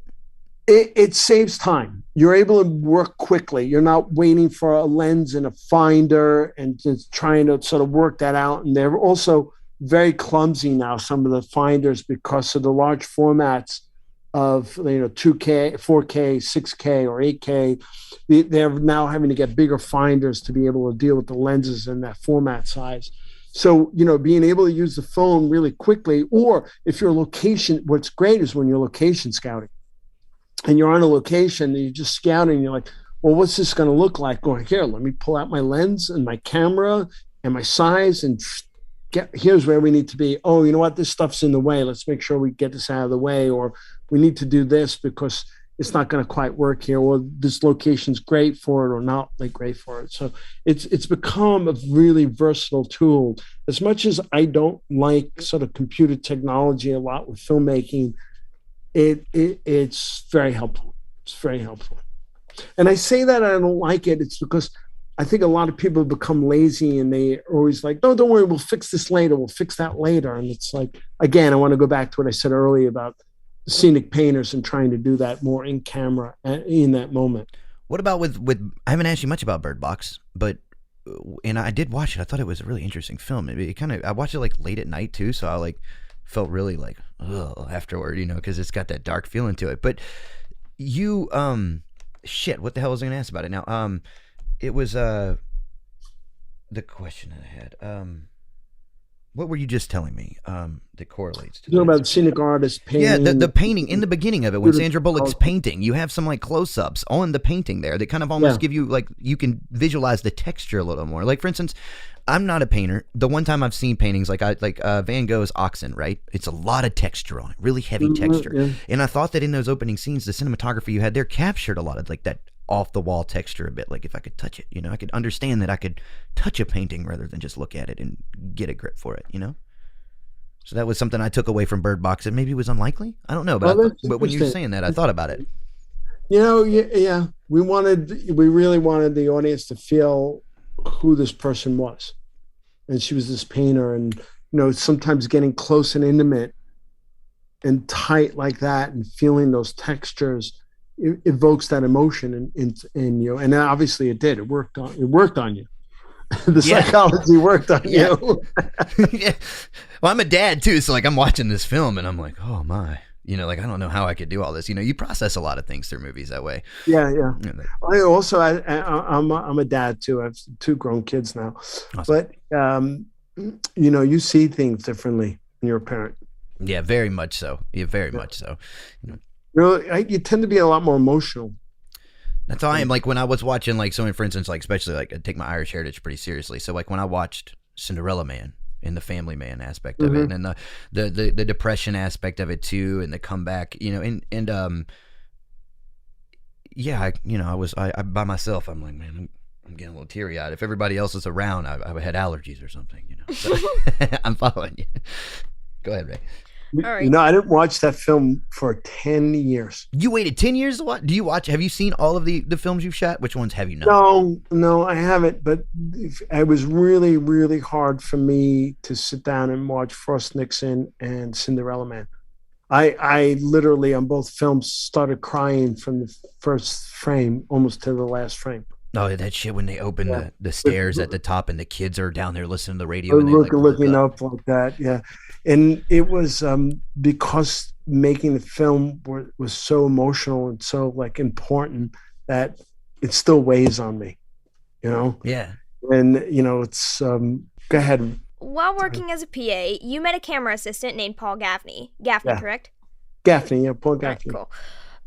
It saves time. You're able to work quickly. You're not waiting for a lens and a finder and just trying to sort of work that out. And they're also very clumsy now, some of the finders, because of the large formats of 2K, 4K, 6K, or 8K. They're now having to get bigger finders to be able to deal with the lenses in that format size. So, being able to use the phone really quickly, or if you're what's great is when you're location scouting and you're on a location and you're just scouting, you're like, well, what's this going to look like? Going here, let me pull out my lens and my camera and my size and here's where we need to be. Oh, you know what? This stuff's in the way. Let's make sure we get this out of the way, or we need to do this because it's not going to quite work here, or this location's great for it or not like great for it. So it's become a really versatile tool. As much as I don't like sort of computer technology a lot with filmmaking, it's very helpful. It's very helpful. And I say that I don't like it, it's because I think a lot of people become lazy and they are always like, no, don't worry, we'll fix this later, we'll fix that later. And it's like, again, I want to go back to what I said earlier about scenic painters and trying to do that more in camera in that moment. What about with I haven't asked you much about Bird Box, but and I did watch it. I thought it was a really interesting film. I watched it like late at night too, so I like felt really like ugh afterward, because it's got that dark feeling to it. But you shit, what the hell was I gonna ask about it now? It was the question that I had. What were you just telling me that correlates to that? About scenic artist painting. Yeah, the painting in the beginning of it when Sandra Bullock's painting, you have some like close-ups on the painting there that kind of almost give you like you can visualize the texture a little more. Like for instance, I'm not a painter. The one time I've seen paintings like Van Gogh's Oxen, right? It's a lot of texture on it, really heavy texture. Yeah. And I thought that in those opening scenes, the cinematography you had there captured a lot of like that off the wall texture a bit. Like if I could touch it, I could understand that I could touch a painting rather than just look at it and get a grip for it, So that was something I took away from Bird Box. It maybe was unlikely. I don't know, but when you were saying that, I thought about it. Yeah, we really wanted the audience to feel who this person was, and she was this painter, and sometimes getting close and intimate and tight like that, and feeling those textures evokes that emotion in you, and obviously it did. It worked on you. The psychology worked on you. Yeah. Well, I'm a dad too, so like I'm watching this film and I'm like, oh my, like I don't know how I could do all this. You process a lot of things through movies that way. Yeah. I also I'm a dad too. I have 2 grown kids now, awesome. But you see things differently when you're a parent. Yeah, very much so. Yeah, very much so. You tend to be a lot more emotional. That's how I am. Like when I was watching, like someone, for instance, like especially like I take my Irish heritage pretty seriously. So like when I watched Cinderella Man and the family man aspect of it, and the depression aspect of it too, and the comeback, I by myself. I'm like, man, I'm getting a little teary eyed. If everybody else is around, I had allergies or something. So I'm following you. Go ahead, Ray. All right. You know, I didn't watch that film for 10 years. You waited 10 years to watch? Do you watch? Have you seen all of the films you've shot? Which ones have you not? No, I haven't. But it was really, really hard for me to sit down and watch Frost Nixon and Cinderella Man. I literally on both films started crying from the first frame almost to the last frame. Oh, that shit when they open the stairs at the top and the kids are down there listening to the radio and looking up like that. Yeah. And it was because making the film was so emotional and so like important that it still weighs on me, you know? Yeah. And, you know, it's, go ahead. While working as a PA, you met a camera assistant named Paul Gaffney. Gaffney, correct? Gaffney, yeah, Paul Gaffney. Right,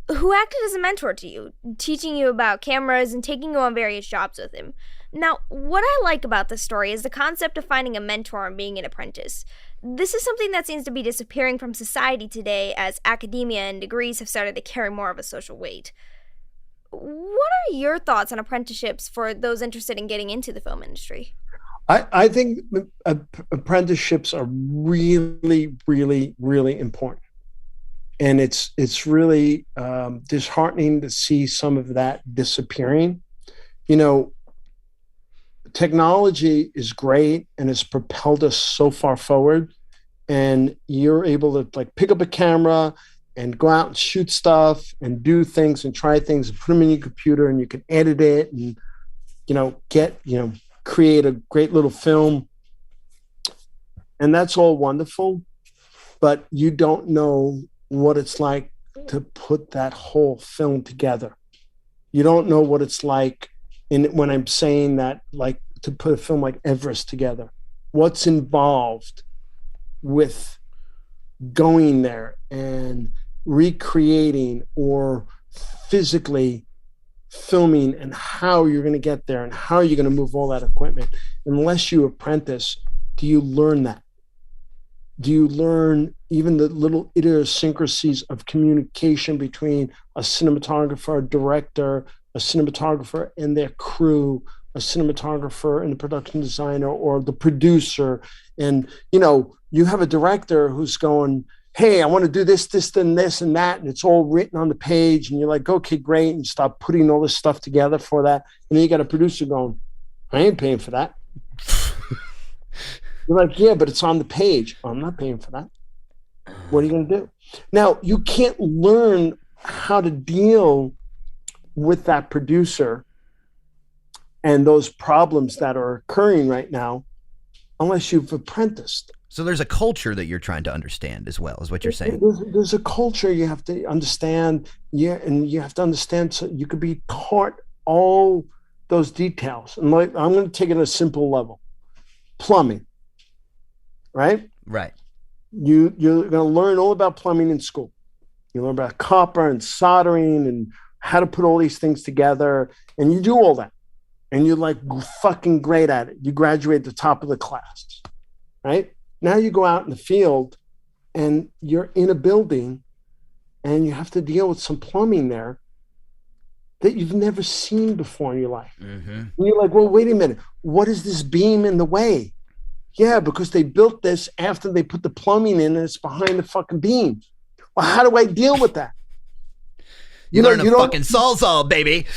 cool. Who acted as a mentor to you, teaching you about cameras and taking you on various jobs with him. Now, what I like about this story is the concept of finding a mentor and being an apprentice. This is something that seems to be disappearing from society today as academia and degrees have started to carry more of a social weight. What are your thoughts on apprenticeships for those interested in getting into the film industry? I think apprenticeships are really, really, really important. And it's really disheartening to see some of that disappearing. You know, technology is great and it's propelled us so far forward. And you're able to like pick up a camera and go out and shoot stuff and do things and try things and put them in your computer and you can edit it and, you know, create a great little film. And that's all wonderful, but you don't know what it's like to put that whole film together. You don't know what it's like when I'm saying that, like to put a film like Everest together, what's involved with going there and recreating or physically filming and how you're going to get there and how you're going to move all that equipment. Unless you apprentice, do you learn that? Do you learn even the little idiosyncrasies of communication between a cinematographer, a director, a cinematographer and their crew, a cinematographer and the production designer or the producer? And, you know, you have a director who's going, hey, I want to do this, and this, and that. And it's all written on the page. And you're like, okay, great. And you start putting all this stuff together for that. And then you got a producer going, I ain't paying for that. You're like, yeah, but it's on the page. Oh, I'm not paying for that. What are you going to do? Now, you can't learn how to deal with that producer and those problems that are occurring right now unless you've apprenticed. So there's a culture that you're trying to understand as well, is what you're saying. There's a culture you have to understand. Yeah, and you have to understand so you could be taught all those details. And like, I'm going to take it at a simple level. Plumbing. Right? Right. You're going to learn all about plumbing in school. You learn about copper and soldering and how to put all these things together. And you do all that. And you're like fucking great at it. You graduate at the top of the class. Right? Now you go out in the field and you're in a building and you have to deal with some plumbing there that you've never seen before in your life. Mm-hmm. And you're like, well, wait a minute. What is this beam in the way? Yeah, because they built this after they put the plumbing in and it's behind the fucking beam. Well, how do I deal with that? You learn a fucking Sawzall, baby.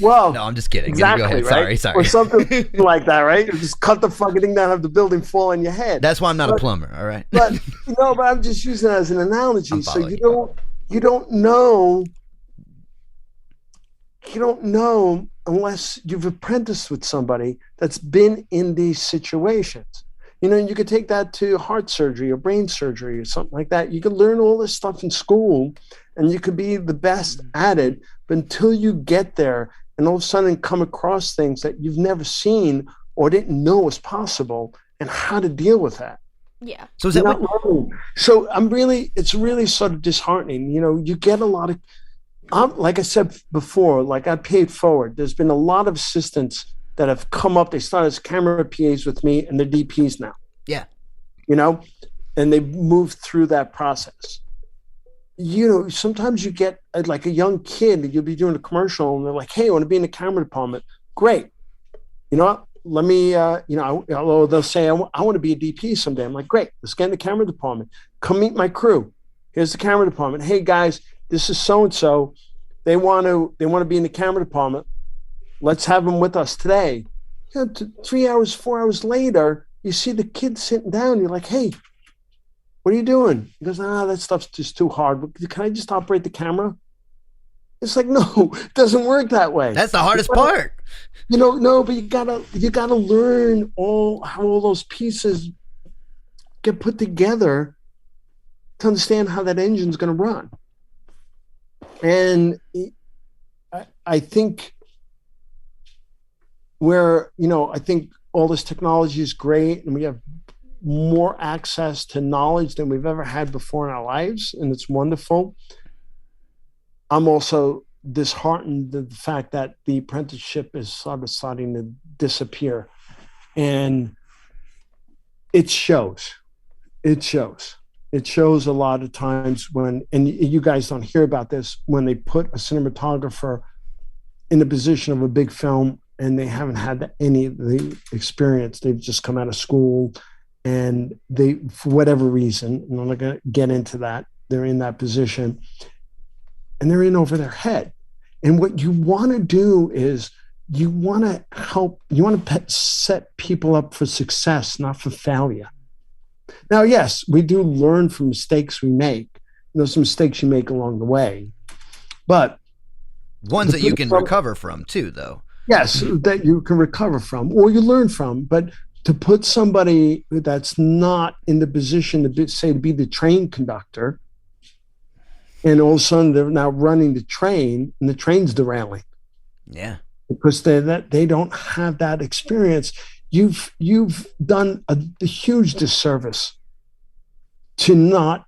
Well, no, I'm just kidding. Exactly, go ahead. Right? Sorry. Or something like that, right? You just cut the fucking thing down, have the building fall on your head. That's why I'm not a plumber, all right? But I'm just using it as an analogy. So you don't know unless you've apprenticed with somebody that's been in these situations. You know, you could take that to heart surgery or brain surgery or something like that. You could learn all this stuff in school and you could be the best at it. But until you get there and all of a sudden come across things that you've never seen or didn't know was possible and how to deal with that. Yeah. So is that what? So it's really sort of disheartening. You know, you get a lot of, like I said before, like I paid forward. There's been a lot of assistants that have come up. They started as camera PAs with me and they're DPs now. Yeah. You know, and they've moved through that process. You know, sometimes you get like a young kid, you'll be doing a commercial and they're like, hey, I want to be in the camera department. Great. You know what? let me, although they'll say, I want to be a DP someday. I'm like, great, let's get in the camera department. Come meet my crew. Here's the camera department. Hey guys, this is so-and-so. They want to be in the camera department. Let's have them with us today. 3 hours, 4 hours later, you see the kid sitting down. You're like, hey, what are you doing? He goes, that stuff's just too hard. Can I just operate the camera? It's like, no, it doesn't work that way. That's the hardest part. No, but you gotta learn how all those pieces get put together to understand how that engine's going to run. And I think I think all this technology is great, and we have more access to knowledge than we've ever had before in our lives, and it's wonderful. I'm also disheartened at the fact that the apprenticeship is sort of starting to disappear, and it shows. It shows a lot of times when, and you guys don't hear about this, when they put a cinematographer in the position of a big film and they haven't had any of the experience. They've just come out of school, and they, for whatever reason, and I'm not going to get into that, they're in that position and they're in over their head. And what you want to do is you want to set people up for success, not for failure. Now, yes, we do learn from mistakes we make. There's some mistakes you make along the way, but ones that you can recover from too, though. Yes, that you can recover from or you learn from. But to put somebody that's not in the position to be the train conductor, and all of a sudden they're now running the train and the train's derailing. Yeah, because they don't have that experience. You've done a huge disservice to not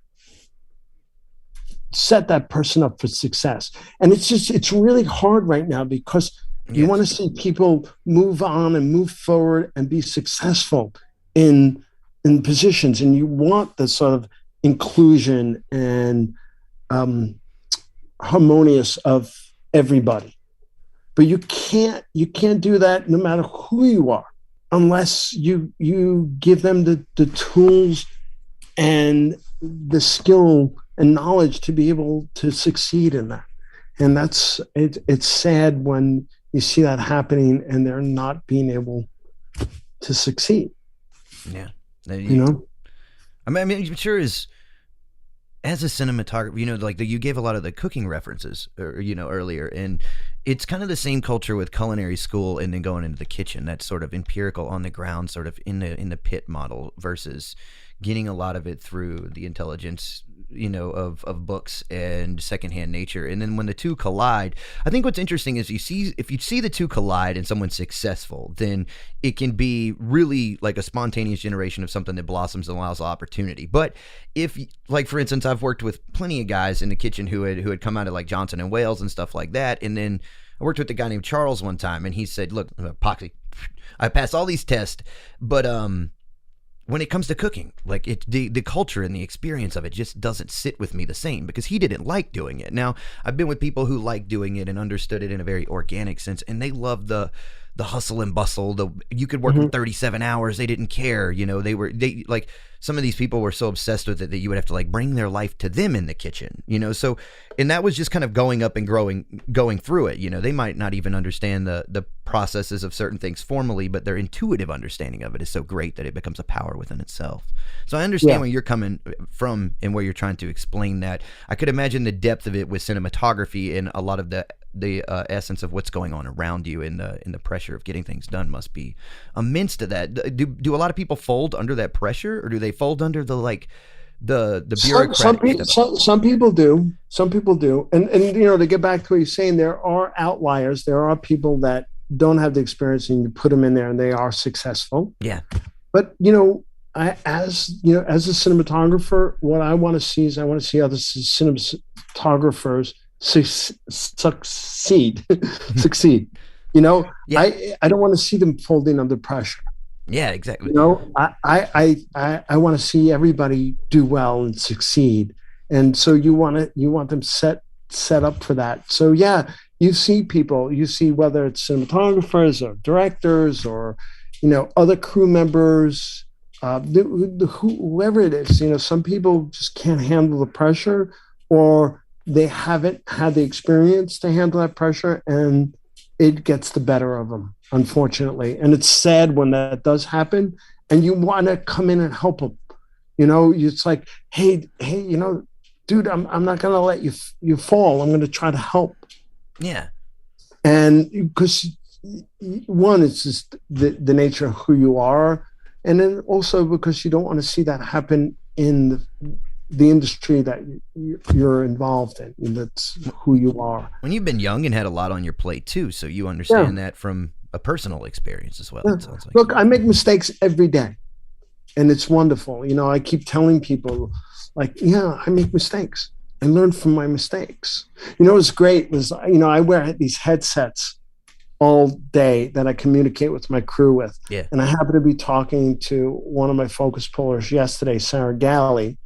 set that person up for success. And it's really hard right now because you want to see people move on and move forward and be successful in positions, and you want the sort of inclusion and harmonious of everybody. But you can't do that no matter who you are, unless you give them the tools and the skill and knowledge to be able to succeed in that. And it's sad when you see that happening and they're not being able to succeed. Yeah. I mean, I'm sure as a cinematographer, you gave a lot of the cooking references, earlier, and it's kind of the same culture with culinary school and then going into the kitchen. That's sort of empirical on the ground, sort of in the pit model, versus getting a lot of it through the intelligence, of books and secondhand nature. And then when the two collide, I think what's interesting is if you see the two collide and someone's successful, then it can be really like a spontaneous generation of something that blossoms and allows opportunity. But if, like, for instance, I've worked with plenty of guys in the kitchen who had come out of like Johnson and Wales and stuff like that. And then I worked with a guy named Charles one time, and he said, look, Poxy, I passed all these tests, but when it comes to cooking, like the culture and the experience of it just doesn't sit with me the same, because he didn't like doing it. Now, I've been with people who like doing it and understood it in a very organic sense, and they love the hustle and bustle. You could work for 37 hours. They didn't care. They like, some of these people were so obsessed with it that you would have to like bring their life to them in the kitchen, so, and that was just kind of going up and going through it. They might not even understand the processes of certain things formally, but their intuitive understanding of it is so great that it becomes a power within itself. So I understand where you're coming from and where you're trying to explain that. I could imagine the depth of it with cinematography and a lot of the essence of what's going on around you and the pressure of getting things done must be immense to that. Do a lot of people fold under that pressure, or do they fold under the bureaucratic stuff? Some people do. Some people do. And to get back to what you're saying, there are outliers. There are people that don't have the experience, and you put them in there and they are successful. Yeah. But as a cinematographer, what I want to see is other cinematographers succeed. I don't want to see them folding under pressure. Yeah, exactly. I want to see everybody do well and succeed, and so you want them set up for that. So you see people, whether it's cinematographers or directors or other crew members, whoever it is. Some people just can't handle the pressure, or they haven't had the experience to handle that pressure, and it gets the better of them, unfortunately. And it's sad when that does happen, and you want to come in and help them. It's like, hey, dude, I'm not going to let you fall. I'm going to try to help. Yeah. And because one, it's just the nature of who you are. And then also because you don't want to see that happen in the industry that you're involved in. That's who you are. When you've been young and had a lot on your plate too, so you understand that from a personal experience as well. Yeah. It sounds like. Look, I make mistakes every day, and it's wonderful. I keep telling people, like, yeah, I make mistakes. I learn from my mistakes. What's great was, I wear these headsets all day that I communicate with my crew with. Yeah. And I happened to be talking to one of my focus pullers yesterday, Sarah Galley.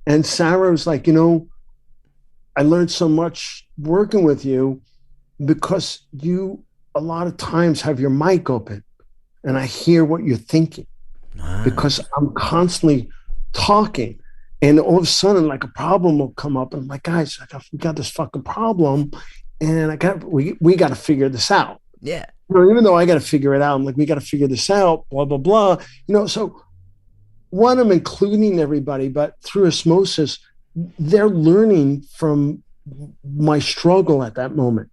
And Sarah was like, I learned so much working with you because you a lot of times have your mic open and I hear what you're thinking because I'm constantly talking. And all of a sudden, like, a problem will come up, and I'm like, guys, we got this fucking problem, and we got to figure this out. Yeah. Even though I got to figure it out, I'm like, we got to figure this out, blah, blah, blah. So one, I'm including everybody, but through osmosis, they're learning from my struggle at that moment.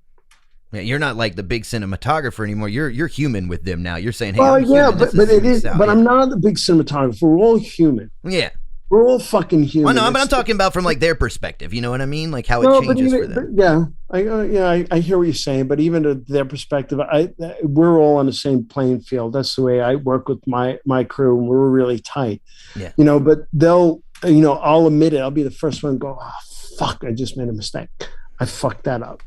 Yeah, you're not like the big cinematographer anymore. You're human with them now. You're saying, hey, well, I'm human. but it is. But I'm not the big cinematographer. We're all human. Yeah. We're all fucking human. Well, no, but I'm talking about from like their perspective. You know what I mean? Like how it changes for them. I hear what you're saying. But even to their perspective, we're all on the same playing field. That's the way I work with my crew. And we're really tight. Yeah. But they'll, I'll admit it. I'll be the first one to go, oh, fuck, I just made a mistake. I fucked that up.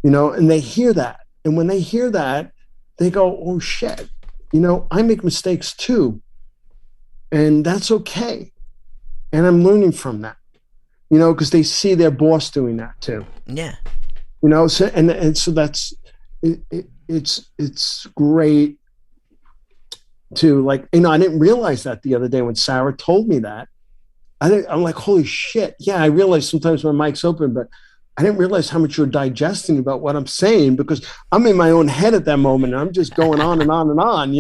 And they hear that. And when they hear that, they go, oh shit, I make mistakes too. And that's okay. And I'm learning from that, because they see their boss doing that too. Yeah. So and so that's it's great to, like, I didn't realize that the other day when Sarah told me that. I'm like, holy shit. Yeah, I realize sometimes my mic's open, but I didn't realize how much you're digesting about what I'm saying, because I'm in my own head at that moment. And I'm just going on and on and on,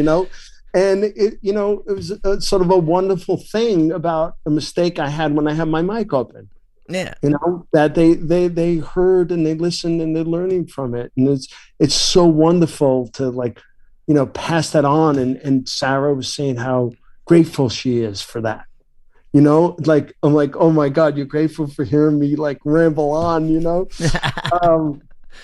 And it was sort of a wonderful thing about a mistake I had when I had my mic open. Yeah. That they heard and they listened and they're learning from it. And it's so wonderful to, like, pass that on. And Sarah was saying how grateful she is for that. Like, I'm like, oh my God, you're grateful for hearing me, like, ramble on,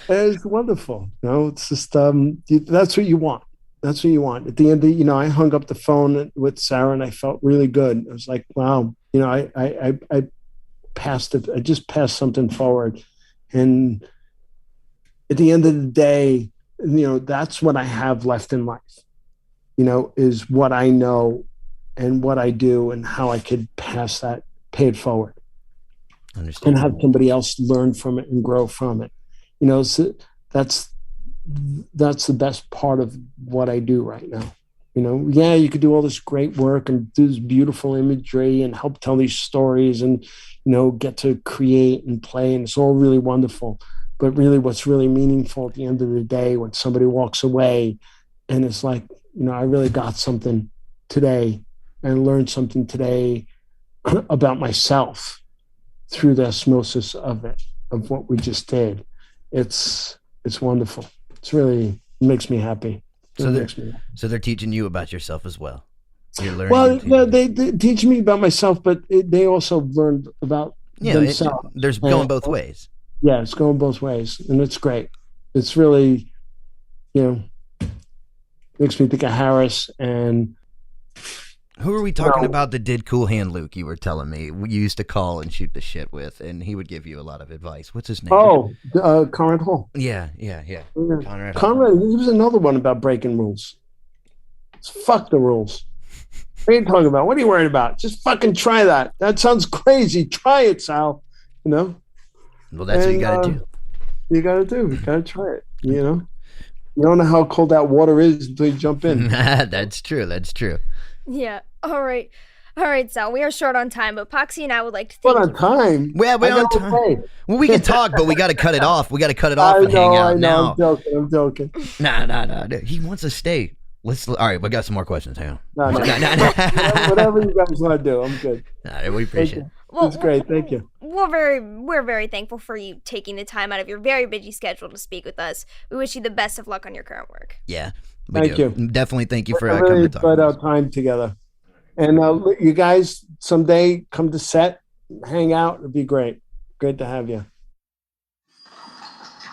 it's wonderful. It's just, that's what you want. That's what you want. At the end of I hung up the phone with Sarah and I felt really good. I was like, wow, I passed it. I just passed something forward. And at the end of the day, that's what I have left in life, is what I know and what I do and how I could pass that, pay it forward. And have somebody else learn from it and grow from it. So that's the best part of what I do right now. You could do all this great work and do this beautiful imagery and help tell these stories and, get to create and play. And it's all really wonderful. But really what's really meaningful at the end of the day, when somebody walks away and it's like, I really got something today and learned something today about myself through the osmosis of it, of what we just did. It's wonderful. It's really, it makes me happy. So they're teaching you about yourself as well. You're learning. Well, they teach me about myself, but they also learned about themselves. There's going both ways. Yeah, it's going both ways, and it's great. It's really, makes me think of Harris and. Who are we talking about that did Cool Hand Luke? You were telling me you used to call and shoot the shit with, and he would give you a lot of advice. What's his name? Oh, Conrad Hall. Yeah. Conrad, he was another one about breaking rules. Fuck the rules. What are you talking about? What are you worried about? Just fucking try that. That sounds crazy. Try it, Sal. Well, that's what you got to do. You got to do. You got to try it. You don't know how cold that water is until you jump in. That's true. Yeah. All right, Sal. We are short on time, but Poxy and I would like to What thank on you. time? We're on time. Well, we can talk, but we got to cut it off. We got to cut it off and hang out now. I'm joking. Nah. He wants to stay. All right, we got some more questions. Hang on. No. Whatever you guys want to do, I'm good. Nah, we appreciate it. Well, That's great. Thank you. We're very thankful for you taking the time out of your very busy schedule to speak with us. We wish you the best of luck on your current work. Yeah. Thank you. Definitely thank you for I coming really to talk. enjoyed our time together. And you guys someday come to set, hang out. It'd be great. Great to have you.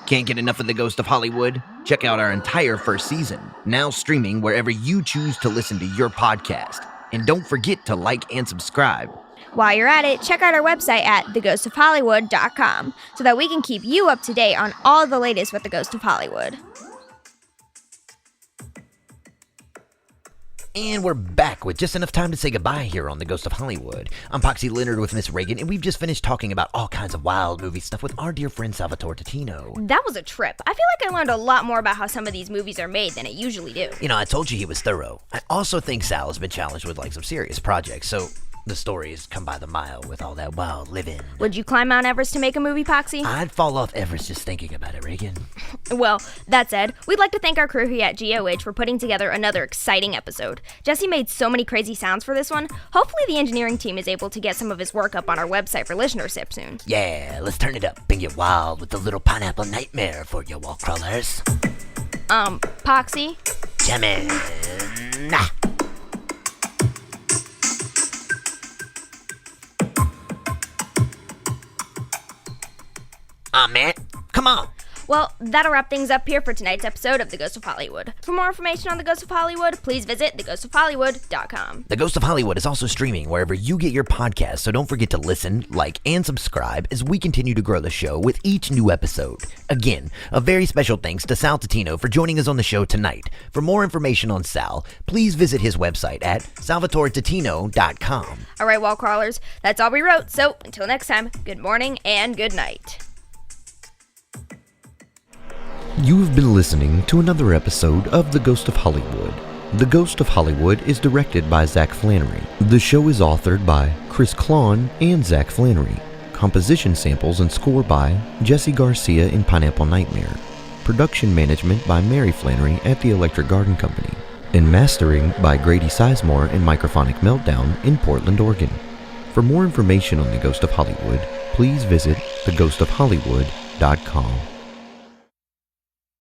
Can't get enough of The Ghost of Hollywood? Check out our entire first season, now streaming wherever you choose to listen to your podcast. And don't forget to like and subscribe. While you're at it, check out our website at theghostofhollywood.com so that we can keep you up to date on all the latest with The Ghost of Hollywood. And we're back with just enough time to say goodbye here on The Ghost of Hollywood. I'm Poxy Leonard with Miss Ragan, and we've just finished talking about all kinds of wild movie stuff with our dear friend Salvatore Totino. That was a trip. I feel like I learned a lot more about how some of these movies are made than I usually do. You know, I told you he was thorough. I also think Sal has been challenged with some serious projects, so the stories come by the mile with all that wild living. Would you climb Mount Everest to make a movie, Poxy? I'd fall off Everest just thinking about it, Reagan. Well, that said, we'd like to thank our crew here at GOH for putting together another exciting episode. Jesse made so many crazy sounds for this one. Hopefully the engineering team is able to get some of his work up on our website for listenership soon. Yeah, let's turn it up and get wild with the little pineapple nightmare for your wall crawlers. Poxy? Jammin'. Man, come on. Well, that'll wrap things up here for tonight's episode of The Ghost of Hollywood. For more information on The Ghost of Hollywood, please visit theghostofhollywood.com. The Ghost of Hollywood is also streaming wherever you get your podcasts, so don't forget to listen, like, and subscribe as we continue to grow the show with each new episode. Again, a very special thanks to Sal Totino for joining us on the show tonight. For more information on Sal, please visit his website at salvatoretotino.com. All right, wall crawlers, that's all we wrote. So until next time, good morning and good night. You've been listening to another episode of The Ghost of Hollywood. The Ghost of Hollywood is directed by Zach Flannery. The show is authored by Chris Klon and Zach Flannery. Composition samples and score by Jesse Garcia in Pineapple Nightmare. Production management by Mary Flannery at the Electric Garden Company. And mastering by Grady Sizemore and Microphonic Meltdown in Portland, Oregon. For more information on The Ghost of Hollywood, please visit theghostofhollywood.com.